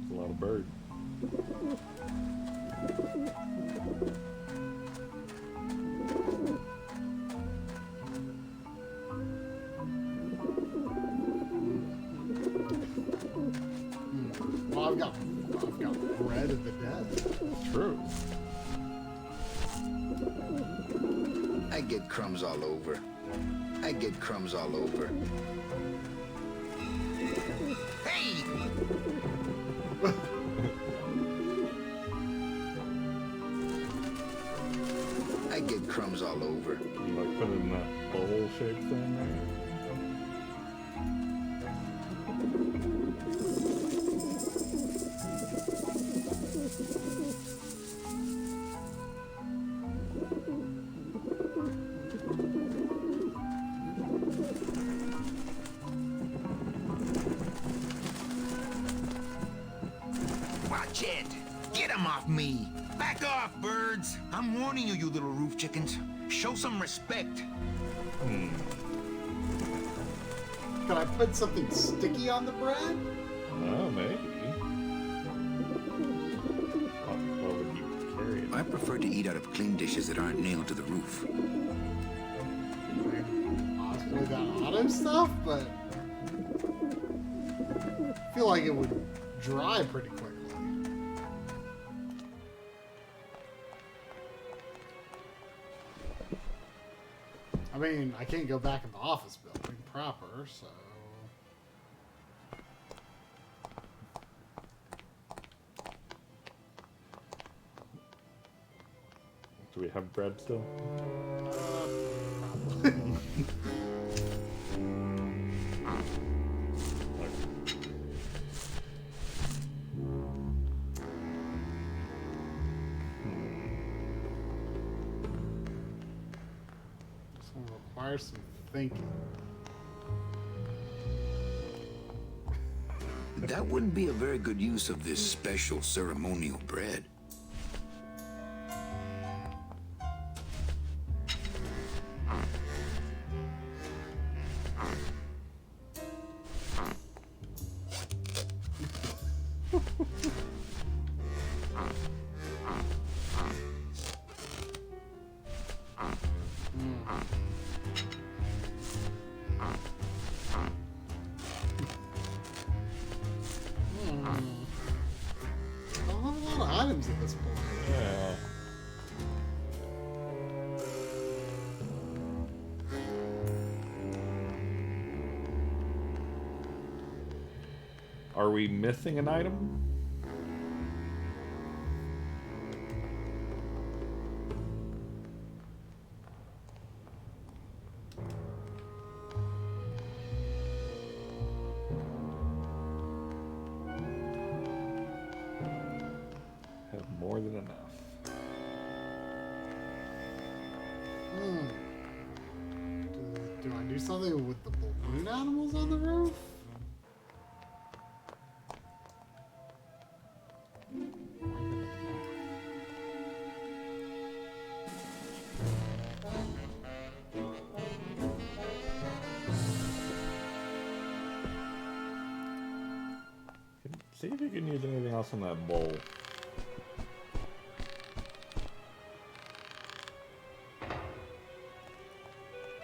A lot of bird. Well, I've got bread of the dead. True. I get crumbs all over. I get crumbs all over. Hey! I get crumbs all over. You like put it in that bowl shaped thing there? Watch it! Get him off me! Back off, birds! I'm warning you, you little roof chickens. Show some respect. Can I put something sticky on the bread? Oh, maybe. What would you carry it? I prefer to eat out of clean dishes that aren't nailed to the roof. Possibly that auto stuff, but I feel like it would dry pretty quickly. I mean, I can't go back in the office building proper, so... Do we have bread still? This one requires some thinking. That wouldn't be a very good use of this special ceremonial bread. I don't have a lot of items at this point. Yeah. Are we missing an item? Do I do something with the balloon animals on the roof? See if you can use anything else in that bowl.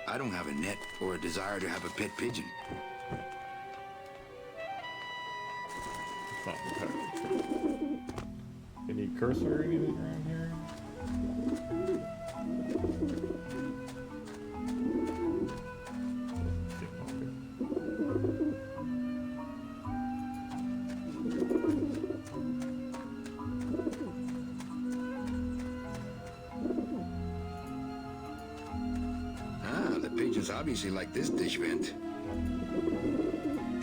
I don't have a net or a desire to have a pet pigeon. It's not entirely true. Any cursor or anything around here? Pigeons obviously like this dish vent.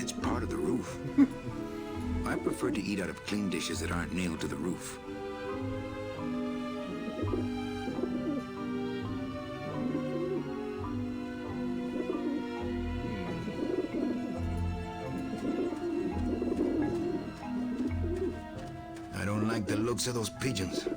It's part of the roof. I prefer to eat out of clean dishes that aren't nailed to the roof. I don't like the looks of those pigeons.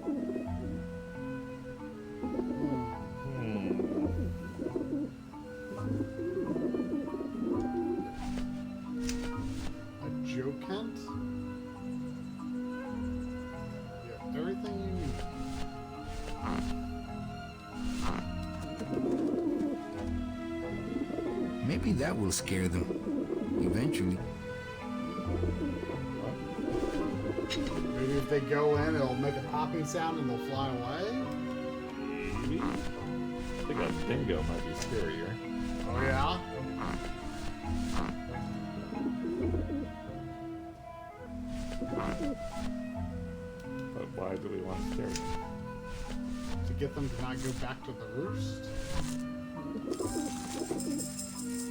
Maybe that will scare them. Eventually. Maybe if they go in, it'll make a popping sound and they'll fly away? Maybe. I think a dingo might be scarier. Oh, yeah? But why do we want to scare them? To get them to not go back to the roost?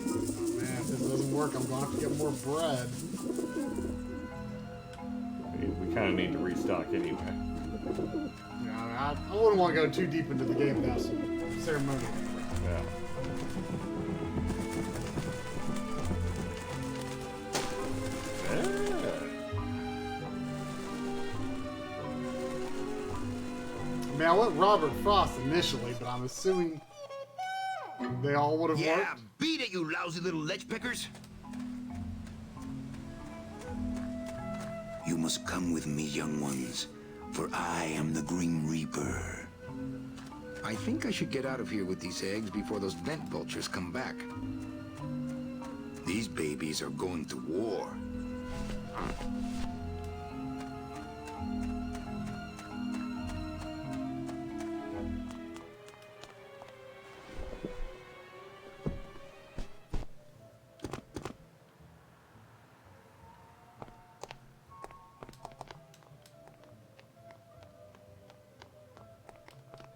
Oh, man, if this doesn't work, I'm going to have to get more bread. We kind of need to restock anyway. Yeah, I wouldn't want to go too deep into the game without some ceremony. Yeah. I mean, I went Robert Frost initially, but I'm assuming they all would have worked. Yeah, beat it, you lousy little ledge pickers! You must come with me, young ones, for I am the Grim Reaper. I think I should get out of here with these eggs before those vent vultures come back. These babies are going to war.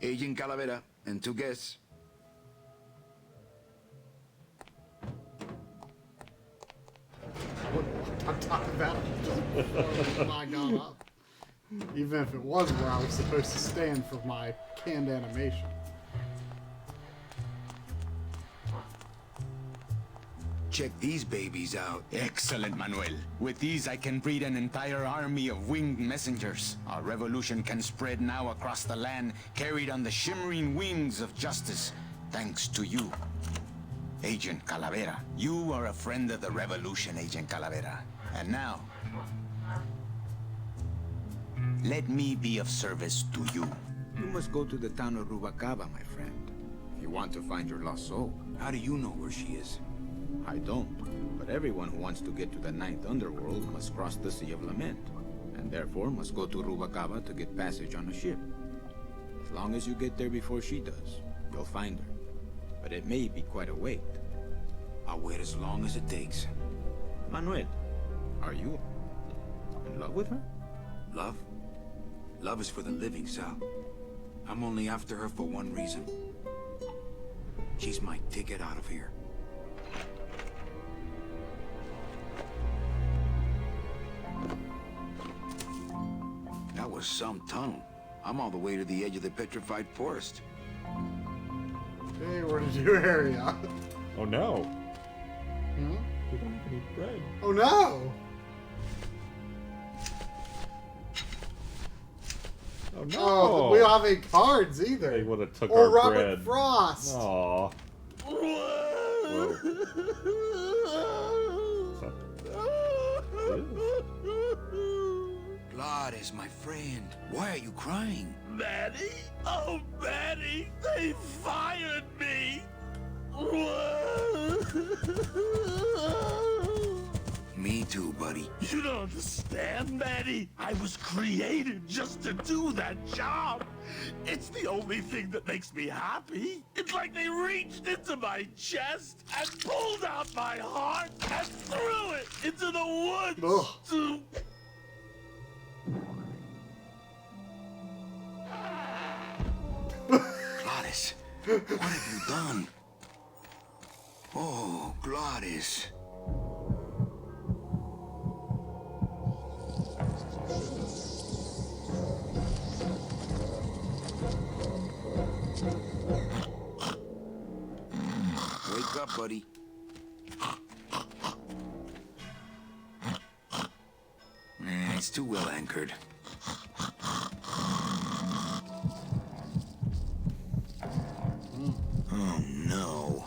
Agent Calavera and 2 guests. I wouldn't want to talk about it just before I got up. Even if it was where I was supposed to stand for my canned animation. Check these babies out. Excellent, Manuel. With these, I can breed an entire army of winged messengers. Our revolution can spread now across the land, carried on the shimmering wings of justice, thanks to you, Agent Calavera. You are a friend of the revolution, Agent Calavera. And now, let me be of service to you. You must go to the town of Rubacaba, my friend, if you want to find your lost soul. How do you know where she is? I don't, but everyone who wants to get to the Ninth Underworld must cross the Sea of Lament, and therefore must go to Rubacaba to get passage on a ship. As long as you get there before she does, you'll find her. But it may be quite a wait. I'll wait as long as it takes. Manuel, are you in love with her? Love? Love is for the living, Sal. I'm only after her for one reason. She's my ticket out of here. That was some tunnel. I'm all the way to the edge of the petrified forest. Hey, we're in a new area. Oh no. Hmm? We don't have any bread. Oh no! Oh no! Oh, we don't have any cards either. They would have took or our Robert bread. Frost. Aww. Whoa. Gladys, my friend, why are you crying? Manny? Oh, Manny, they fired me. Me too, buddy. You don't understand, Manny. I was created just to do that job. It's the only thing that makes me happy. It's like they reached into my chest and pulled out my heart and threw it into the woods. Ugh. Gladys, what have you done? Oh, Gladys. Wake up, buddy. It's too well anchored. Oh, no.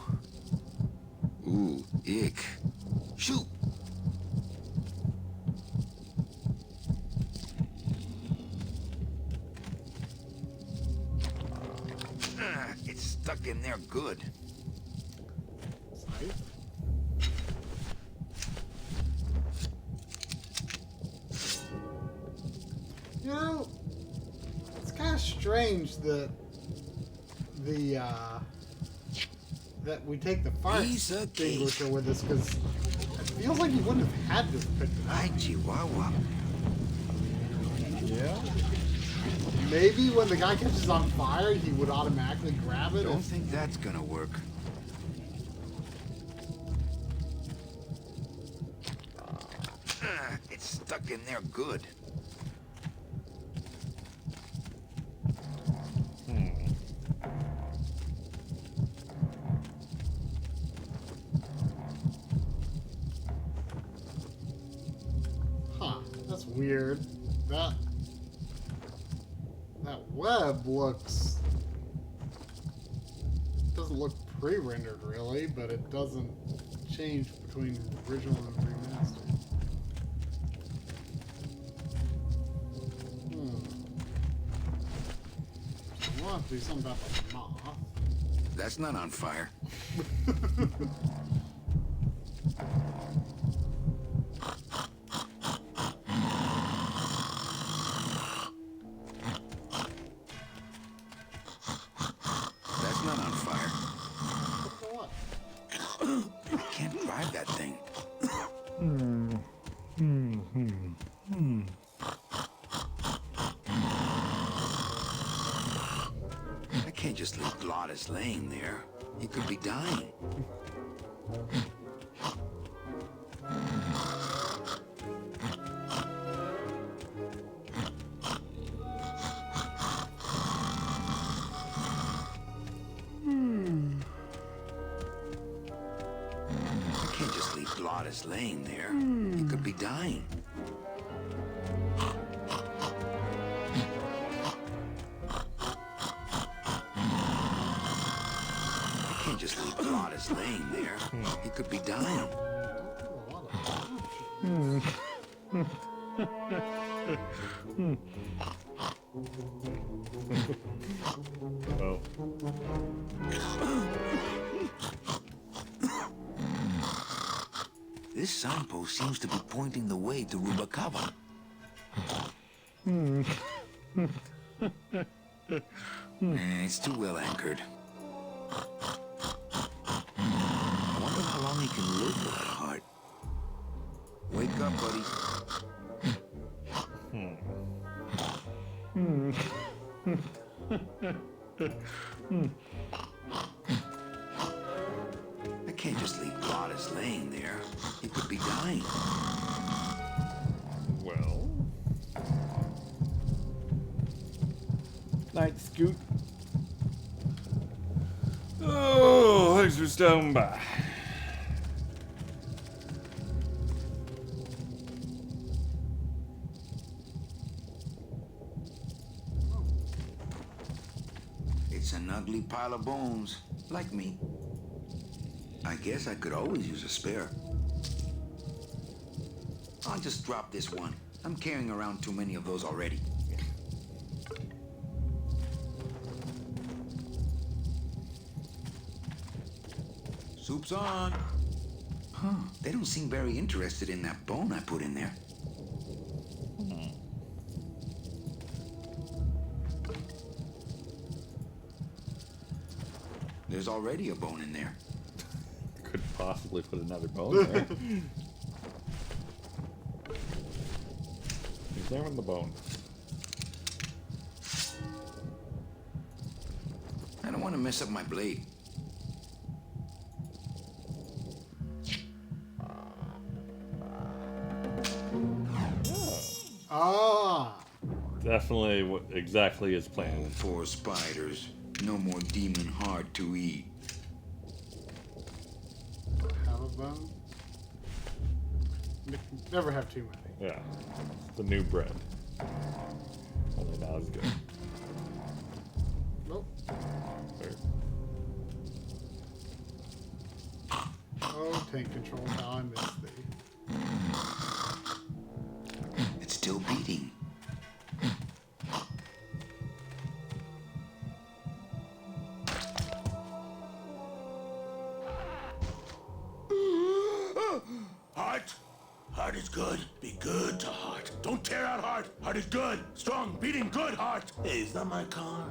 Ooh, ick. Shoot! It's stuck in there good. You know, it's kind of strange that that we take the fire extinguisher with us, because it feels like he wouldn't have had to have picked it up. Hi, Chihuahua. Yeah. Maybe when the guy catches on fire, he would automatically grab it. Don't think that's gonna work. It's stuck in there good. Huh, that's weird. That web doesn't look pre-rendered really, but it doesn't change between original and remastered. So we'll have to do something about the moth. That's not on fire. That's not on fire. What? I can't drive that thing. I can't just leave Glottis laying there. He could be dying. I can't just leave Glottis laying there. He could be dying. I can't just leave Glottis laying there. He could be dying. Oh. This signpost seems to be pointing the way to Rubacava. It's too well anchored. I wonder how long he can live with that heart. Wake up, buddy. I can't just leave Glottis laying there. He could be dying. Well. Night, Scoot. Oh, thanks for are stone by. It's an ugly pile of bones, like me. I guess I could always use a spare. I'll just drop this one. I'm carrying around too many of those already. Soup's on. Huh, they don't seem very interested in that bone I put in there. There's already a bone in there. Could possibly put another bone there. Examine the bone. I don't want to mess up my blade. Ah. Definitely exactly as planned. Oh, poor spiders. No more demon hard to eat. Have a bone? Never have too many. Yeah. The new bread. Only not as good. Nope. There. Oh, tank control, how I missed thee. It's still beating. Heart. Heart is good. Be good to heart. Don't tear out heart. Heart is good. Strong, beating, good heart. Hey, is that my car?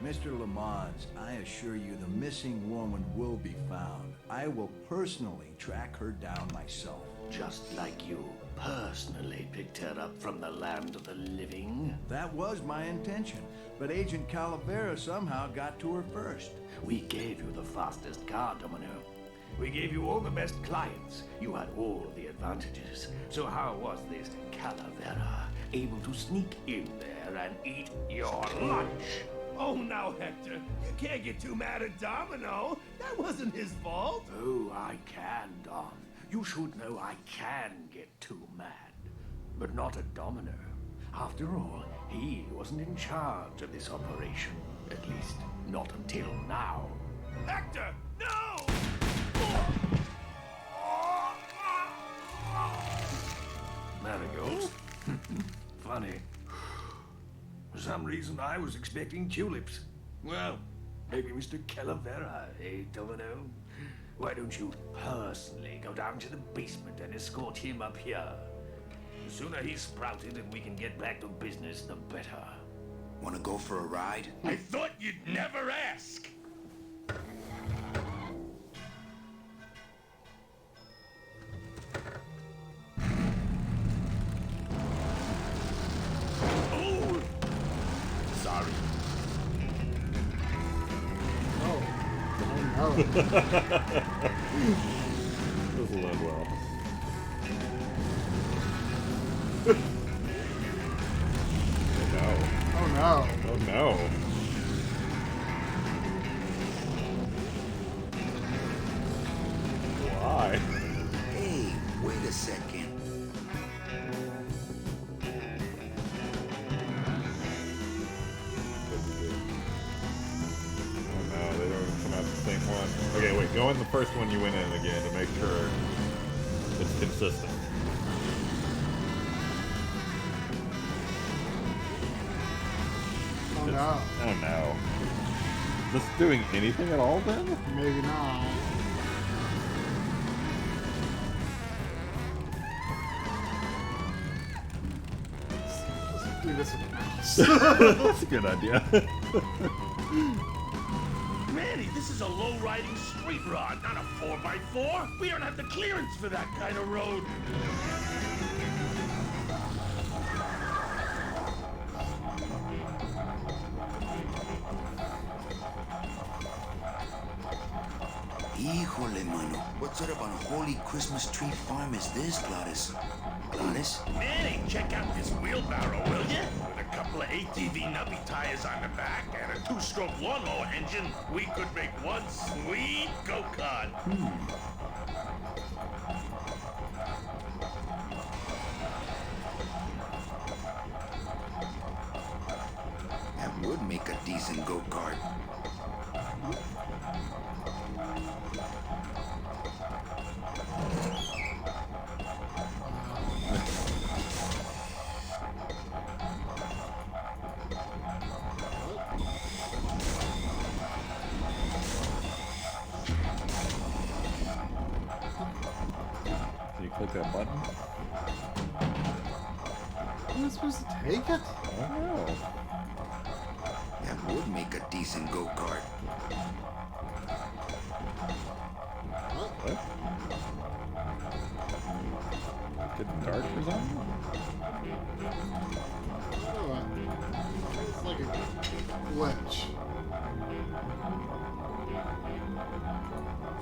Mr. Lamont, I assure you the missing woman will be found. I will personally track her down myself. Just like you personally picked her up from the land of the living. That was my intention, but Agent Calavera somehow got to her first. We gave you the fastest car, Domino. We gave you all the best clients. You had all the advantages. So how was this Calavera able to sneak in there and eat your lunch? Oh, now, Hector, you can't get too mad at Domino. That wasn't his fault. Oh, I can, Dom. You should know I can get too mad. But not at Domino. After all, he wasn't in charge of this operation. At least, not until now. Hector, no! There it goes. Funny. For some reason, I was expecting tulips. Well, maybe Mr. Calavera, eh, Domino? Why don't you personally go down to the basement and escort him up here? The sooner he's sprouted and we can get back to business, the better. Want to go for a ride? I thought you'd never ask. Oh! Sorry. Oh, This will end well. oh no. Oh no. Why? Hey, wait a second. Oh no, they don't come out the same one. Okay, wait, go in the first one you went in again to make sure it's consistent. Oh no. Oh no. Is this doing anything at all then? Maybe not. Let's leave this in the house. That's a good idea. Manny, this is a low-riding street rod, not a 4x4. We don't have the clearance for that kind of road. Híjole, mano. What sort of unholy Christmas tree farm is this, Gladys? Gladys? Manny, check out this wheelbarrow, will you? With a couple of ATV nubby tires on the back, and a 2-stroke lawnmower engine, we could make one sweet go-kart. That would make a decent go-kart. Can you click that button? Am I supposed to take it? I don't know. That would make a decent go-kart. What? Getting dark or something? Oh, it's like a glitch.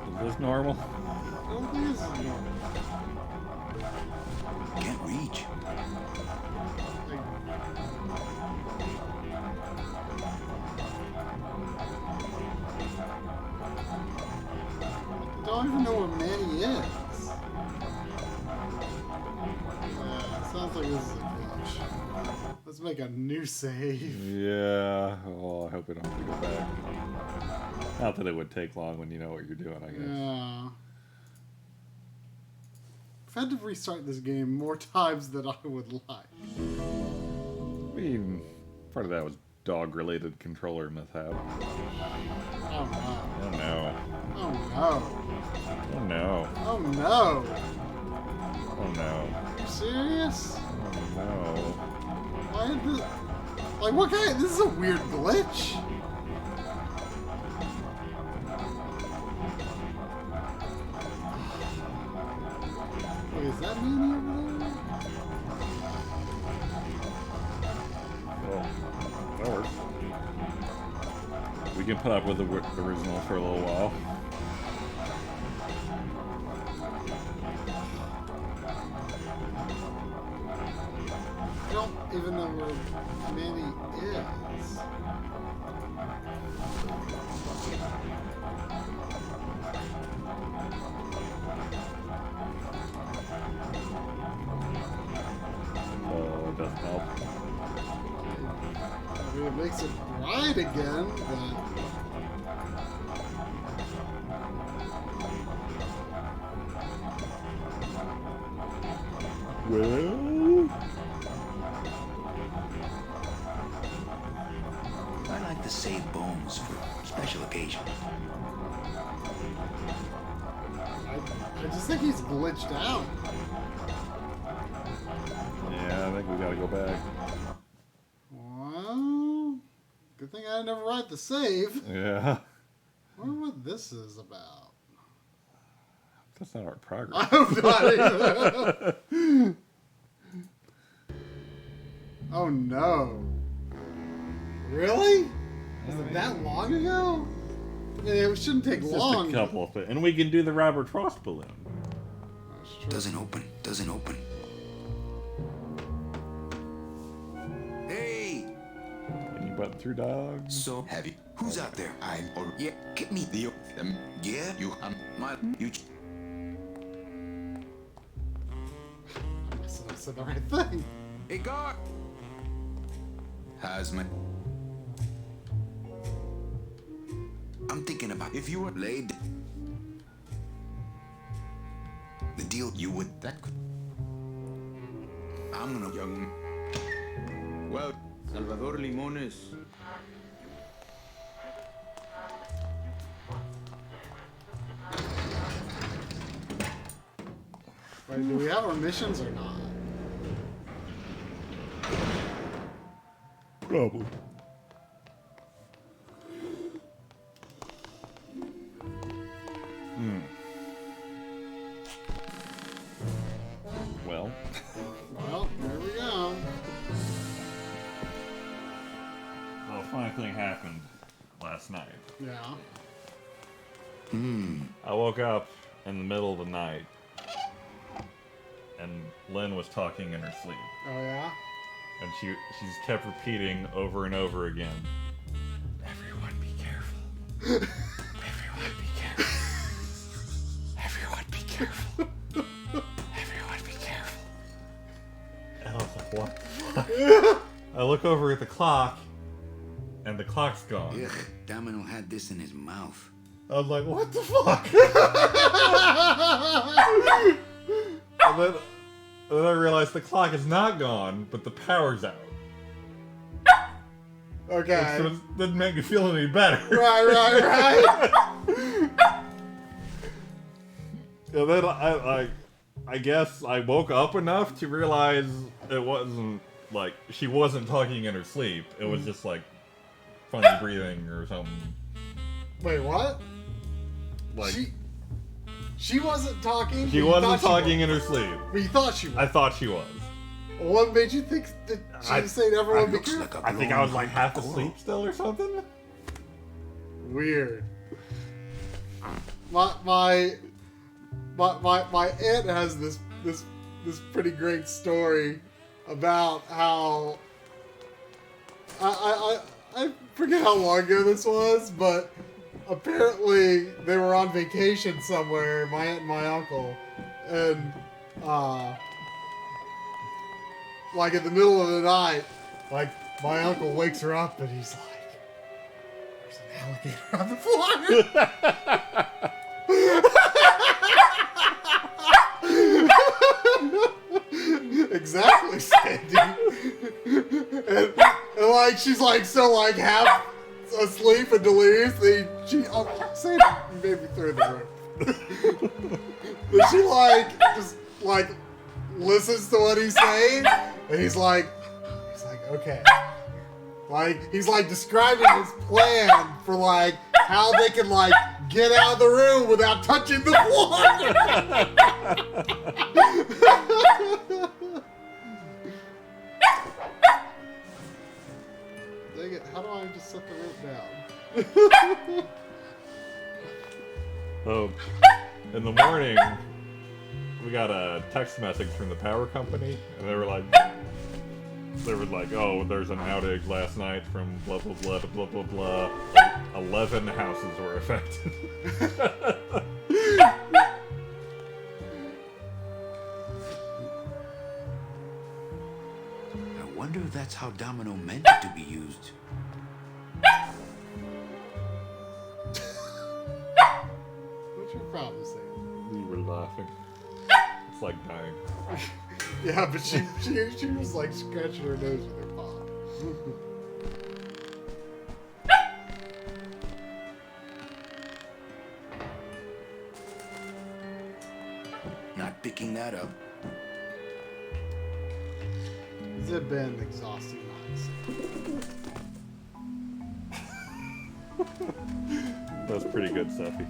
Is this normal? I don't think this is normal. Can't reach. I don't even know where Manny is. Sounds like this is a glitch. Let's make a new save. Yeah. Oh, I hope we don't have to go back. Not that it would take long when you know what you're doing, I guess. Yeah. I've had to restart this game more times than I would like. I mean, part of that was dog-related controller mishap. Oh no. Oh no. Oh no. Oh no. Oh no. Oh no. Are you serious? Oh no. Why is this? Like, what kind? This is a weird glitch. Wait, is that Manny over there? Well, that works. We can put up with the original for a little while. I don't even know where Manny is. Oh, it doesn't help. I mean, it makes it bright again, but... Well... I like to save bones for special occasions. I just think he's glitched out. Yeah, I think we gotta go back. Well, good thing I never write the save. Yeah. I wonder what this is about. That's not our progress. I hope not either. Oh no. Really? Was it that long ago? I mean, it shouldn't take It's long. just a couple of things. And we can do the Robert Frost balloon. That's true. Doesn't open. Doesn't open. Hey! Can you button through dogs? So heavy. Who's out there? I'm or yeah. Get me the them. Yeah. You my you. I said the right thing. Hey, God. How's my? I'm thinking about if you were laid. The deal you would that could. I'm gonna young. Well, Salvador Limones. Wait, do we have our missions or not? Probably. Well. Well, there we go. Well, a funny thing happened last night. Yeah. I woke up in the middle of the night, and Lynn was talking in her sleep. Oh yeah? And she's kept repeating over and over again. Everyone be careful. Everyone be careful. Everyone be careful. Everyone be careful. And I was like, what the fuck? I look over at the clock, and the clock's gone. Ugh, Domino had this in his mouth. I was like, what the fuck? and then I realized the clock is not gone, but the power's out. Okay. So it didn't make me feel any better. Right. And then I guess I woke up enough to realize it wasn't, like, she wasn't talking in her sleep. It was just, like, funny breathing or something. Wait, what? Like, she wasn't talking? She wasn't talking in her sleep. But you thought she was? I thought she was. Well, what made you think that she was saying everyone be careful? Like I think I was, like, half asleep still or something. Weird. My aunt has this pretty great story about how I forget how long ago this was, but apparently they were on vacation somewhere, my aunt and my uncle, and like in the middle of the night, like my uncle wakes her up and he's like, "There's an alligator on the floor." Exactly, Sandy. and like she's like so like half asleep and delirious that Sandy made me throw the rope. But she like just like listens to what he's saying, and he's like okay. Like he's like describing his plan for like how they can like get out of the room without touching the floor. Dang it, how do I just set the rope down? Oh, in the morning, we got a text message from the power company, and they were like, oh, there's an outage last night from blah, blah, blah, blah, blah, blah. 11 houses were affected. I wonder if that's how Domino meant it to be used. What's your problem, Sam? You were laughing. It's like dying. Yeah, but she was like scratching her nose with her paw. Not picking that up. It's been exhausting nights. That was pretty good, Seffi.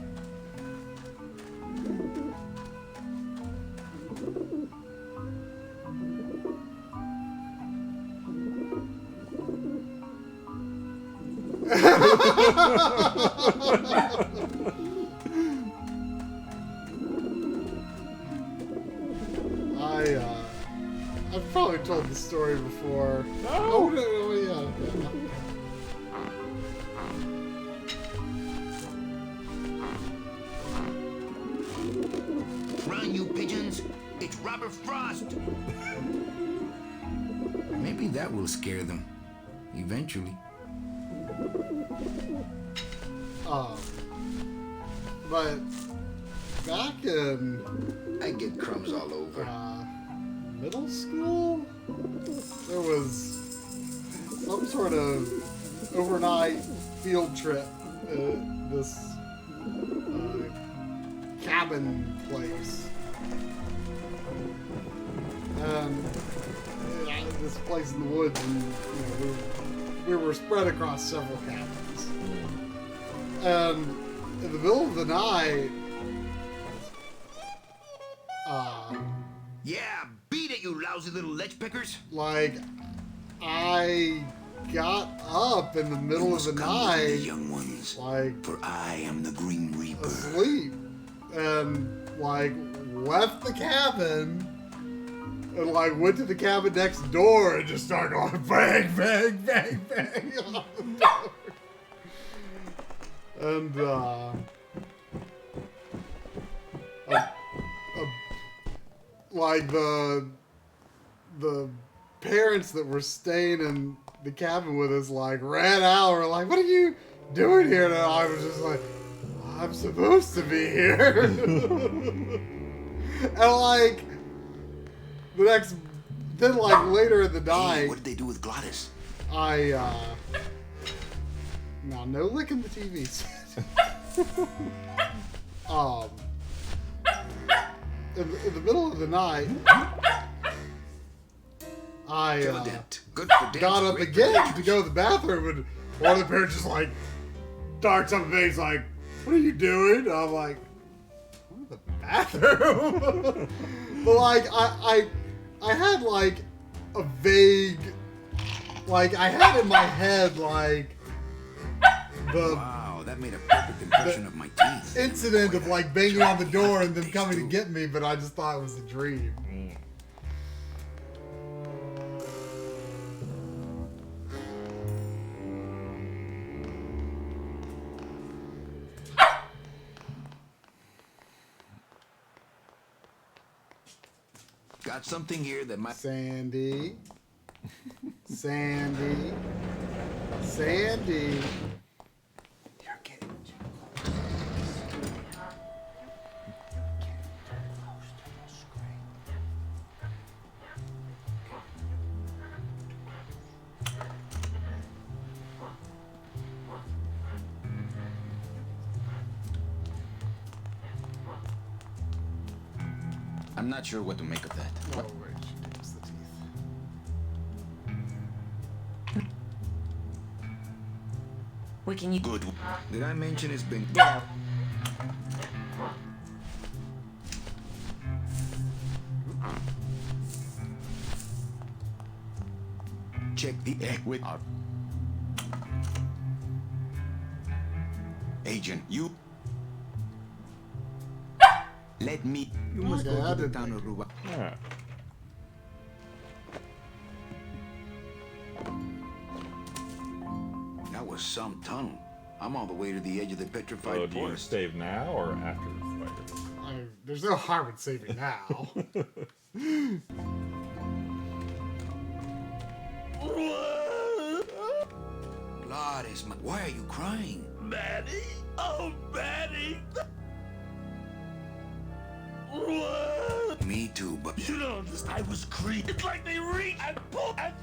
I've probably told the story before. No! No, yeah. Run, you pigeons! It's Robert Frost! Maybe that will scare them. Eventually. But back in I get crumbs all over. Middle school, there was some sort of overnight field trip at this cabin place. And this place in the woods, and we were spread across several cabins. And in the middle of the night, yeah, beat it, you lousy little ledge pickers! like, I got up in the middle of the night, young ones, like, for I am the Green Reaper. Asleep, and like left the cabin and like went to the cabin next door and just started going bang, bang, bang, bang on the door. And like the parents that were staying in the cabin with us like ran out or like, what are you doing here? And I was just like, I'm supposed to be here. And like then like later in the night, Hey, what did they do with Glottis? Now no licking the TVs. In the middle of the night, I got up again to go to the bathroom, and one of the parents just like darts up at me. He's like, "What are you doing?" And I'm like, "I'm in the bathroom." But like I had like a vague, like I had in my head like Wow, that made a perfect impression of my teeth. incident of like banging on the door and them coming to get me, but I just thought it was a dream. Got something here that might... Sandy. Sandy. You're getting too close. I'm not sure what to make of that. Oh, wait, she dips the teeth. We can use... Good. Did I mention it's been... Yeah. Check the egg with our... Agent, you... Let me... You must go to the town of Ruba. Yeah. That was some tunnel. I'm all the way to the edge of the petrified So do you forest. save now or after the fight? There's no harm in saving now. Glottis, why are you crying? Maddie? Oh, Maddie! Me too, but... You don't understand. I was green. It's like they reached and pulled and...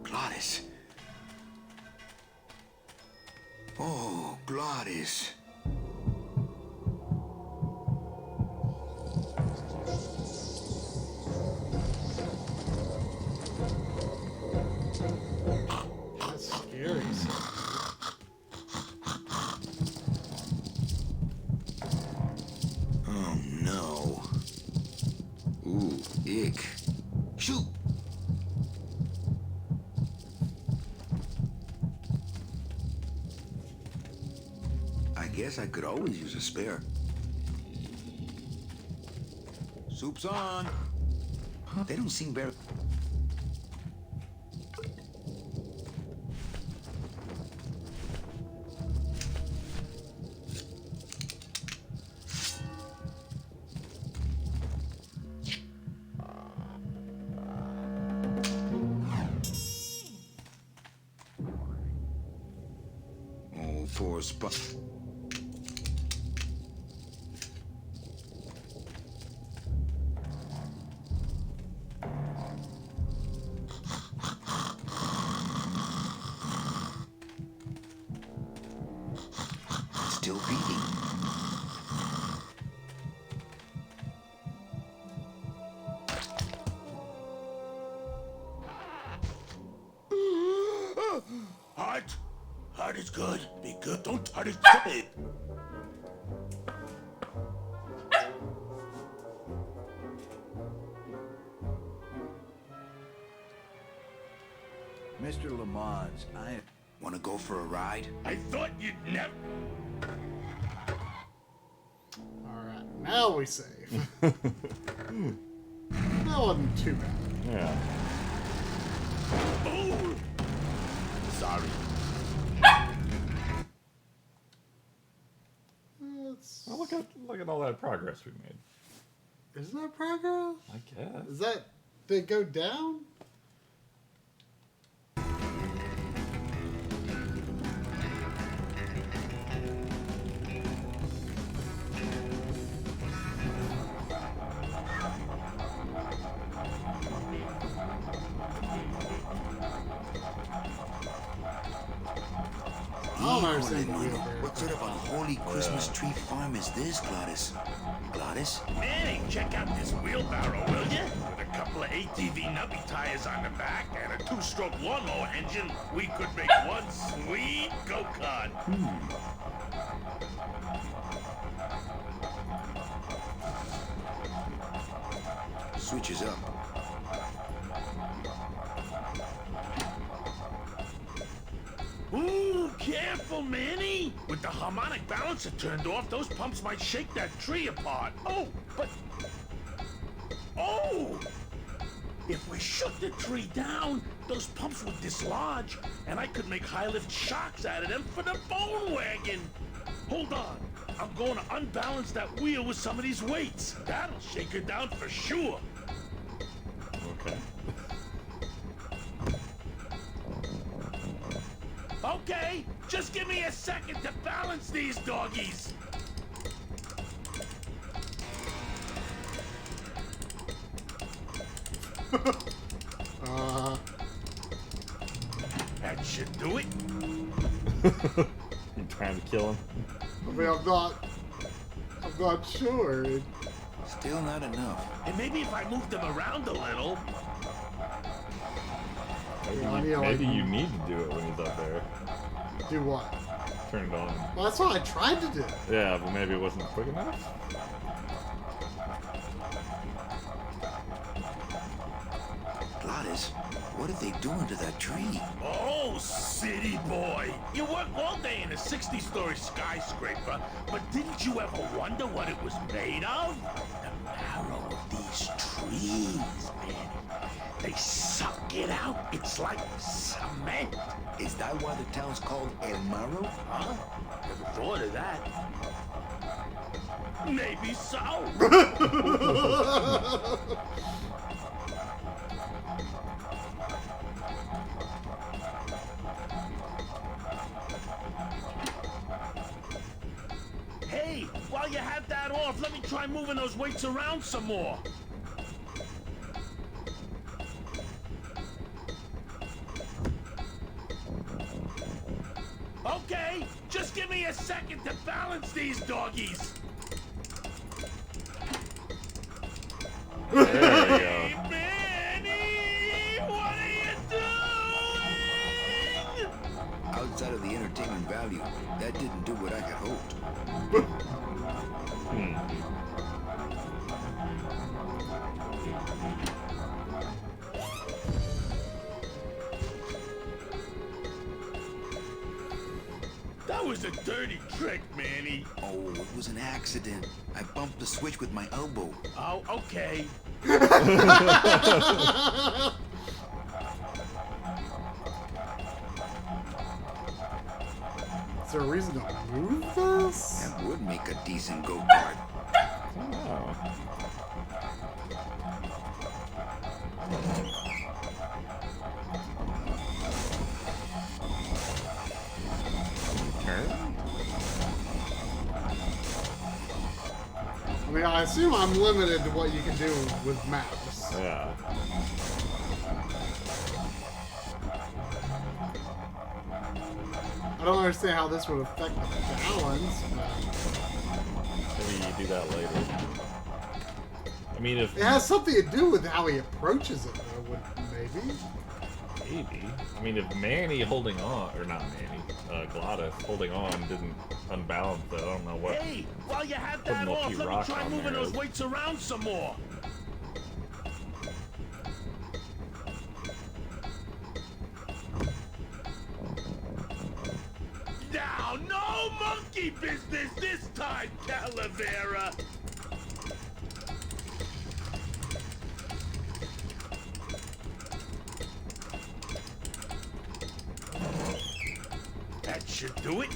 Glottis. Oh, Glottis. That's scary. Oh, no. Ooh, ick. Shoot! I guess I could always use a spare. Soup's on. They don't seem very... Oh, poor spot. Still beating. Heart? Heart is good. Be good. Don't touch it. Mr. Lamont, I... Want to go for a ride? I thought you'd never... Alright, now we save. That wasn't too bad. Yeah. Oh! Sorry. Well, look at all that progress we made. Is that progress? I guess. Is that... Did it go down? What sort of unholy Christmas tree farm is this, Gladys? Gladys? Manny, check out this wheelbarrow, will you? With a couple of ATV nubby tires on the back and a 2-stroke lawnmower engine, we could make one sweet go-kart. Switches up. Ooh, careful, Manny! With the harmonic balancer turned off, those pumps might shake that tree apart. Oh, but... Oh! If we shook the tree down, those pumps would dislodge, and I could make high-lift shocks out of them for the bone wagon. Hold on. I'm going to unbalance that wheel with some of these weights. That'll shake her down for sure. Okay. Okay, just give me a second to balance these doggies. That should do it. You trying to kill him? I mean, I'm not sure. Still not enough. And maybe if I moved them around a little. Maybe you need to do it when he's up there. Do what? Turn it on. Well, that's what I tried to do. Yeah, but maybe it wasn't quick enough? Gladys, what are they doing to that tree? Oh, city boy. You work all day in a 60-story skyscraper, but didn't you ever wonder what it was made of? The marrow of these trees, man. They suck it out. It's like cement. Is that why the town's called El Marrow? Huh? Never thought of that. Maybe so. Hey, while you have that off, let me try moving those weights around some more. Okay, just give me a second to balance these doggies. There we go. Hey, Manny, what are you doing? Outside of the entertainment value, that didn't do what I had hoped. That was a dirty trick, Manny. Oh, it was an accident. I bumped the switch with my elbow. Oh, okay. Is there a reason to move this? That would make a decent go-kart. Oh. Turn? I mean, I assume I'm limited to what you can do with mouse. Yeah. I don't understand how this would affect the balance, but... Maybe you do that later. I mean, if... It has something to do with how he approaches it, though, maybe? Maybe. I mean, if Manny holding on, or not Manny, Gladys holding on didn't unbalance it, I don't know what... Hey, while you have that off, let me try moving those weights around some more. monkey business this time, Calavera! That should do it.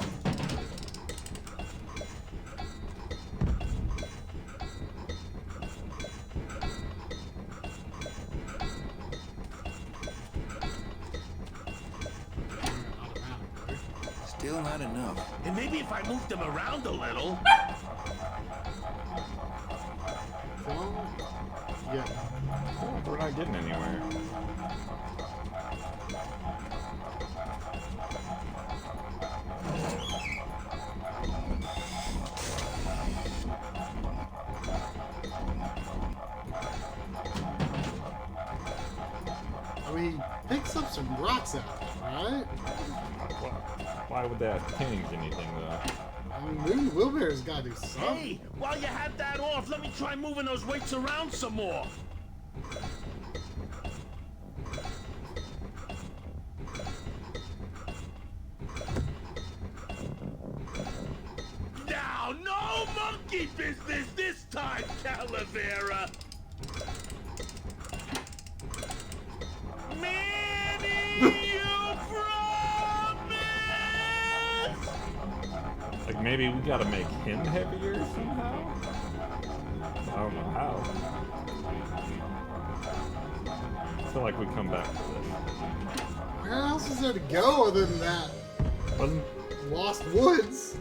Still not enough. And maybe if I moved them around a little. Yeah. We're not getting anywhere. I mean, picks up some rocks out, right? Why would that change anything, though? I mean, moving the wheelbarrow's got to do something. Hey, while you have that off, let me try moving those weights around some more. Now, no monkey business this time, Calavera. Manny, you promise! Like, maybe we gotta make him heavier somehow? I don't know how. I feel like we come back to this. Where else is there to go other than that? Wasn't... Lost Woods?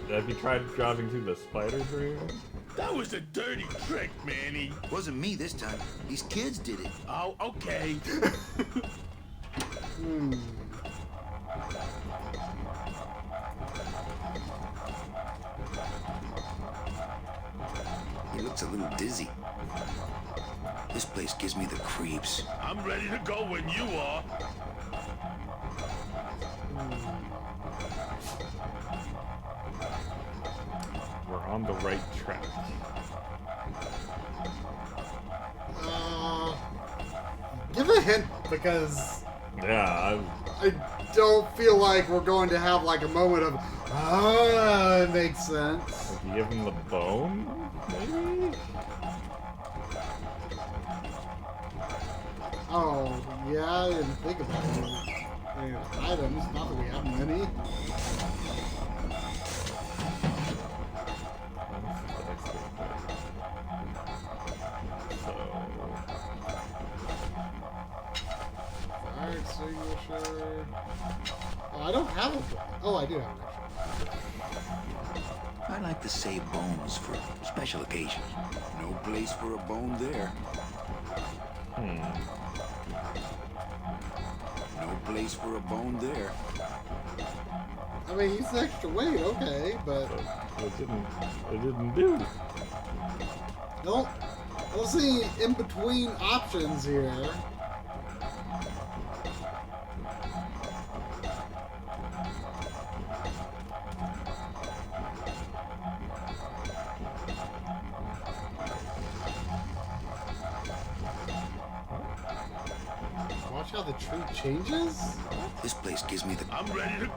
Have you tried driving through the spiders or anything? That was a dirty trick, Manny. Wasn't me this time. These kids did it. Oh, okay. He looks a little dizzy. This place gives me the creeps. I'm ready to go when you are. We're on the right track. Give a hint, because Yeah, I don't feel like we're going to have like a moment of, it makes sense. like you give him the bone, maybe? Oh, yeah, I didn't think about any items. Not that we have many. Fire extinguisher. Oh, I don't have a. Oh, I do have an extra. I like to save bones for special occasions. No place for a bone there. No place for a bone there. I mean, he's extra weight, okay, but It didn't do. no, I don't see in between options here. Watch how the tree changes. This place gives me the... I'm ready to...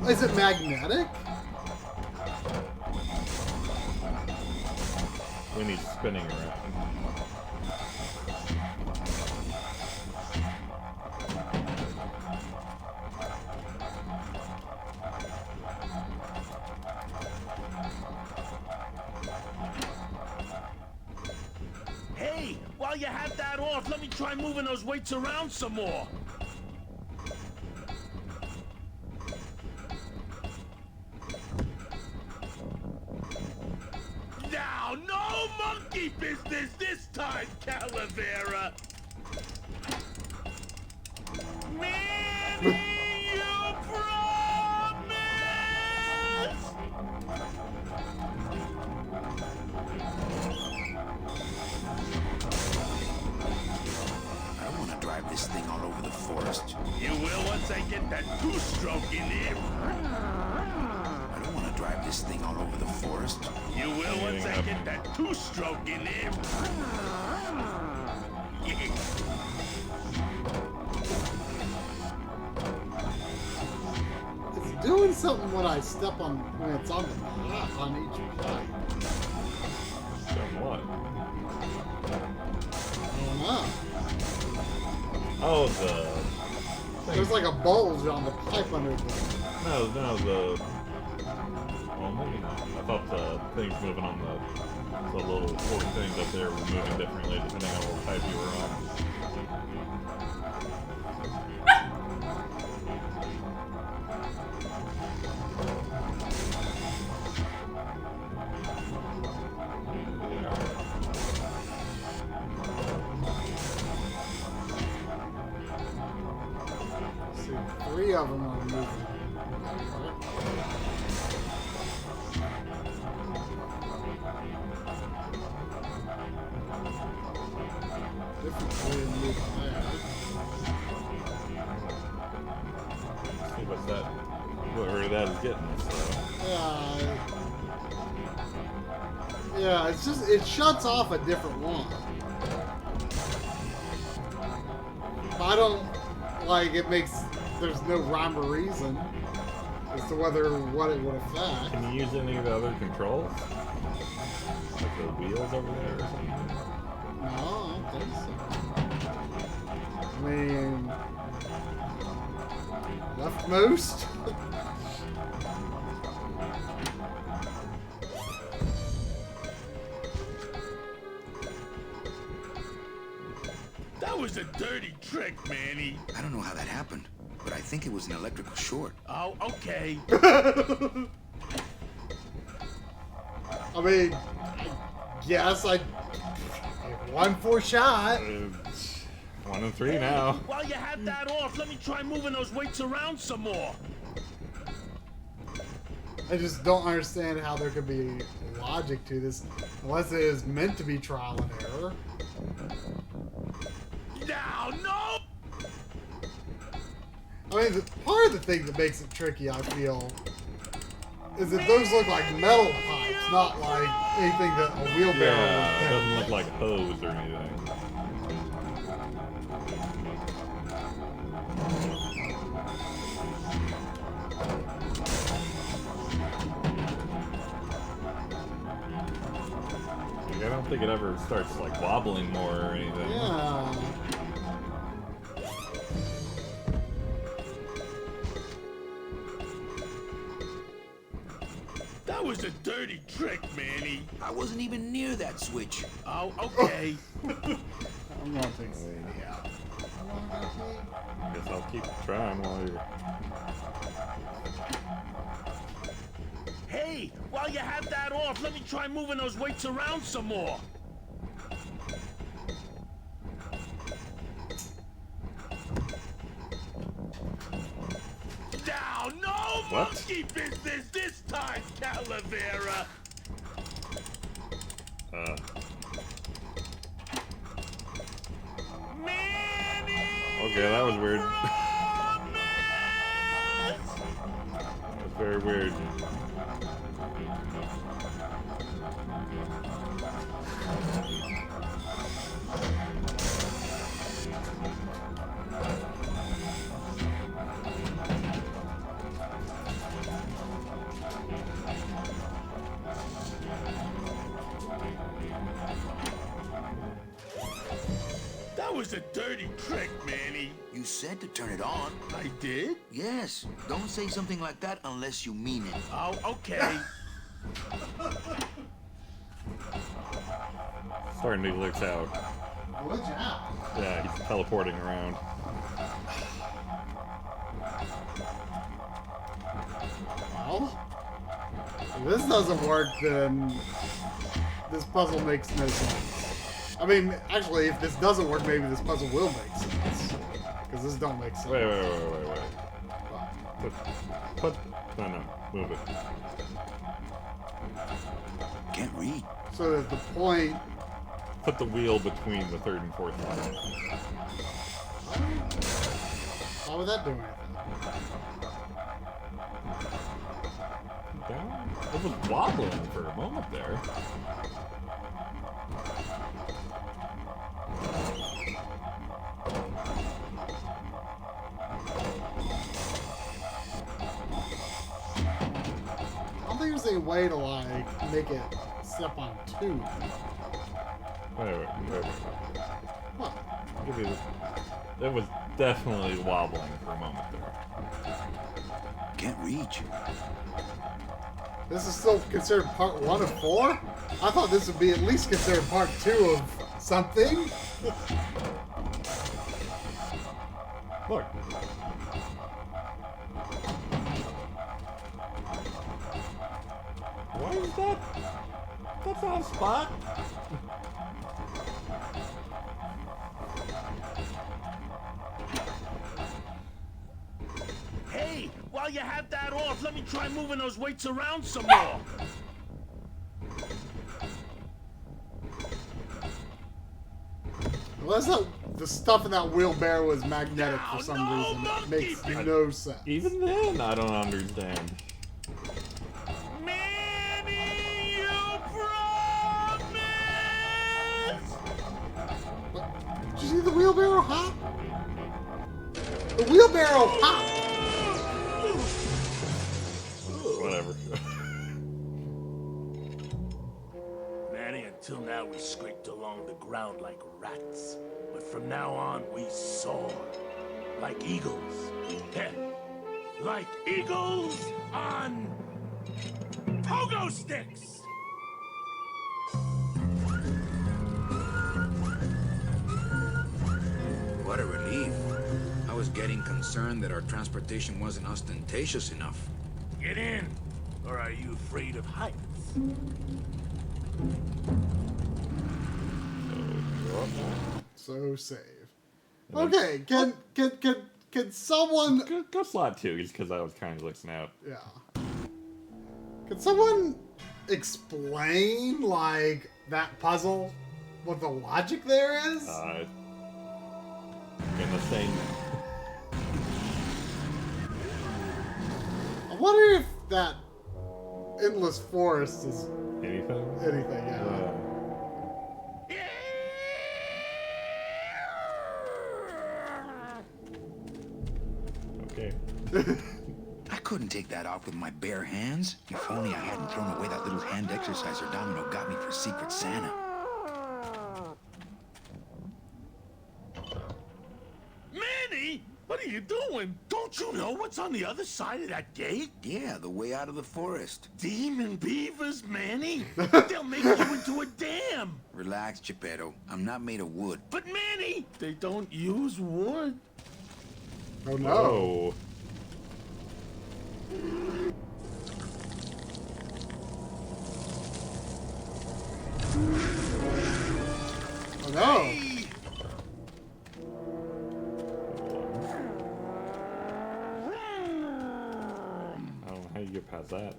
Is it magnetic? When he's spinning around. Hey, while you have that off, let me try moving those weights around some more. Now, no monkey business this time, Calavera. Manny, you promise? I want to drive this thing all over the forest. You will once I get that two-stroke in there. I don't want to drive this thing all over the forest. You will once I get that two-stroke in there. doing something when I step on when it's on the top on each pipe. Doing what? I don't know. Oh, the... There's like a bulge on the pipe under the... No, the... Well, maybe not. I thought the things moving on the little four things up there were moving differently depending on what pipe you were on. See, 3 of them are moving. Different way of moving there. See what's that? Whatever that is getting us, though. Yeah, it's just, it shuts off a different one. I don't, like, it makes, there's no rhyme or reason as to what it would affect. Can you use any of the other controls? Like the wheels over there or something? No, I don't think so. I mean, leftmost? That was a dirty trick, Manny. I don't know how that happened, but I think it was an electrical short. Oh, okay. I mean, I guess I... 1 for shot. 1 and 3 now. While you have that off, let me try moving those weights around some more. I just don't understand how there could be logic to this unless it is meant to be trial and error. Now, no! I mean, part of the thing that makes it tricky, I feel, is that those look like metal pipes, not like anything that a wheelbarrow Yeah, it would doesn't look like hose or anything. Like, I don't think it ever starts like wobbling more or anything. Yeah. That was a dirty trick, Manny. I wasn't even near that switch. Oh, okay. I'm gonna fix it. Yeah. I guess I'll keep trying while you're... Hey, while you have that off, let me try moving those weights around some more. Now, no What? monkey business this time, Calavera. Manny! Okay, that was weird. That was very weird. That was a dirty trick, Manny. You said to turn it on. I did? Yes. Don't say something like that unless you mean it. Oh, okay. Starting to glitch out. Glitch out? Yeah, he's teleporting around. Well, if this doesn't work, then this puzzle makes no sense. I mean, actually, if this doesn't work, maybe this puzzle will make sense. Because this don't make sense. Wait. No, move it. Can't read. So that the point... Put the wheel between the 3rd and 4th line. Why would that do anything? Down? It was wobbling for a moment there. any way to like make it step on two. Wait. What? Give me this. It was definitely wobbling for a moment there. Can't reach. This is still considered part 1 of 4? I thought this would be at least considered part 2 of something. Look. Why is that? That's not a spot. Hey, while you have that off, let me try moving those weights around some more. Unless the stuff in that wheelbarrow is magnetic for some reason. It makes no sense. Even then, I don't understand. Manny, you promise! Did you see the wheelbarrow hop? The wheelbarrow hop! Whatever. Manny, until now we scraped along the ground like rats. But from now on, we soar. Like eagles. Yeah. Like eagles on pogo sticks! What a relief. I was getting concerned that our transportation wasn't ostentatious enough. Get in! Or are you afraid of heights? So save. Okay, can someone go slot 2 just because I was kind of listening out. Yeah. Can someone explain like that puzzle? What the logic there is? In the same. I wonder if that endless forest is anything. Anything, yeah. Okay. I couldn't take that off with my bare hands. If only I hadn't thrown away that little hand exerciser Domino got me for Secret Santa. Manny! What are you doing? Don't you know what's on the other side of that gate? Yeah, the way out of the forest. Demon beavers, Manny! They'll make you into a dam! Relax, Geppetto. I'm not made of wood. But Manny, they don't use wood. Oh no. Oh no. Hey! I don't know how you get past that.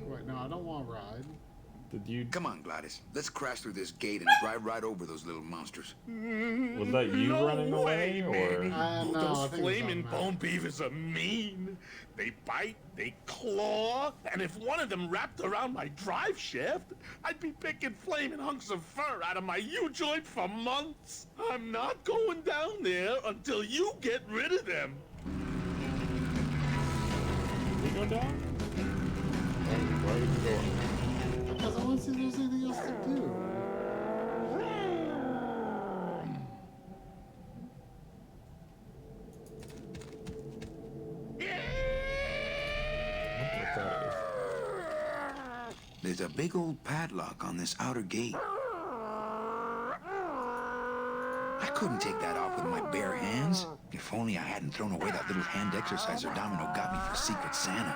Wait, no, I don't want to ride. Did you? Come on, Gladys. Let's crash through this gate and drive right over those little monsters. Was that you running away, or? No, those flaming bone beavers are mean. They bite, they claw, and if one of them wrapped around my drive shaft, I'd be picking flaming hunks of fur out of my U-joint for months. I'm not going down there until you get rid of them. We go down? Why would you go up? Because I want to see if there's anything else to do. There's a big old padlock on this outer gate. I couldn't take that off with my bare hands. If only I hadn't thrown away that little hand exerciser Domino got me for Secret Santa.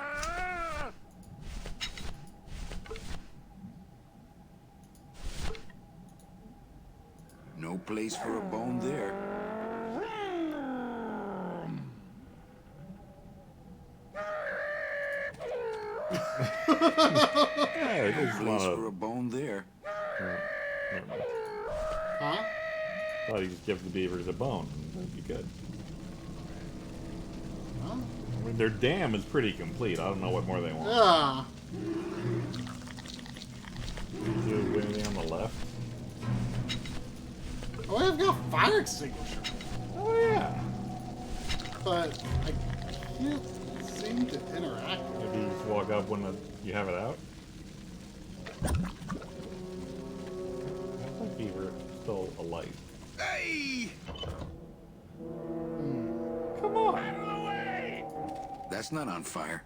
No place for a bone there. Yeah, there's a Place lot for a of. bone there. Never mind. Huh? Thought you just give the beavers a bone. That'd be good. Huh? I mean, their dam is pretty complete. I don't know what more they want. Yeah. Do anything on the left? Oh, I've got a fire extinguisher. Oh yeah. But I can't seem to interact with Maybe you just walk up when you have it out. That's like beaver still alive. Hey! Come on! Out of the way! That's not on fire.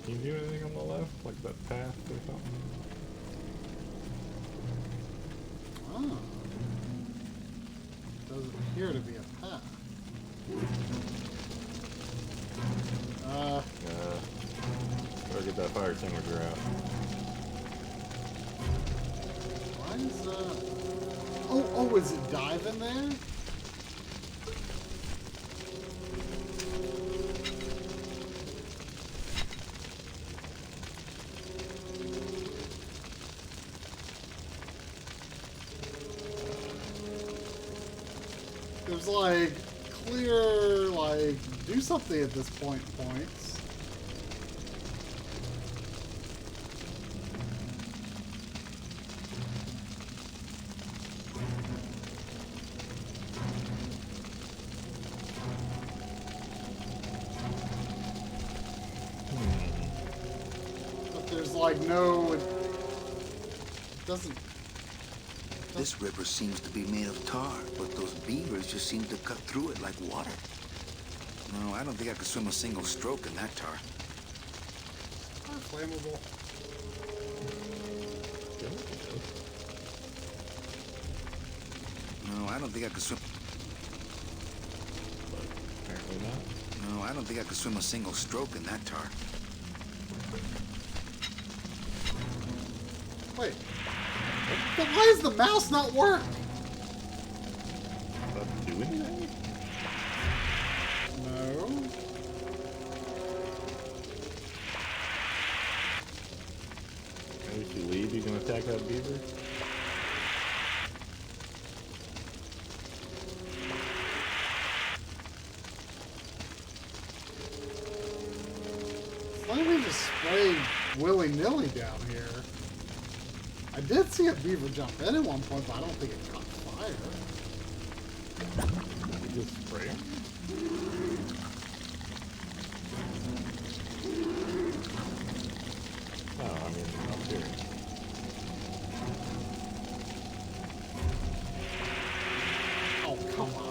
Can you do anything on the left? Like that path or something? Oh. Doesn't appear to be a path. Better get that fire extinguisher out. Why is that? Oh, is it diving there? There's like clear, like, do something at this point points. But there's like no, it doesn't. This river seems to be made of tar, but those beavers just seem to cut through it like water. No, I don't think I could swim a single stroke in that tar. Flammable. No, I don't think I could swim. But apparently not. No, I don't think I could swim a single stroke in that tar. Wait. But why does the mouse not work? Does that do anything? No. Maybe if you leave, you can attack that beaver? Why don't we just spray willy-nilly down here? I did see a beaver jump in at one point, but I don't think it caught fire. You just spray him? No, I mean, I'm serious. Oh, come on.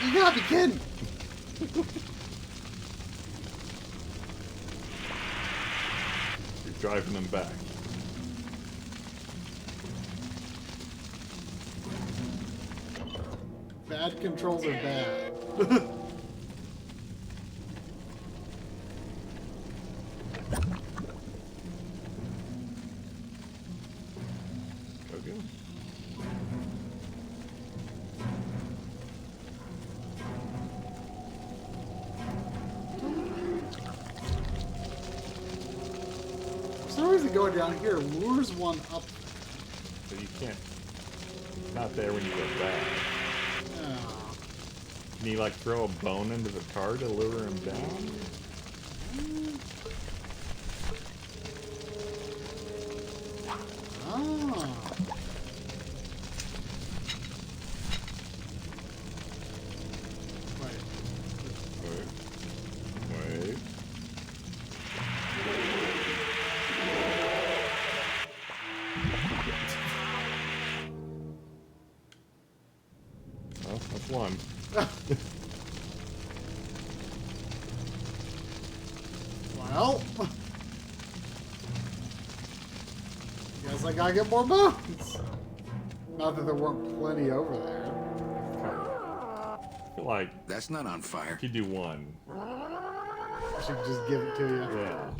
You gotta be kidding! You're driving them back. Bad controls are bad. Go get him. For some reason going down here lures one up. So you can't. It's not there when you go back. Oh. Can you like throw a bone into the tar to lure him down? Oh. Wait. Wait. Well, that's one. Well. Guess I gotta get more bones. Not that there weren't plenty over there. I feel like That's not on fire. you do one. I should just give it to you. Yeah.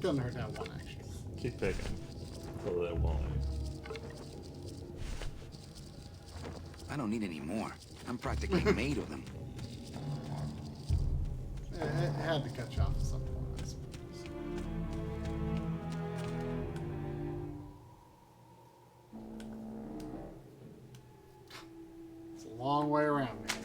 couldn't hurt that one, actually. Keep picking. Pull that one. I don't need any more. I'm practically made of them. It had to cut you off at some point, I suppose. It's a long way around, maybe.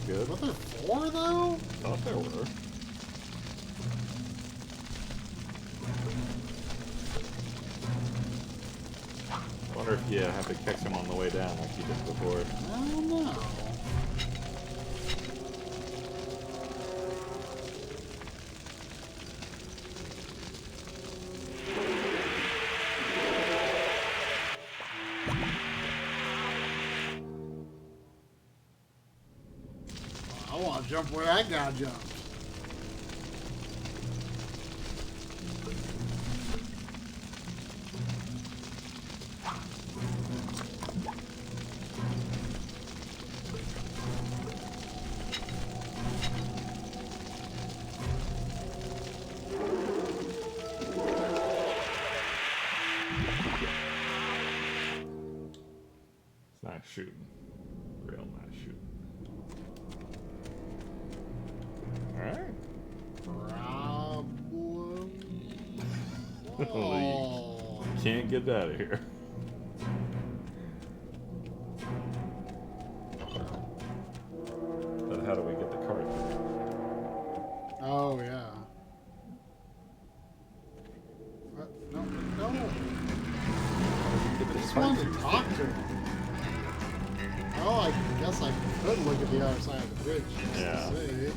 Good. Were there 4 though? Thought there were. Wonder if you have to catch him on the way down like you did before. I don't know. I want to jump where that guy jumped. It's nice shooting. Real nice shooting. Alright. Oh. You can't get out of here. But how do we get the cart? Oh, yeah. What? No, no. I just wanted to talk to him. Oh, I guess I could look at the other side of the bridge. Yeah. To see.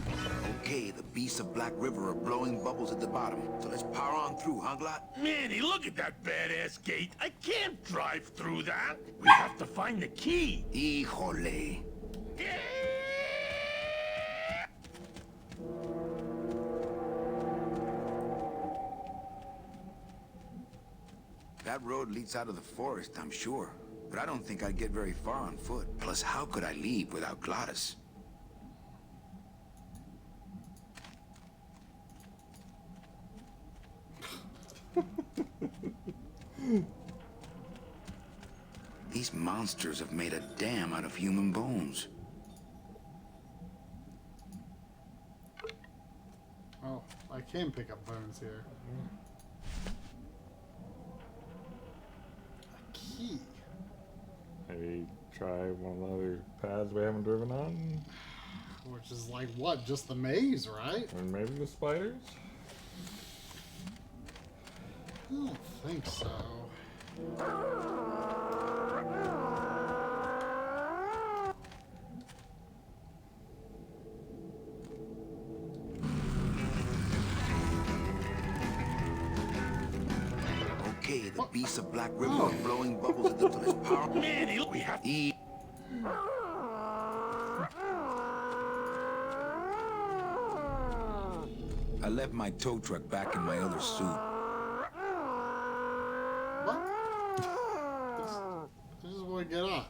Okay, the beasts of Black River are blowing bubbles at the bottom. So let's power on through, huh, Glot? Manny, look at that badass gate. I can't drive through that. We have to find the key. Híjole. That road leads out of the forest, I'm sure. But I don't think I'd get very far on foot. Plus, how could I leave without Glottis? These monsters have made a dam out of human bones. Oh, I can pick up bones here. A key. Maybe try one of the other paths we haven't driven on? Which is like what? Just the maze, right? Or maybe the spiders? I don't think so. Okay, the beasts of Black River are blowing bubbles at the village power. Manny, we have to... I left my tow truck back in my other suit. What? This is what we get on.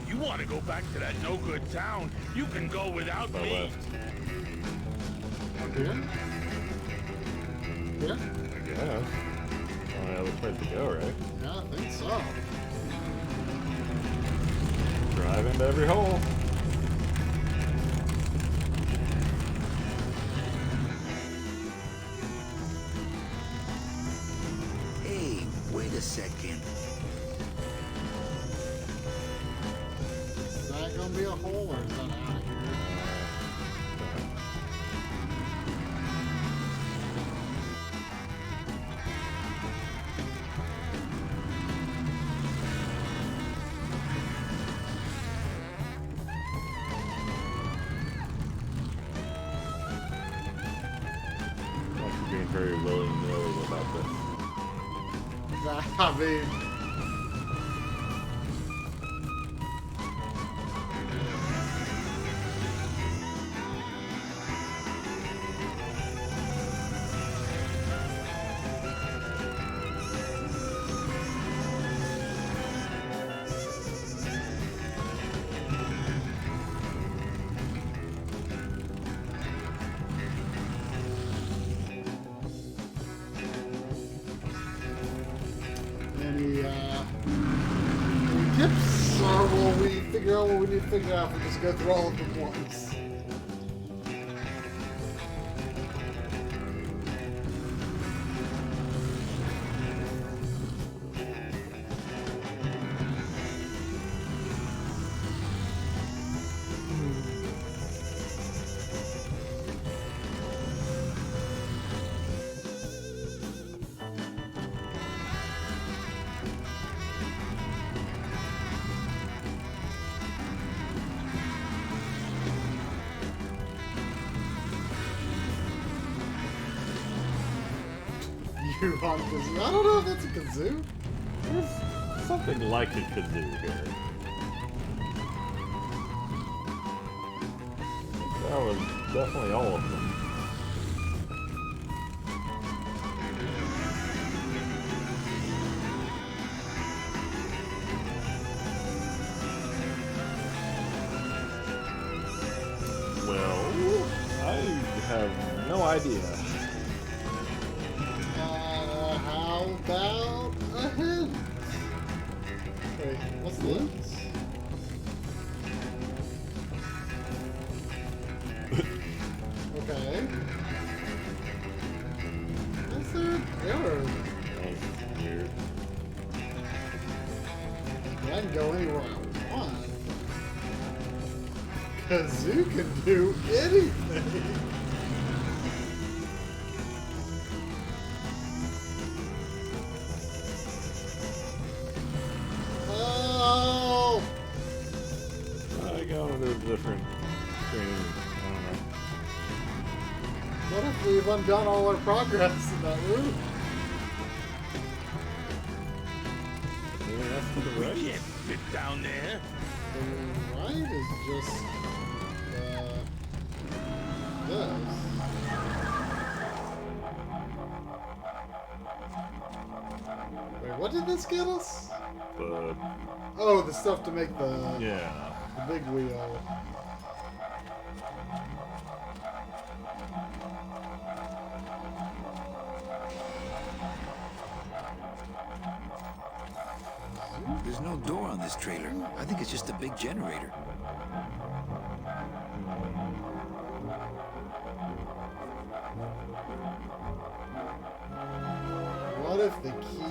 If you want to go back to that no-good town, you can go without I me. left. Up here? Here? I guess. Only other place to go, right? Yeah, I think so. Drive into every hole. Hey, wait a second. Is that gonna be a hole or is that out of here? very willy-nilly about this. I mean, any tips, or will we figure out what we need to figure out if we just go through all of them once? You want kazoo? I don't know if that's a kazoo. There's something like a kazoo here. That was definitely all of them. Well, I have no idea. How about a hint? Wait, what's this? Okay. Is there an error? That's weird. I can go anywhere I want. Kazoo can do anything. Oh! I go to different screens. I don't know. What if we've undone all our progress in that room? Maybe that's to the We right. can't fit down there. The right is just this. Wait, what did this get us? Oh, the stuff to make the big wheel. There's no door on this trailer. I think it's just a big generator. What if the key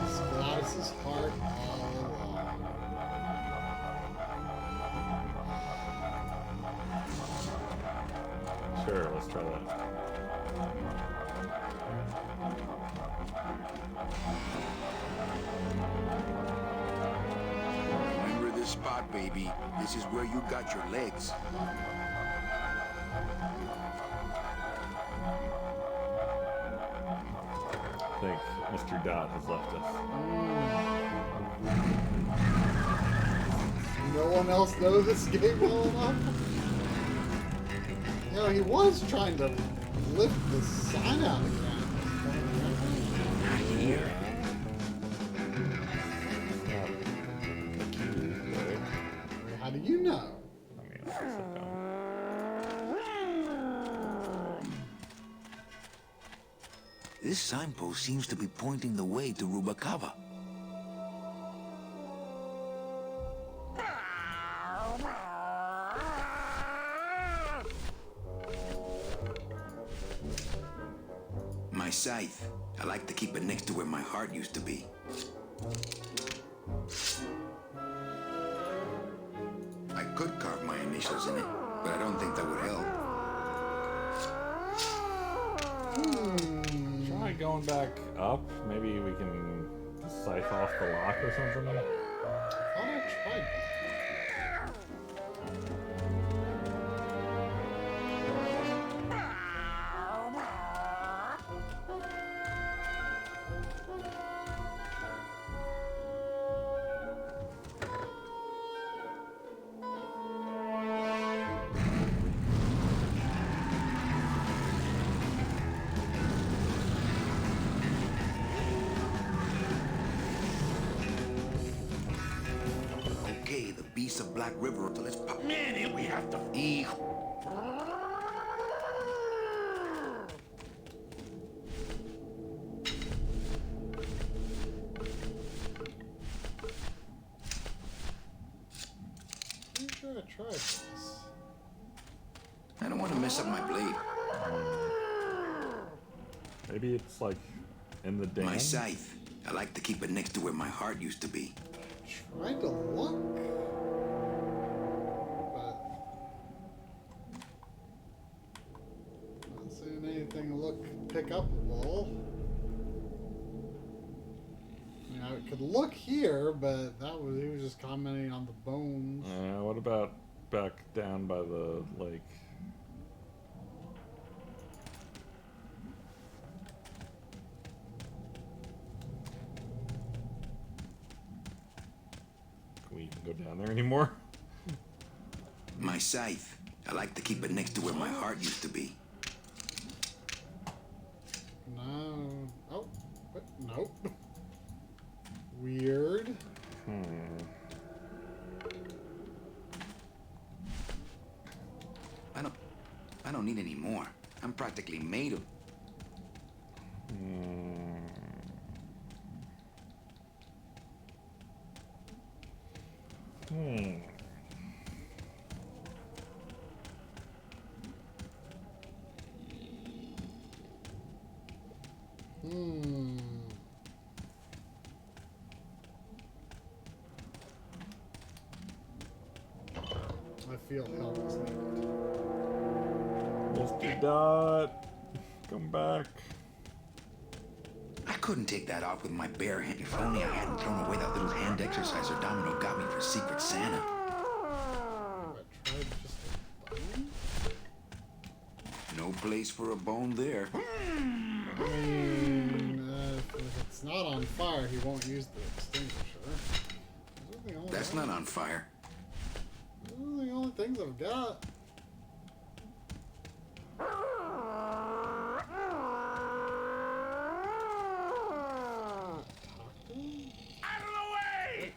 is Gladys's heart all along? Sure, let's try that. Remember this spot, baby. This is where you got your legs. I think Mr. Dot has left us. No one else knows this game well enough? You know, he was trying to lift the sign out again. Here. How do you know? I mean, I guess I don't. This signpost seems to be pointing the way to Rubacava. My scythe. I like to keep it next to where my heart used to be. I could carve my initials in it, but I don't think that would help. Try going back up. Maybe we can scythe off the lock or something. I thought I tried that. banks of Black River till it's pop. Man, we have to. I'm sure I tried this. I don't want to mess up my blade. Maybe it's like in the dam. My scythe. I like to keep it next to where my heart used to be. Trying to look, but not seeing anything look pick upable. I mean, I could look here, but he was just commenting on the bones. What about back down by the lake? Can we even go down there anymore? My scythe. I like to keep it next to where my heart used to be. No. Oh, what? Nope. Weird. I don't need any more. I'm practically made of. I feel help is needed. Mr. Dot, come back. I couldn't take that off with my bare hand. If only I hadn't thrown away that little hand exerciser Domino got me for Secret Santa. I tried just a bone? No place for a bone there. I mean, if it's not on fire, he won't use the extinguisher. That's not on fire. Those are the only things I've got. Out of the way!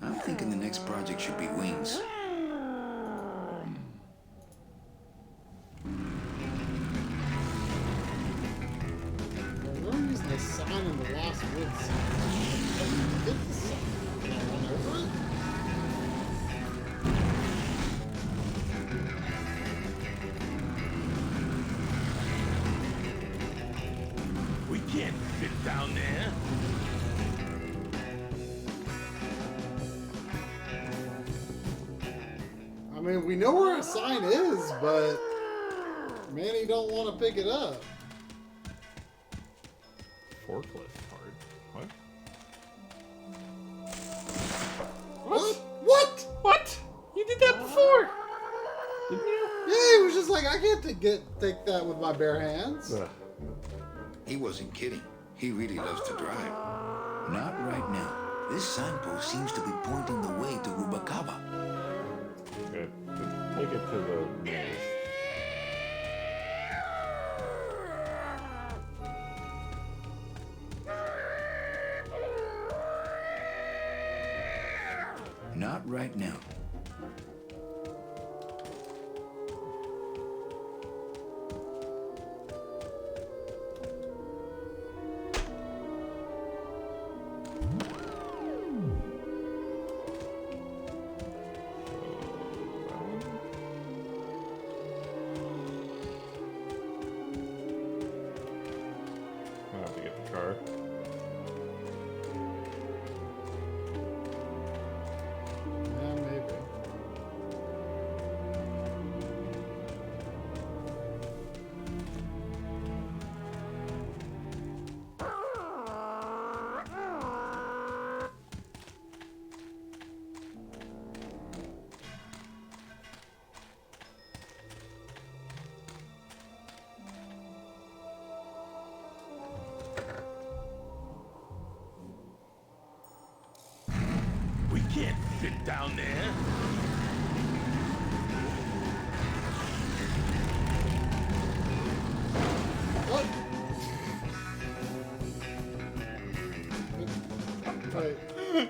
I'm thinking the next project should be wings. We're using the sign in the Lost Woods. Get the sign. Can I run over it? We can't fit down there. I mean, we know where a sign is, but Manny don't want to pick it up. Forklift part. What? What? What? What? You did that before, didn't you? Yeah, he was just like, I can't take that with my bare hands. He wasn't kidding. He really loves to drive. Not right now. This signpost seems to be pointing the way to Rubacava. Good. Take it to the maze. Not right now. I'll have to get the car. Yeah, maybe. We can't fit down there. What? Wait. Did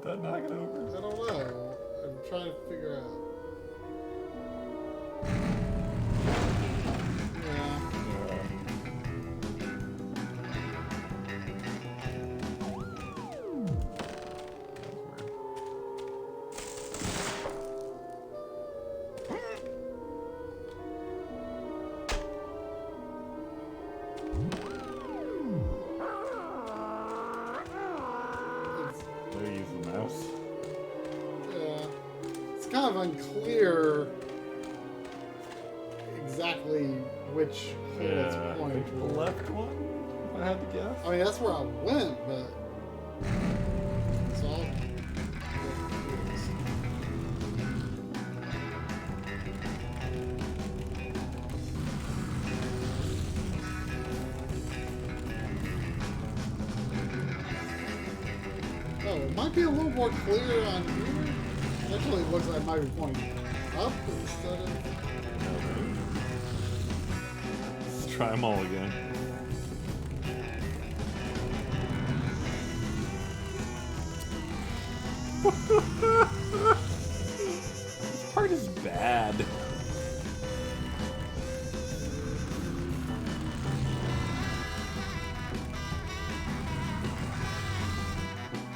that knock it over? I don't know. I'm trying to figure out. Yeah. They use the mouse. Yeah. It's kind of unclear exactly which hole it's I pointing think the toward. left one, if I had to guess. I mean, that's where I went, but. So I'll. Oh, it might be a little more clear on here. Actually, it looks like it might be pointing up instead of. Let's try them all again. This part is bad.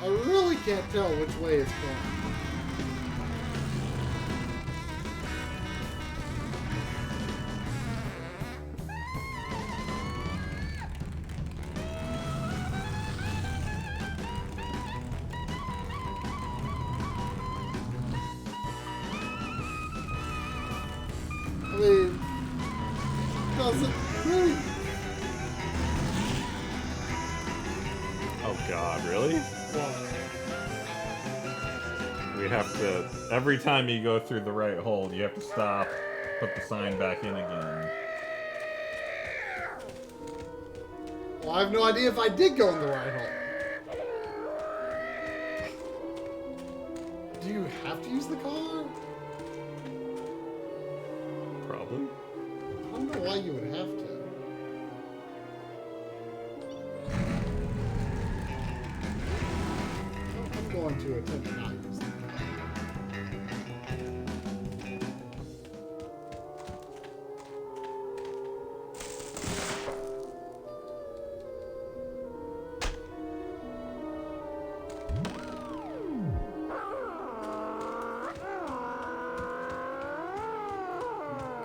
I really can't tell which way it's going. I mean, doesn't really. Oh god, really? We have to, every time you go through the right hole, you have to stop, put the sign back in again. Well, I have no idea if I did go in the right hole. Do you have to use the car? Probably. I don't know why you would have to. I'm going to attempt to not use the car.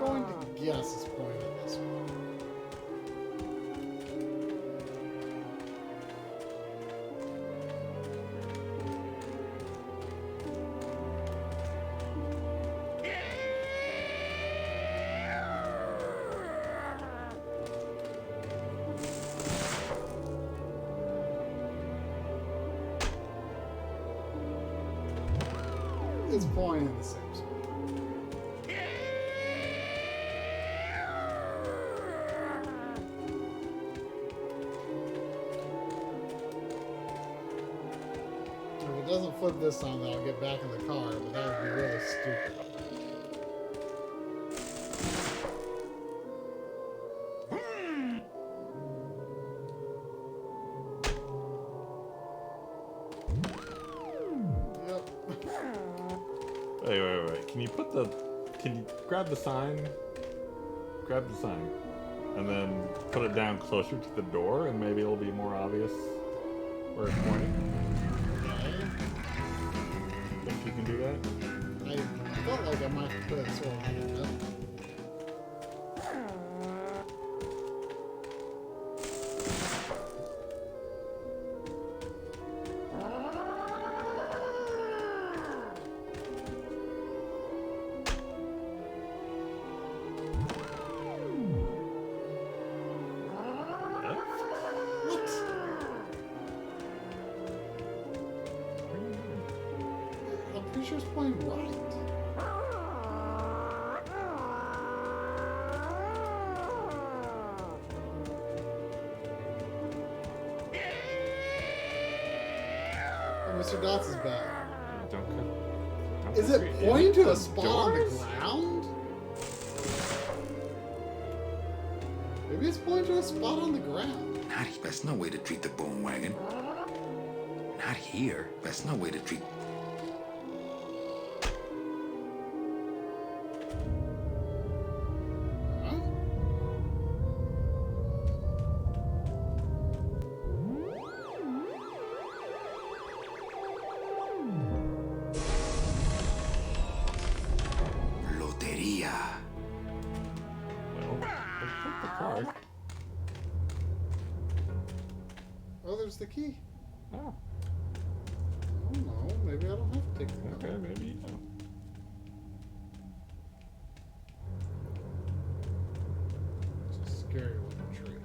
I'm going to guess it's pointing at this one. It's pointing in the same spot. If it doesn't flip this time, then I'll get back in the car, but that would be really stupid. Yep. Wait. Can you grab the sign? Grab the sign. And then put it down closer to the door, and maybe it'll be more obvious where it's pointing. If you can do that. I felt like I might have put it sort of like that. I'm pretty sure it's pointing right. Oh, Mr. Dots is back. Don't Is it pointing to a spot on the ground? Maybe it's pointing to a spot on the ground. That's no way to treat the bone wagon. Not here. That's no way to treat... Loteria. Well, let's take the card. Oh, there's the key. Oh, Oh no, maybe I don't have to take the card. okay, maybe you know. It's a scary looking tree.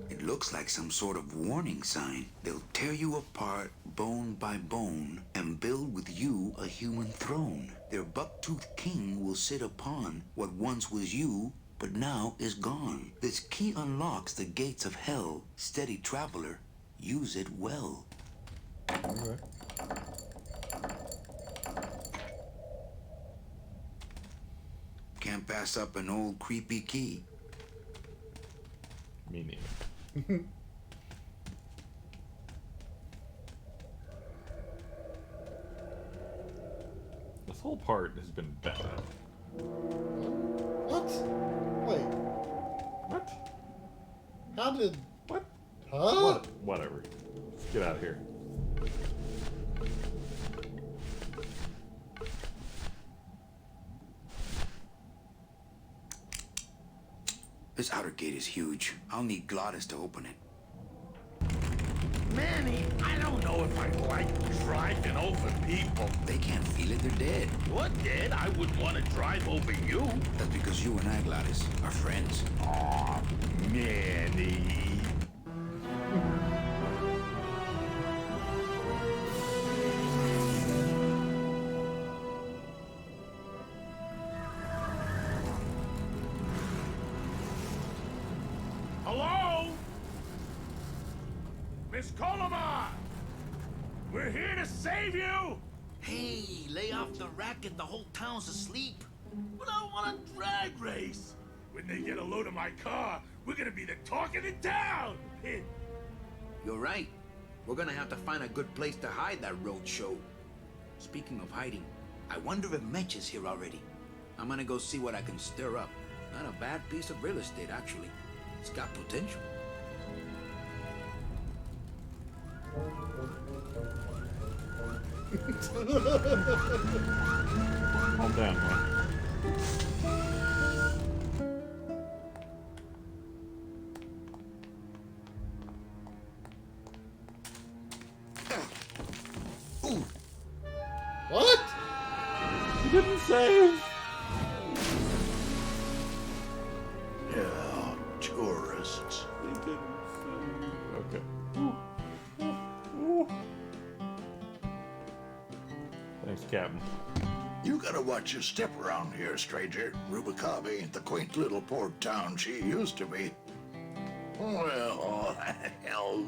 It looks like some sort of warning sign. They'll tear you apart bone by bone and build with you a human throne. Their buck-toothed king will sit upon what once was you, but now is gone. This key unlocks the gates of hell. Steady traveler, use it well. Okay. Can't pass up an old creepy key. Me neither. This whole part has been bad. What? Wait, What? how did... What? Huh? Whatever. Let's get out of here. This outer gate is huge. I'll need Glottis to open it. Manny, I don't know if I like driving over people. They can't feel it, they're dead. You're dead. I wouldn't want to drive over you. That's because you and I, Glottis, are friends. Aw, Manny. Hello? Miss Colomar! We're here to save you! Hey, lay off the racket. The whole town's asleep. But I want a drag race. When they get a load of my car, we're gonna be the talk of the town. You're right. We're gonna have to find a good place to hide that road show. Speaking of hiding, I wonder if Mitch is here already. I'm gonna go see what I can stir up. Not a bad piece of real estate, actually. It's got potential. Calm down, man. What? You didn't save. Yeah, tourists. You didn't save. Okay. Thanks, Captain. You gotta watch your step around here, stranger. Rubicava ain't the quaint little port town she used to be. Well, hell,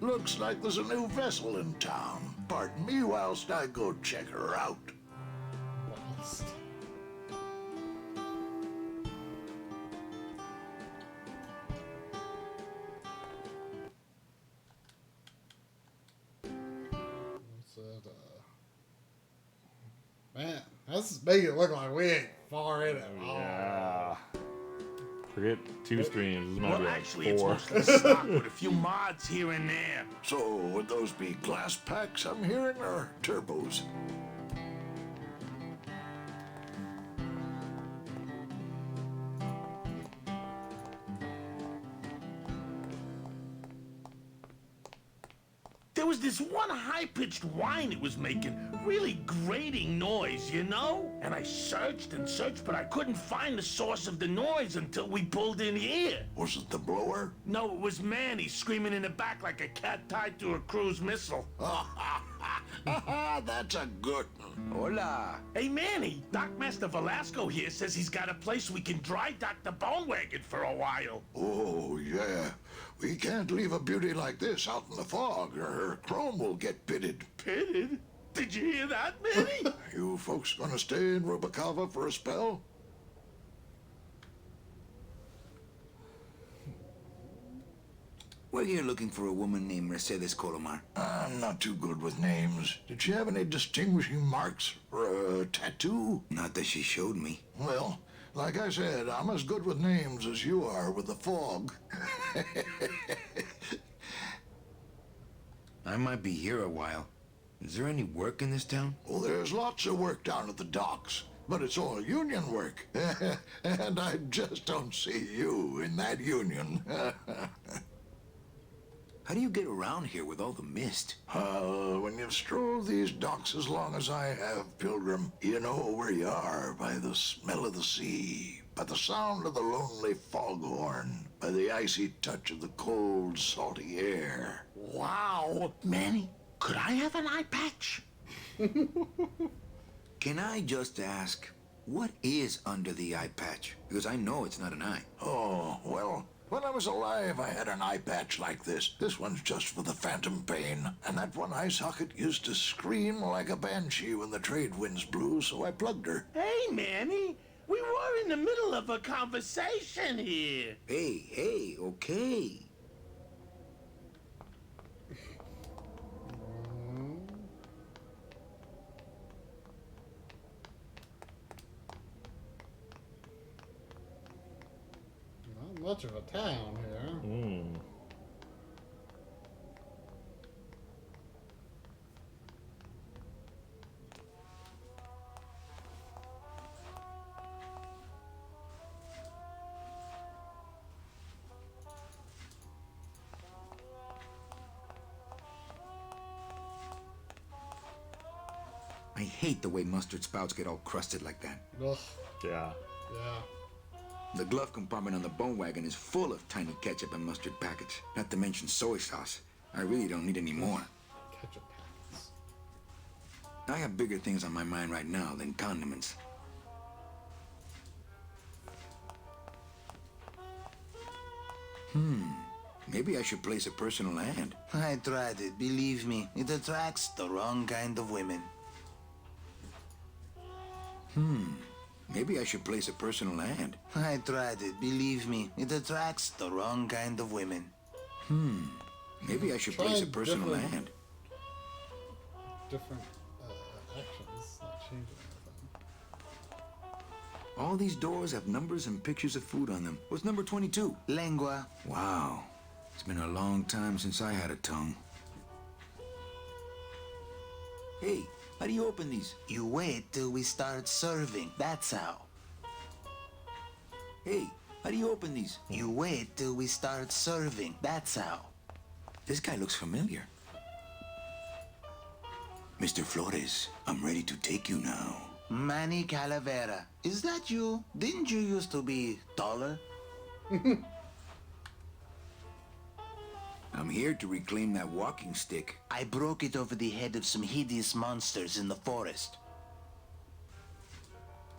looks like there's a new vessel in town. Pardon me whilst I go check her out. Lost. What's that? Man, that's making it look like we ain't far in it. Yeah. Forget 2 streams. This might Well, be like actually, it's 4. mostly stock with a few mods here and there. So, would those be glass packs I'm hearing, or turbos? There was this one high-pitched whine it was making, really grating noise, you know? And I searched and searched, but I couldn't find the source of the noise until we pulled in here. Was it the blower? No, it was Manny screaming in the back like a cat tied to a cruise missile. That's a good one. Hola. Hey, Manny, Dockmaster Velasco here says he's got a place we can dry dock the bone wagon for a while. Oh, yeah. We can't leave a beauty like this out in the fog, or her chrome will get pitted. Pitted? Did you hear that, Manny? You folks gonna stay in Rubicava for a spell? We're here looking for a woman named Mercedes Colomar. I'm not too good with names. Did she have any distinguishing marks or a tattoo? Not that she showed me. Well, like I said, I'm as good with names as you are with the fog. I might be here a while. Is there any work in this town? Well, there's lots of work down at the docks, but it's all union work. And I just don't see you in that union. How do you get around here with all the mist? When you've strolled these docks as long as I have, Pilgrim, you know where you are by the smell of the sea, by the sound of the lonely foghorn, by the icy touch of the cold, salty air. Wow. Manny, could I have an eye patch? Can I just ask, what is under the eye patch? Because I know it's not an eye. Oh, well, when I was alive, I had an eye patch like this. This one's just for the phantom pain. And that one eye socket used to scream like a banshee when the trade winds blew, so I plugged her. Hey, Manny, we were in the middle of a conversation here. Hey, okay. Not much of a town here. I hate the way mustard spouts get all crusted like that. Ugh. Yeah. Yeah. The glove compartment on the bone wagon is full of tiny ketchup and mustard packets, not to mention soy sauce. I really don't need any more. Ketchup packets. I have bigger things on my mind right now than condiments. Maybe I should place a personal ad. I tried it, believe me. It attracts the wrong kind of women. Maybe I should place a personal ad. I tried it, believe me. It attracts the wrong kind of women. Maybe I should Try place a personal different- ad. Different actions, not changing anything. All these doors have numbers and pictures of food on them. What's number 22? Lengua. Wow. It's been a long time since I had a tongue. Hey, how do you open these? You wait till we start serving. That's how. Hey, how do you open these? You wait till we start serving. That's how. This guy looks familiar. Mr. Flores, I'm ready to take you now. Manny Calavera. Is that you? Didn't you used to be taller? I'm here to reclaim that walking stick. I broke it over the head of some hideous monsters in the forest.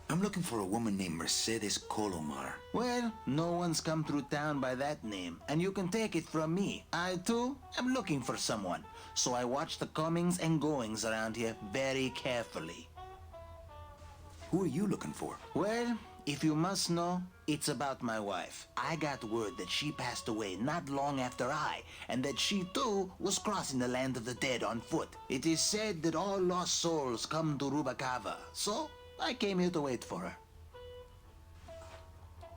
I'm looking for a woman named Mercedes Colomar. Well, no one's come through town by that name, and you can take it from me. I, too, am looking for someone, so I watch the comings and goings around here very carefully. Who are you looking for? Well, if you must know, it's about my wife. I got word that she passed away not long after I, and that she too was crossing the land of the dead on foot. It is said that all lost souls come to Rubacava, so I came here to wait for her.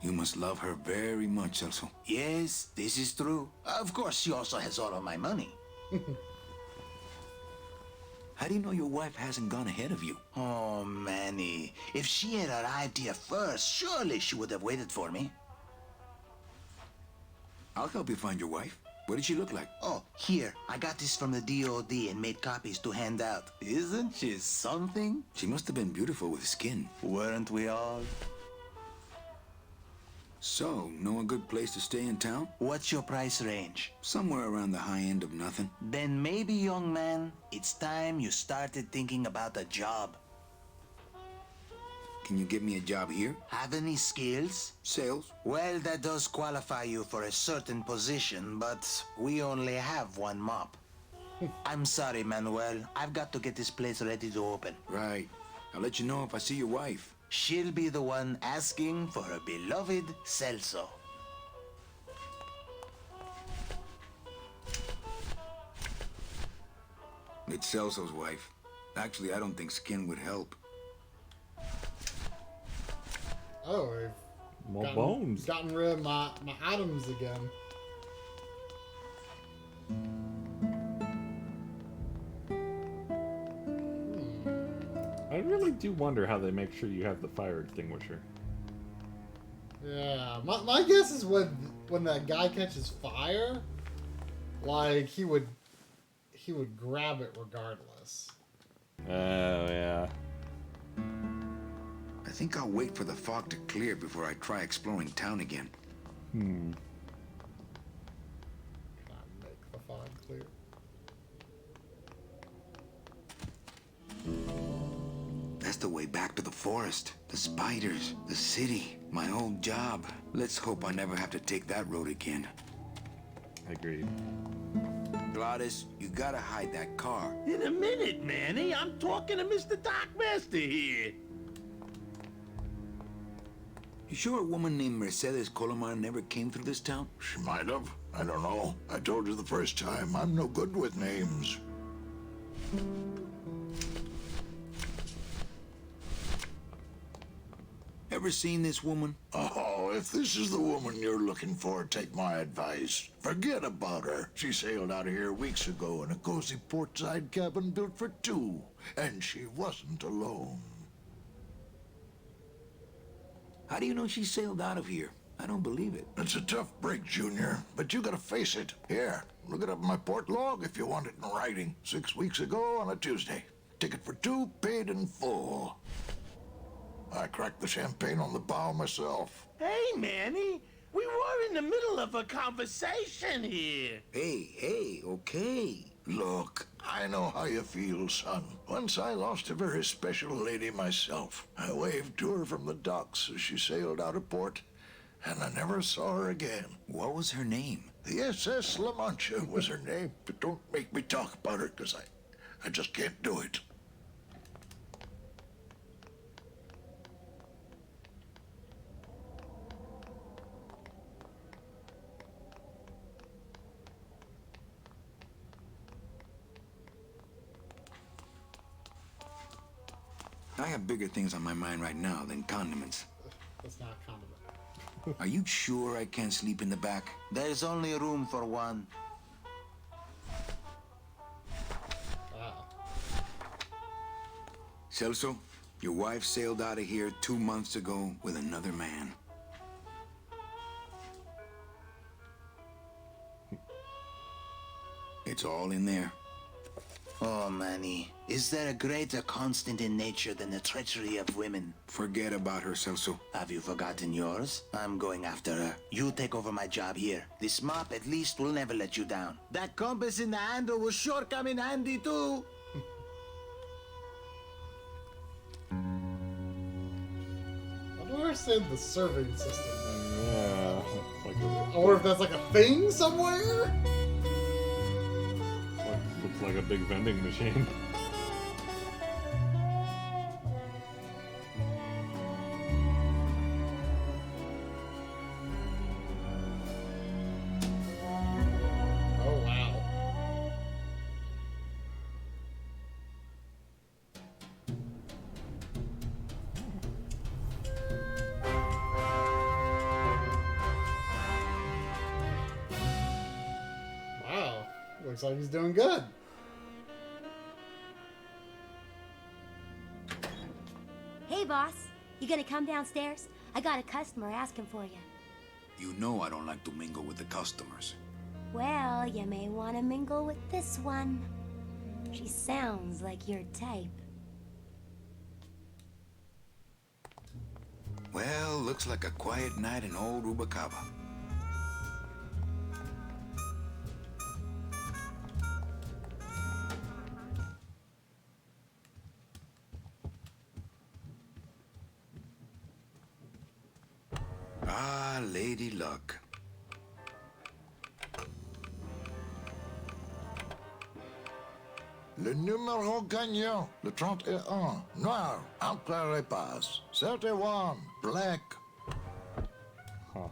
You must love her very much, Celso. Yes, this is true. Of course, she also has all of my money. How do you know your wife hasn't gone ahead of you? Oh, Manny. If she had arrived here first, surely she would have waited for me. I'll help you find your wife. What did she look like? Oh, here. I got this from the DOD and made copies to hand out. Isn't she something? She must have been beautiful with skin. Weren't we all? So, know a good place to stay in town? What's your price range? Somewhere around the high end of nothing. Then maybe, young man, it's time you started thinking about a job. Can you give me a job here? Have any skills? Sales? Well, that does qualify you for a certain position, but we only have one mop. I'm sorry, Manuel. I've got to get this place ready to open. Right. I'll let you know if I see your wife. She'll be the one asking for her beloved Celso. It's Celso's wife. Actually, I don't think skin would help. Oh, More bones. Gotten rid of my items again. I really do wonder how they make sure you have the fire extinguisher. Yeah, my guess is when that guy catches fire, like he would grab it regardless. Oh yeah. I think I'll wait for the fog to clear before I try exploring town again. Can I make the fog clear? That's the way back to the forest. The spiders, the city, my old job. Let's hope I never have to take that road again. Agreed. Gladys, you gotta hide that car. In a minute, Manny. I'm talking to Mr. Dockmaster here. You sure a woman named Mercedes Colomar never came through this town? She might have. I don't know. I told you the first time, I'm no good with names. Ever seen this woman? Oh, if this is the woman you're looking for, take my advice. Forget about her. She sailed out of here weeks ago in a cozy portside cabin built for two. And she wasn't alone. How do you know she sailed out of here? I don't believe it. It's a tough break, Junior, but you gotta face it. Here, look it up in my port log if you want it in writing. 6 weeks ago on a Tuesday. Ticket for two, paid in full. I cracked the champagne on the bow myself. Hey, Manny. We were in the middle of a conversation here. Hey, okay. Look, I know how you feel, son. Once I lost a very special lady myself. I waved to her from the docks as she sailed out of port, and I never saw her again. What was her name? The SS La Mancha was her name, but don't make me talk about her, because I just can't do it. I have bigger things on my mind right now than condiments. That's not a condiment. Are you sure I can't sleep in the back? There's only room for one. Wow. Celso, your wife sailed out of here 2 months ago with another man. It's all in there. Oh, Manny, is there a greater constant in nature than the treachery of women? Forget about her, Celso. Have you forgotten yours? I'm going after her. You take over my job here. This mop at least will never let you down. That compass in the handle will sure come in handy too. I don't understand the serving system. Yeah. It's like I wonder if that's like a thing somewhere? looks like a big vending machine. Oh, wow. Wow. Looks like he's doing good. Hey, boss. You gonna come downstairs? I got a customer asking for you. You know I don't like to mingle with the customers. Well, you may want to mingle with this one. She sounds like your type. Well, looks like a quiet night in old Rubacava. Ah, Lady Luck. Le numéro gagnant, le 31, noir, entre les passes. 31, black. Huh.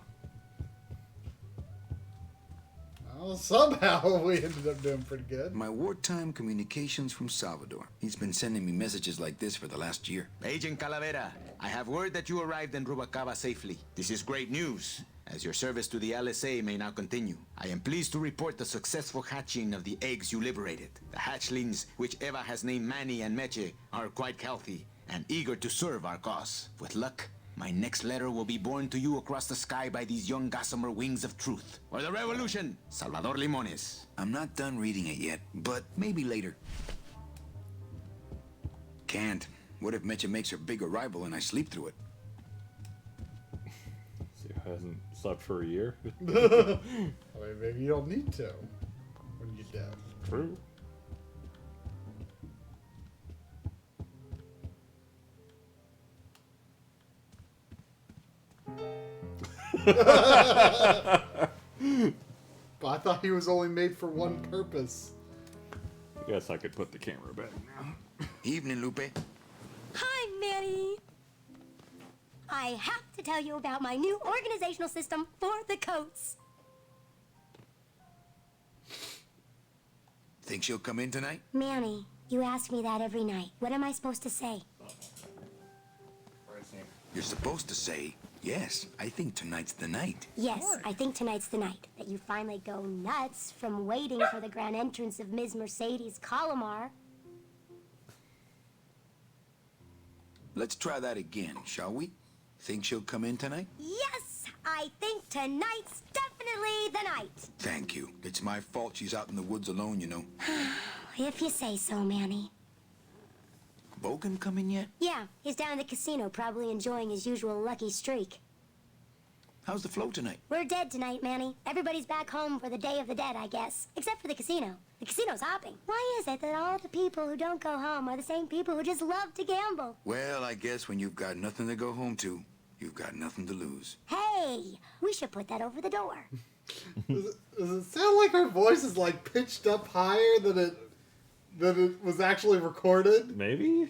Well, Well, somehow we ended up doing pretty good. My wartime communications from Salvador. He's been sending me messages like this for the last year. Agent Calavera, I have word that you arrived in Rubacava safely. This is great news, as your service to the LSA may now continue. I am pleased to report the successful hatching of the eggs you liberated. The hatchlings, which Eva has named Manny and Meche, are quite healthy and eager to serve our cause. With luck, my next letter will be borne to you across the sky by these young gossamer wings of truth. For the revolution, Salvador Limones. I'm not done reading it yet, but maybe later. Can't. What if Meche makes her big arrival and I sleep through it? She hasn't slept for a year. I mean, maybe you don't need to when you're dead. True. But I thought he was only made for one purpose. I guess I could put the camera back now. Evening, Lupe. Hi, Manny. I have to tell you about my new organizational system for the coats. Think she'll come in tonight? Manny, you ask me that every night. What am I supposed to say? You're supposed to say, yes, I think tonight's the night. Yes, I think tonight's the night that you finally go nuts from waiting for the grand entrance of Ms. Mercedes Colomar. Let's try that again, shall we? Think she'll come in tonight? Yes, I think tonight's definitely the night. Thank you. It's my fault she's out in the woods alone, you know. If you say so, Manny. Bogan come in yet? Yeah, he's down in the casino, probably enjoying his usual lucky streak. How's the flow tonight? We're dead tonight, Manny. Everybody's back home for the Day of the Dead, I guess. Except for the casino. The casino's hopping. Why is it that all the people who don't go home are the same people who just love to gamble? Well, I guess when you've got nothing to go home to, you've got nothing to lose. Hey, we should put that over the door. Does it sound like her voice is like pitched up higher than it was actually recorded? Maybe?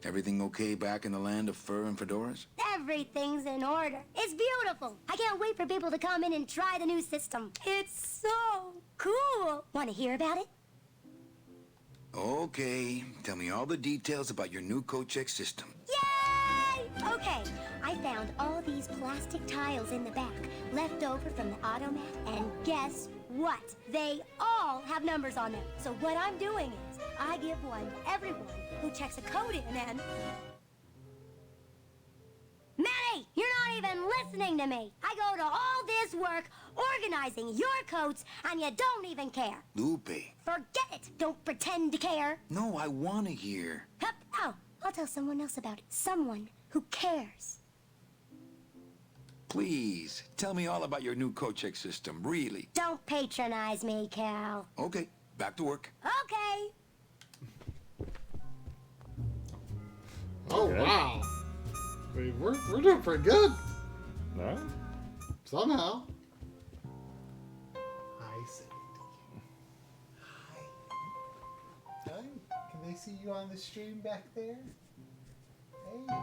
Everything okay back in the land of fur and fedoras? Everything's in order. It's beautiful. I can't wait for people to come in and try the new system. It's so cool. Want to hear about it? Okay, tell me all the details about your new coat check system. Yay! Okay, I found all these plastic tiles in the back, left over from the automat, and guess what? They all have numbers on them. So what I'm doing is, I give one to everyone who checks a code in and... Manny, you're not even listening to me. I go to all this work organizing your coats, and you don't even care. Lupe. Forget it. Don't pretend to care. No, I want to hear. Hup. Oh, I'll tell someone else about it. Someone who cares. Please, tell me all about your new coat check system, really. Don't patronize me, Cal. Okay, back to work. Okay. Oh, wow. I mean, we're doing pretty good. No? Somehow. Hi, Sadie. Hi. Hi. Can they see you on the stream back there? Hey.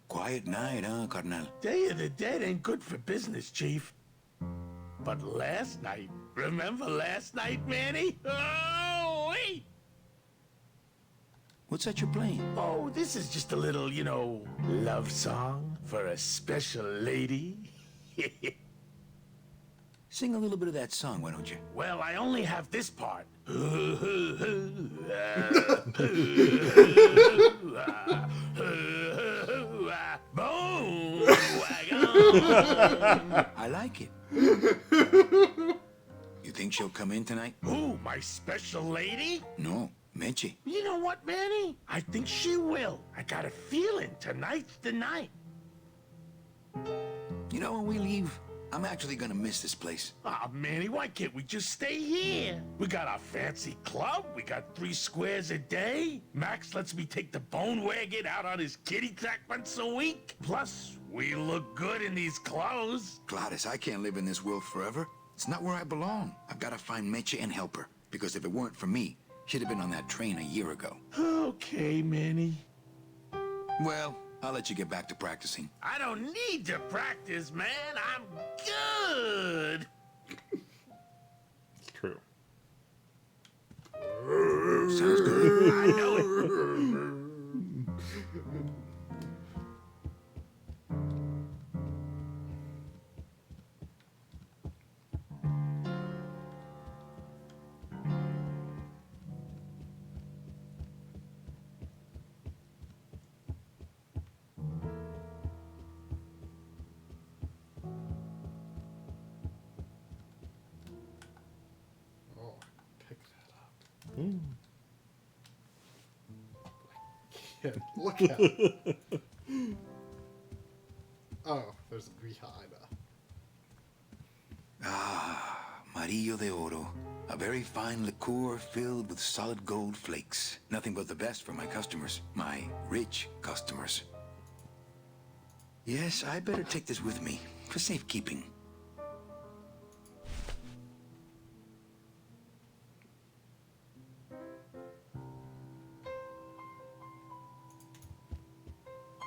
Quiet night, huh, carnal? Day of the Dead ain't good for business, Chief. But last night, remember last night, Manny? Oh, wait! What's that you're playing? Oh, this is just a little, you know, love song for a special lady. Sing a little bit of that song, why don't you? Well, I only have this part. Boom! I like it. You think she'll come in tonight? Ooh, my special lady? No, Meche. You know what, Manny? I think she will. I got a feeling tonight's the night. You know, when we leave, I'm actually gonna miss this place. Aw, Manny, why can't we just stay here? We got our fancy club, we got 3 squares a day. Max lets me take the bone wagon out on his kitty track once a week. Plus, we look good in these clothes. Gladys, I can't live in this world forever. It's not where I belong. I've gotta find Meche and help her. Because if it weren't for me, she'd have been on that train a year ago. Okay, Manny. Well, I'll let you get back to practicing. I don't need to practice, man. I'm good. It's true. Sounds good. I know it. Oh, pick that up. Yeah, look at it. Oh, there's a behind. Amarillo de Oro. A very fine liqueur filled with solid gold flakes. Nothing but the best for my customers. My rich customers. Yes, I better take this with me for safekeeping.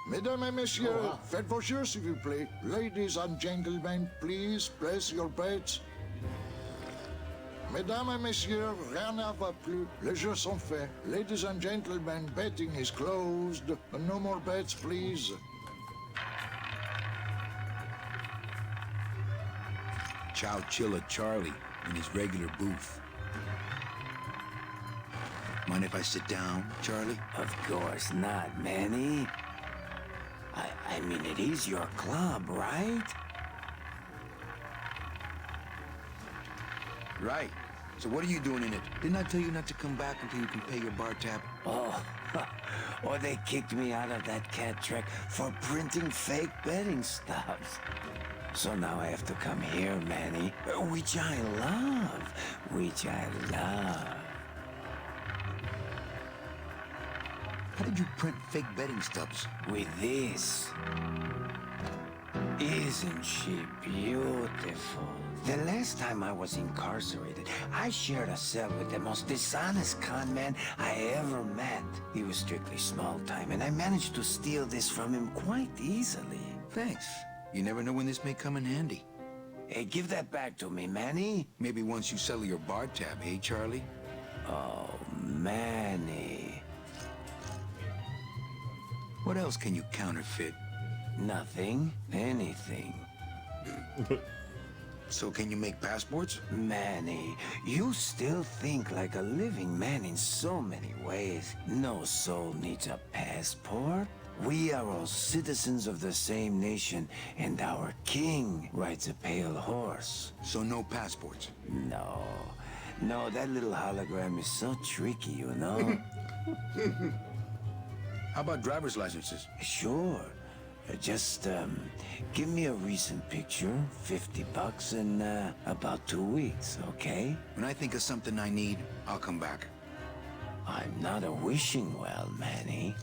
Mesdames et messieurs, faites vos jeux s'il vous plaît. Ladies and gentlemen, please place your bets. Mesdames et messieurs, rien ne va plus. Les jeux sont faits. Ladies and gentlemen, betting is closed. No more bets, please. Chowchilla Charlie in his regular booth. Mind if I sit down, Charlie? Of course not, Manny. I mean, it is your club, right? Right. So what are you doing in it? Didn't I tell you not to come back until you can pay your bar tab? Oh, or they kicked me out of that cat track for printing fake betting stubs. So now I have to come here, Manny, which I love, which I love. How did you print fake betting stubs? With this. Isn't she beautiful? The last time I was incarcerated, I shared a cell with the most dishonest con man I ever met. He was strictly small time, and I managed to steal this from him quite easily. Thanks. You never know when this may come in handy. Hey, give that back to me, Manny. Maybe once you settle your bar tab, hey, Charlie? Oh, Manny. What else can you counterfeit? Nothing. Anything. So can you make passports? Manny, you still think like a living man in so many ways. No soul needs a passport. We are all citizens of the same nation, and our king rides a pale horse. So no passports? No. No, that little hologram is so tricky, you know? How about driver's licenses? Sure. Just, give me a recent picture, $50 in, about 2 weeks, okay? When I think of something I need, I'll come back. I'm not a wishing well, Manny.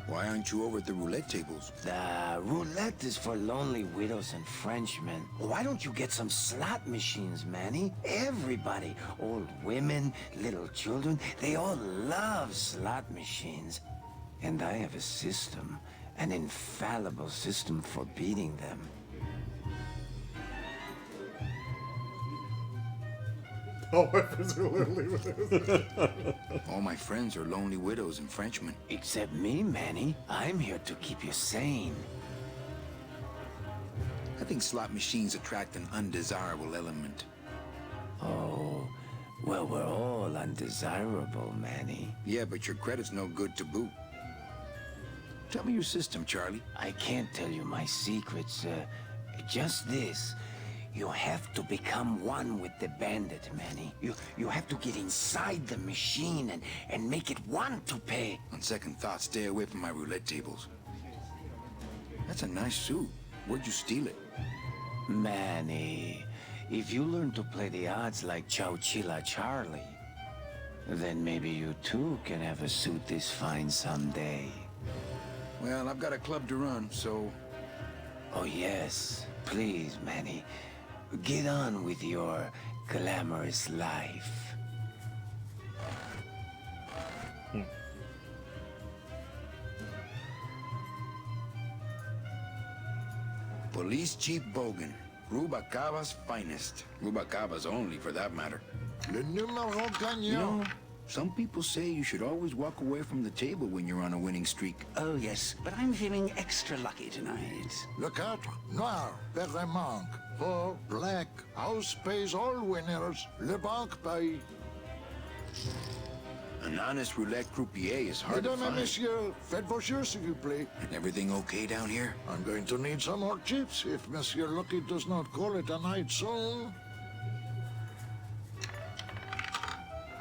Why aren't you over at the roulette tables? The roulette is for lonely widows and Frenchmen. Why don't you get some slot machines, Manny? Everybody, old women, little children, they all love slot machines. And I have a system, an infallible system for beating them. All my friends are lonely widows. All my friends are lonely widows and Frenchmen. Except me, Manny. I'm here to keep you sane. I think slot machines attract an undesirable element. Oh, well, we're all undesirable, Manny. Yeah, but your credit's no good to boot. Tell me your system, Charlie. I can't tell you my secrets, just this. You have to become one with the bandit, Manny. You have to get inside the machine and make it want to pay. On second thought, stay away from my roulette tables. That's a nice suit. Where'd you steal it? Manny, if you learn to play the odds like Chowchilla Charlie, then maybe you too can have a suit this fine someday. Well, I've got a club to run, so... Oh yes, please, Manny. Get on with your glamorous life. Police Chief Bogan, Rubacava's finest. Rubacava's only, for that matter. Le numéro gagnant. You know, some people say you should always walk away from the table when you're on a winning streak. Oh, yes, but I'm feeling extra lucky tonight. Le 4, noir, père manque. 4, black, house pays all winners. Le banque paye. An honest roulette croupier is hard to Mesdames et find. messieurs, faites vos jeux, s'il vous plaît. Everything okay down here? I'm going to need some more chips if Monsieur Lucky does not call it a night soon.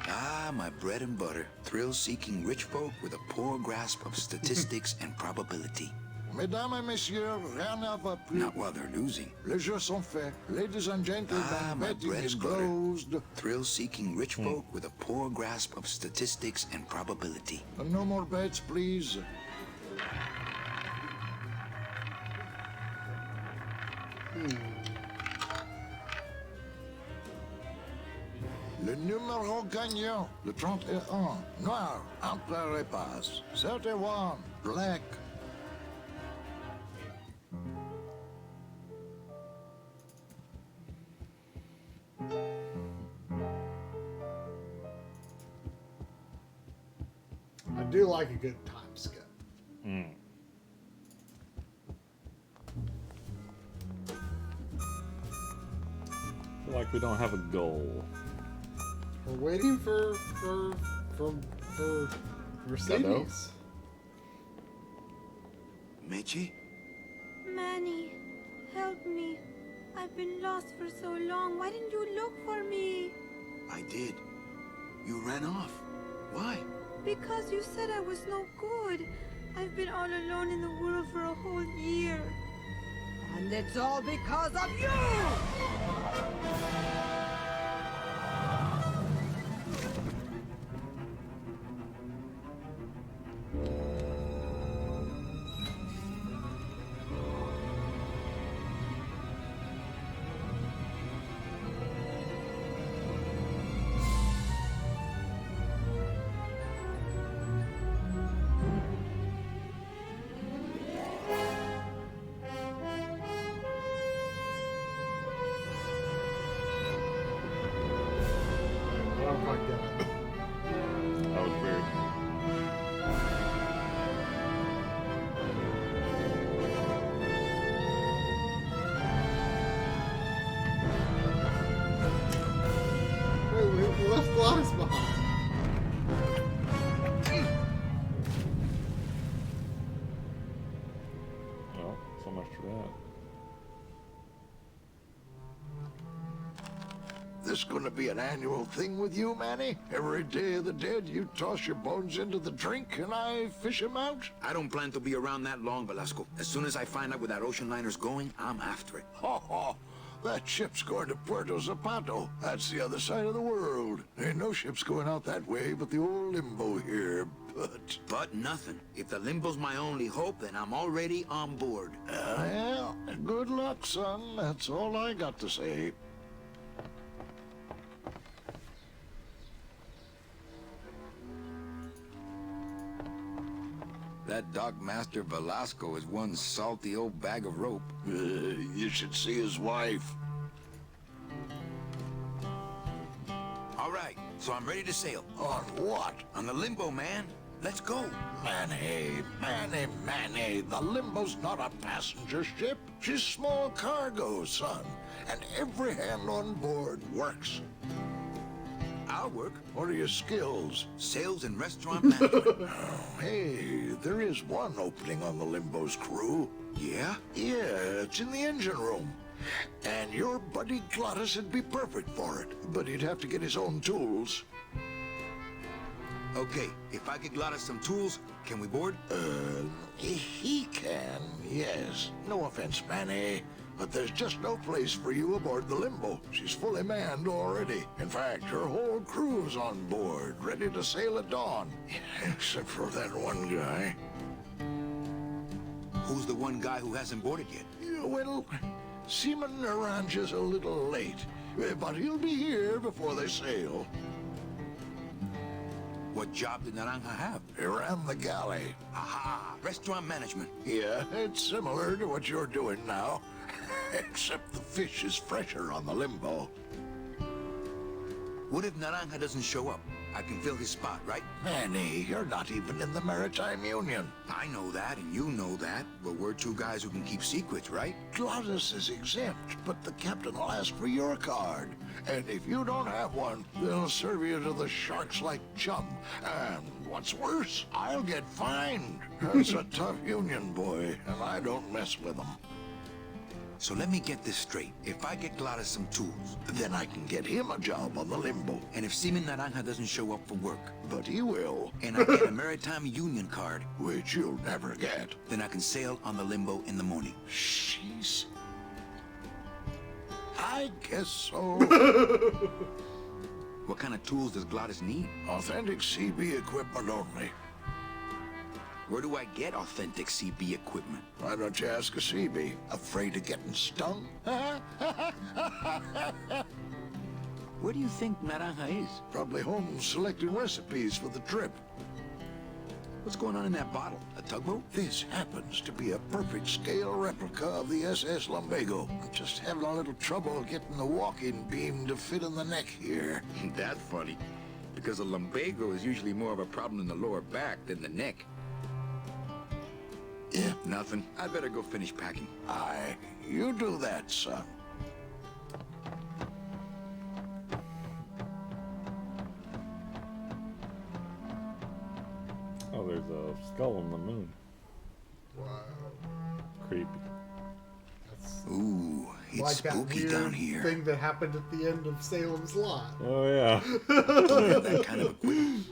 Ah, my bread and butter. Thrill-seeking rich folk with a poor grasp of statistics and probability. Mesdames et messieurs, rien ne va plus. Not while they're losing. Les jeux sont faits. Ladies and gentlemen, My betting bread is and butter. closed. Thrill-seeking rich folk with a poor grasp of statistics and probability. No more bets, please. Le numéro gagnant, le 31, noir, entre et passe. 31, black. I do like a good time skip. I feel like we don't have a goal. We're waiting for Mercedes. Mechi? Manny, help me. I've been lost for so long. Why didn't you look for me? I did. You ran off. Why? Because you said I was no good. I've been all alone in the world for a whole year. And it's all because of you! That was weird. Wait, we left Gladys behind. Well, so much for that. This gonna be an annual thing with you, Manny? Every Day of the Dead, you toss your bones into the drink and I fish 'em out? I don't plan to be around that long, Velasco. As soon as I find out where that ocean liner's going, I'm after it. Ha ha! That ship's going to Puerto Zapato. That's the other side of the world. Ain't no ships going out that way but the old limbo here, But nothing. If the limbo's my only hope, then I'm already on board. Well, good luck, son. That's all I got to say. That dock master Velasco is one salty old bag of rope. You should see his wife. All right, so I'm ready to sail. On what? On the limbo, man. Let's go. Manny, the limbo's not a passenger ship. She's small cargo, son. And every hand on board works. I'll work. What are your skills? Sales and restaurant management. Hey, there is one opening on the limbo's crew. Yeah? Yeah, it's in the engine room. And your buddy Glottis would be perfect for it. But he'd have to get his own tools. Okay, if I get Glottis some tools, can we board? He can, yes. No offense, Manny, but there's just no place for you aboard the Limbo. She's fully manned already. In fact, her whole crew's on board, ready to sail at dawn. Except for that one guy. Who's the one guy who hasn't boarded yet? Yeah, well, Seaman Naranja's a little late, but he'll be here before they sail. What job did Naranja have? He ran the galley. Aha! Restaurant management. Yeah, it's similar to what you're doing now. Except the fish is fresher on the limbo. What if Naranja doesn't show up? I can fill his spot, right? Manny, you're not even in the Maritime Union. I know that, and you know that, but we're two guys who can keep secrets, right? Glottis is exempt, but the captain will ask for your card. And if you don't have one, they'll serve you to the sharks like chum. And what's worse, I'll get fined. That's a tough union, boy, and I don't mess with them. So let me get this straight. If I get Glottis some tools, then I can get him a job on the limbo. And if Seaman Naranja doesn't show up for work, but he will, and I get a Maritime Union card, which you'll never get, then I can sail on the limbo in the morning. Jeez. I guess so. What kind of tools does Glottis need? Authentic CB equipment only. Where do I get authentic CB equipment? Why don't you ask a CB? Afraid of getting stung? Where do you think Naranja is? Probably home selecting recipes for the trip. What's going on in that bottle? A tugboat? This happens to be a perfect scale replica of the SS Lumbago. I'm just having a little trouble getting the walking beam to fit in the neck here. That's funny, because a lumbago is usually more of a problem in the lower back than the neck. Yeah. Nothing. I better go finish packing. Aye, you do that, son. Oh, there's a skull on the moon. Wow. Creepy. That's Ooh, it's like that spooky weird down here. thing that happened at the end of Salem's Lot. Oh, yeah. Don't have that kind of equipment.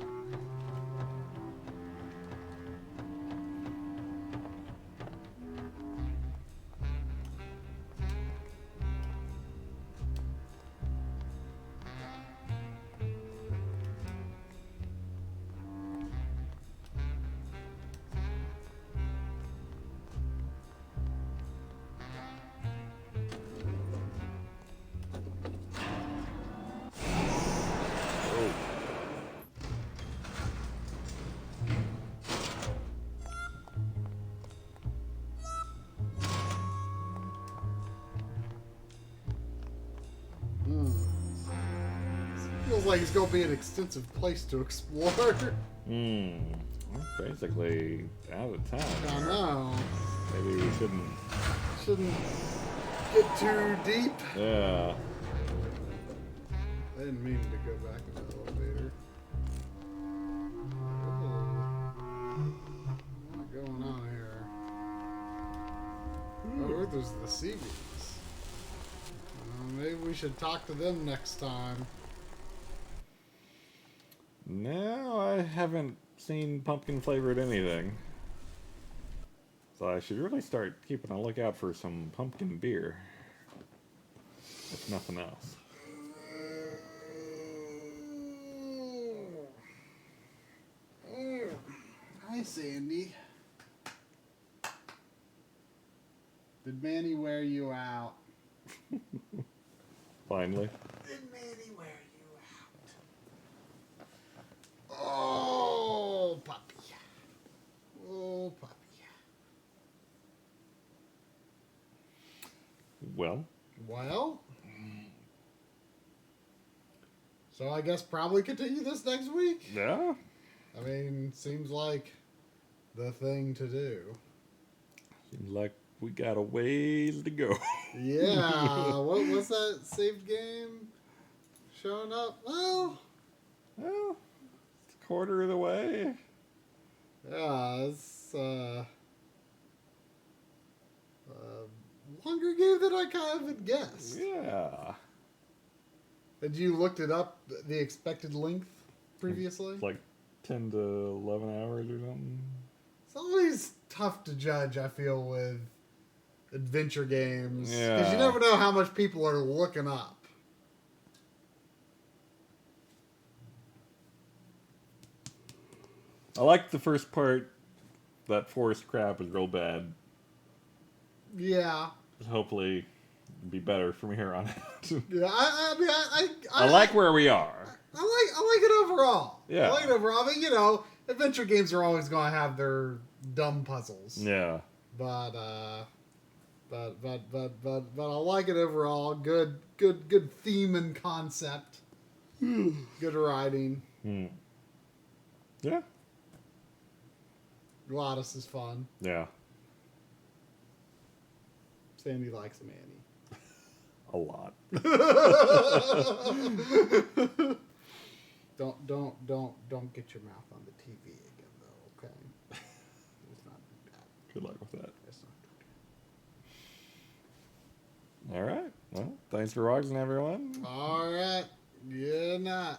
Feels like it's going to be an extensive place to explore. We're basically out of time. I know. Maybe we Shouldn't get too deep. Yeah. I didn't mean to go back in the elevator. What's going on here? Oh, there's the sea bees. Maybe we should talk to them next time. No, I haven't seen pumpkin flavored anything. So I should really start keeping a lookout for some pumpkin beer. If nothing else. Hi, Sandy. Did Manny wear you out? Finally. Did Manny wear you out? Oh, puppy. Oh, puppy. Well. Well. So I guess probably continue this next week. Yeah. I mean, seems like the thing to do. Seems like we got a ways to go. Yeah. What's that saved game showing up? Well, it's a quarter of the way. Yeah, it's longer game than I kind of had guessed. Yeah. Had you looked it up, the expected length previously? It's like 10 to 11 hours or something. It's always tough to judge, I feel, with adventure games. Yeah. Because you never know how much people are looking up. I like the first part. That forest crap is real bad. Yeah. Hopefully be better from here on out. Yeah, I mean, I like where we are. I like it overall. Yeah. I like it overall. I mean, you know, adventure games are always going to have their dumb puzzles. Yeah. But I like it overall. Good theme and concept. Good writing. Yeah. Gladys is fun. Yeah. Sandy likes Manny. A lot. Don't get your mouth on the TV again, though. Okay. Let's not do that. Good luck with that. Let's not do that. All right. Well, thanks for watching, everyone. All right. Good night.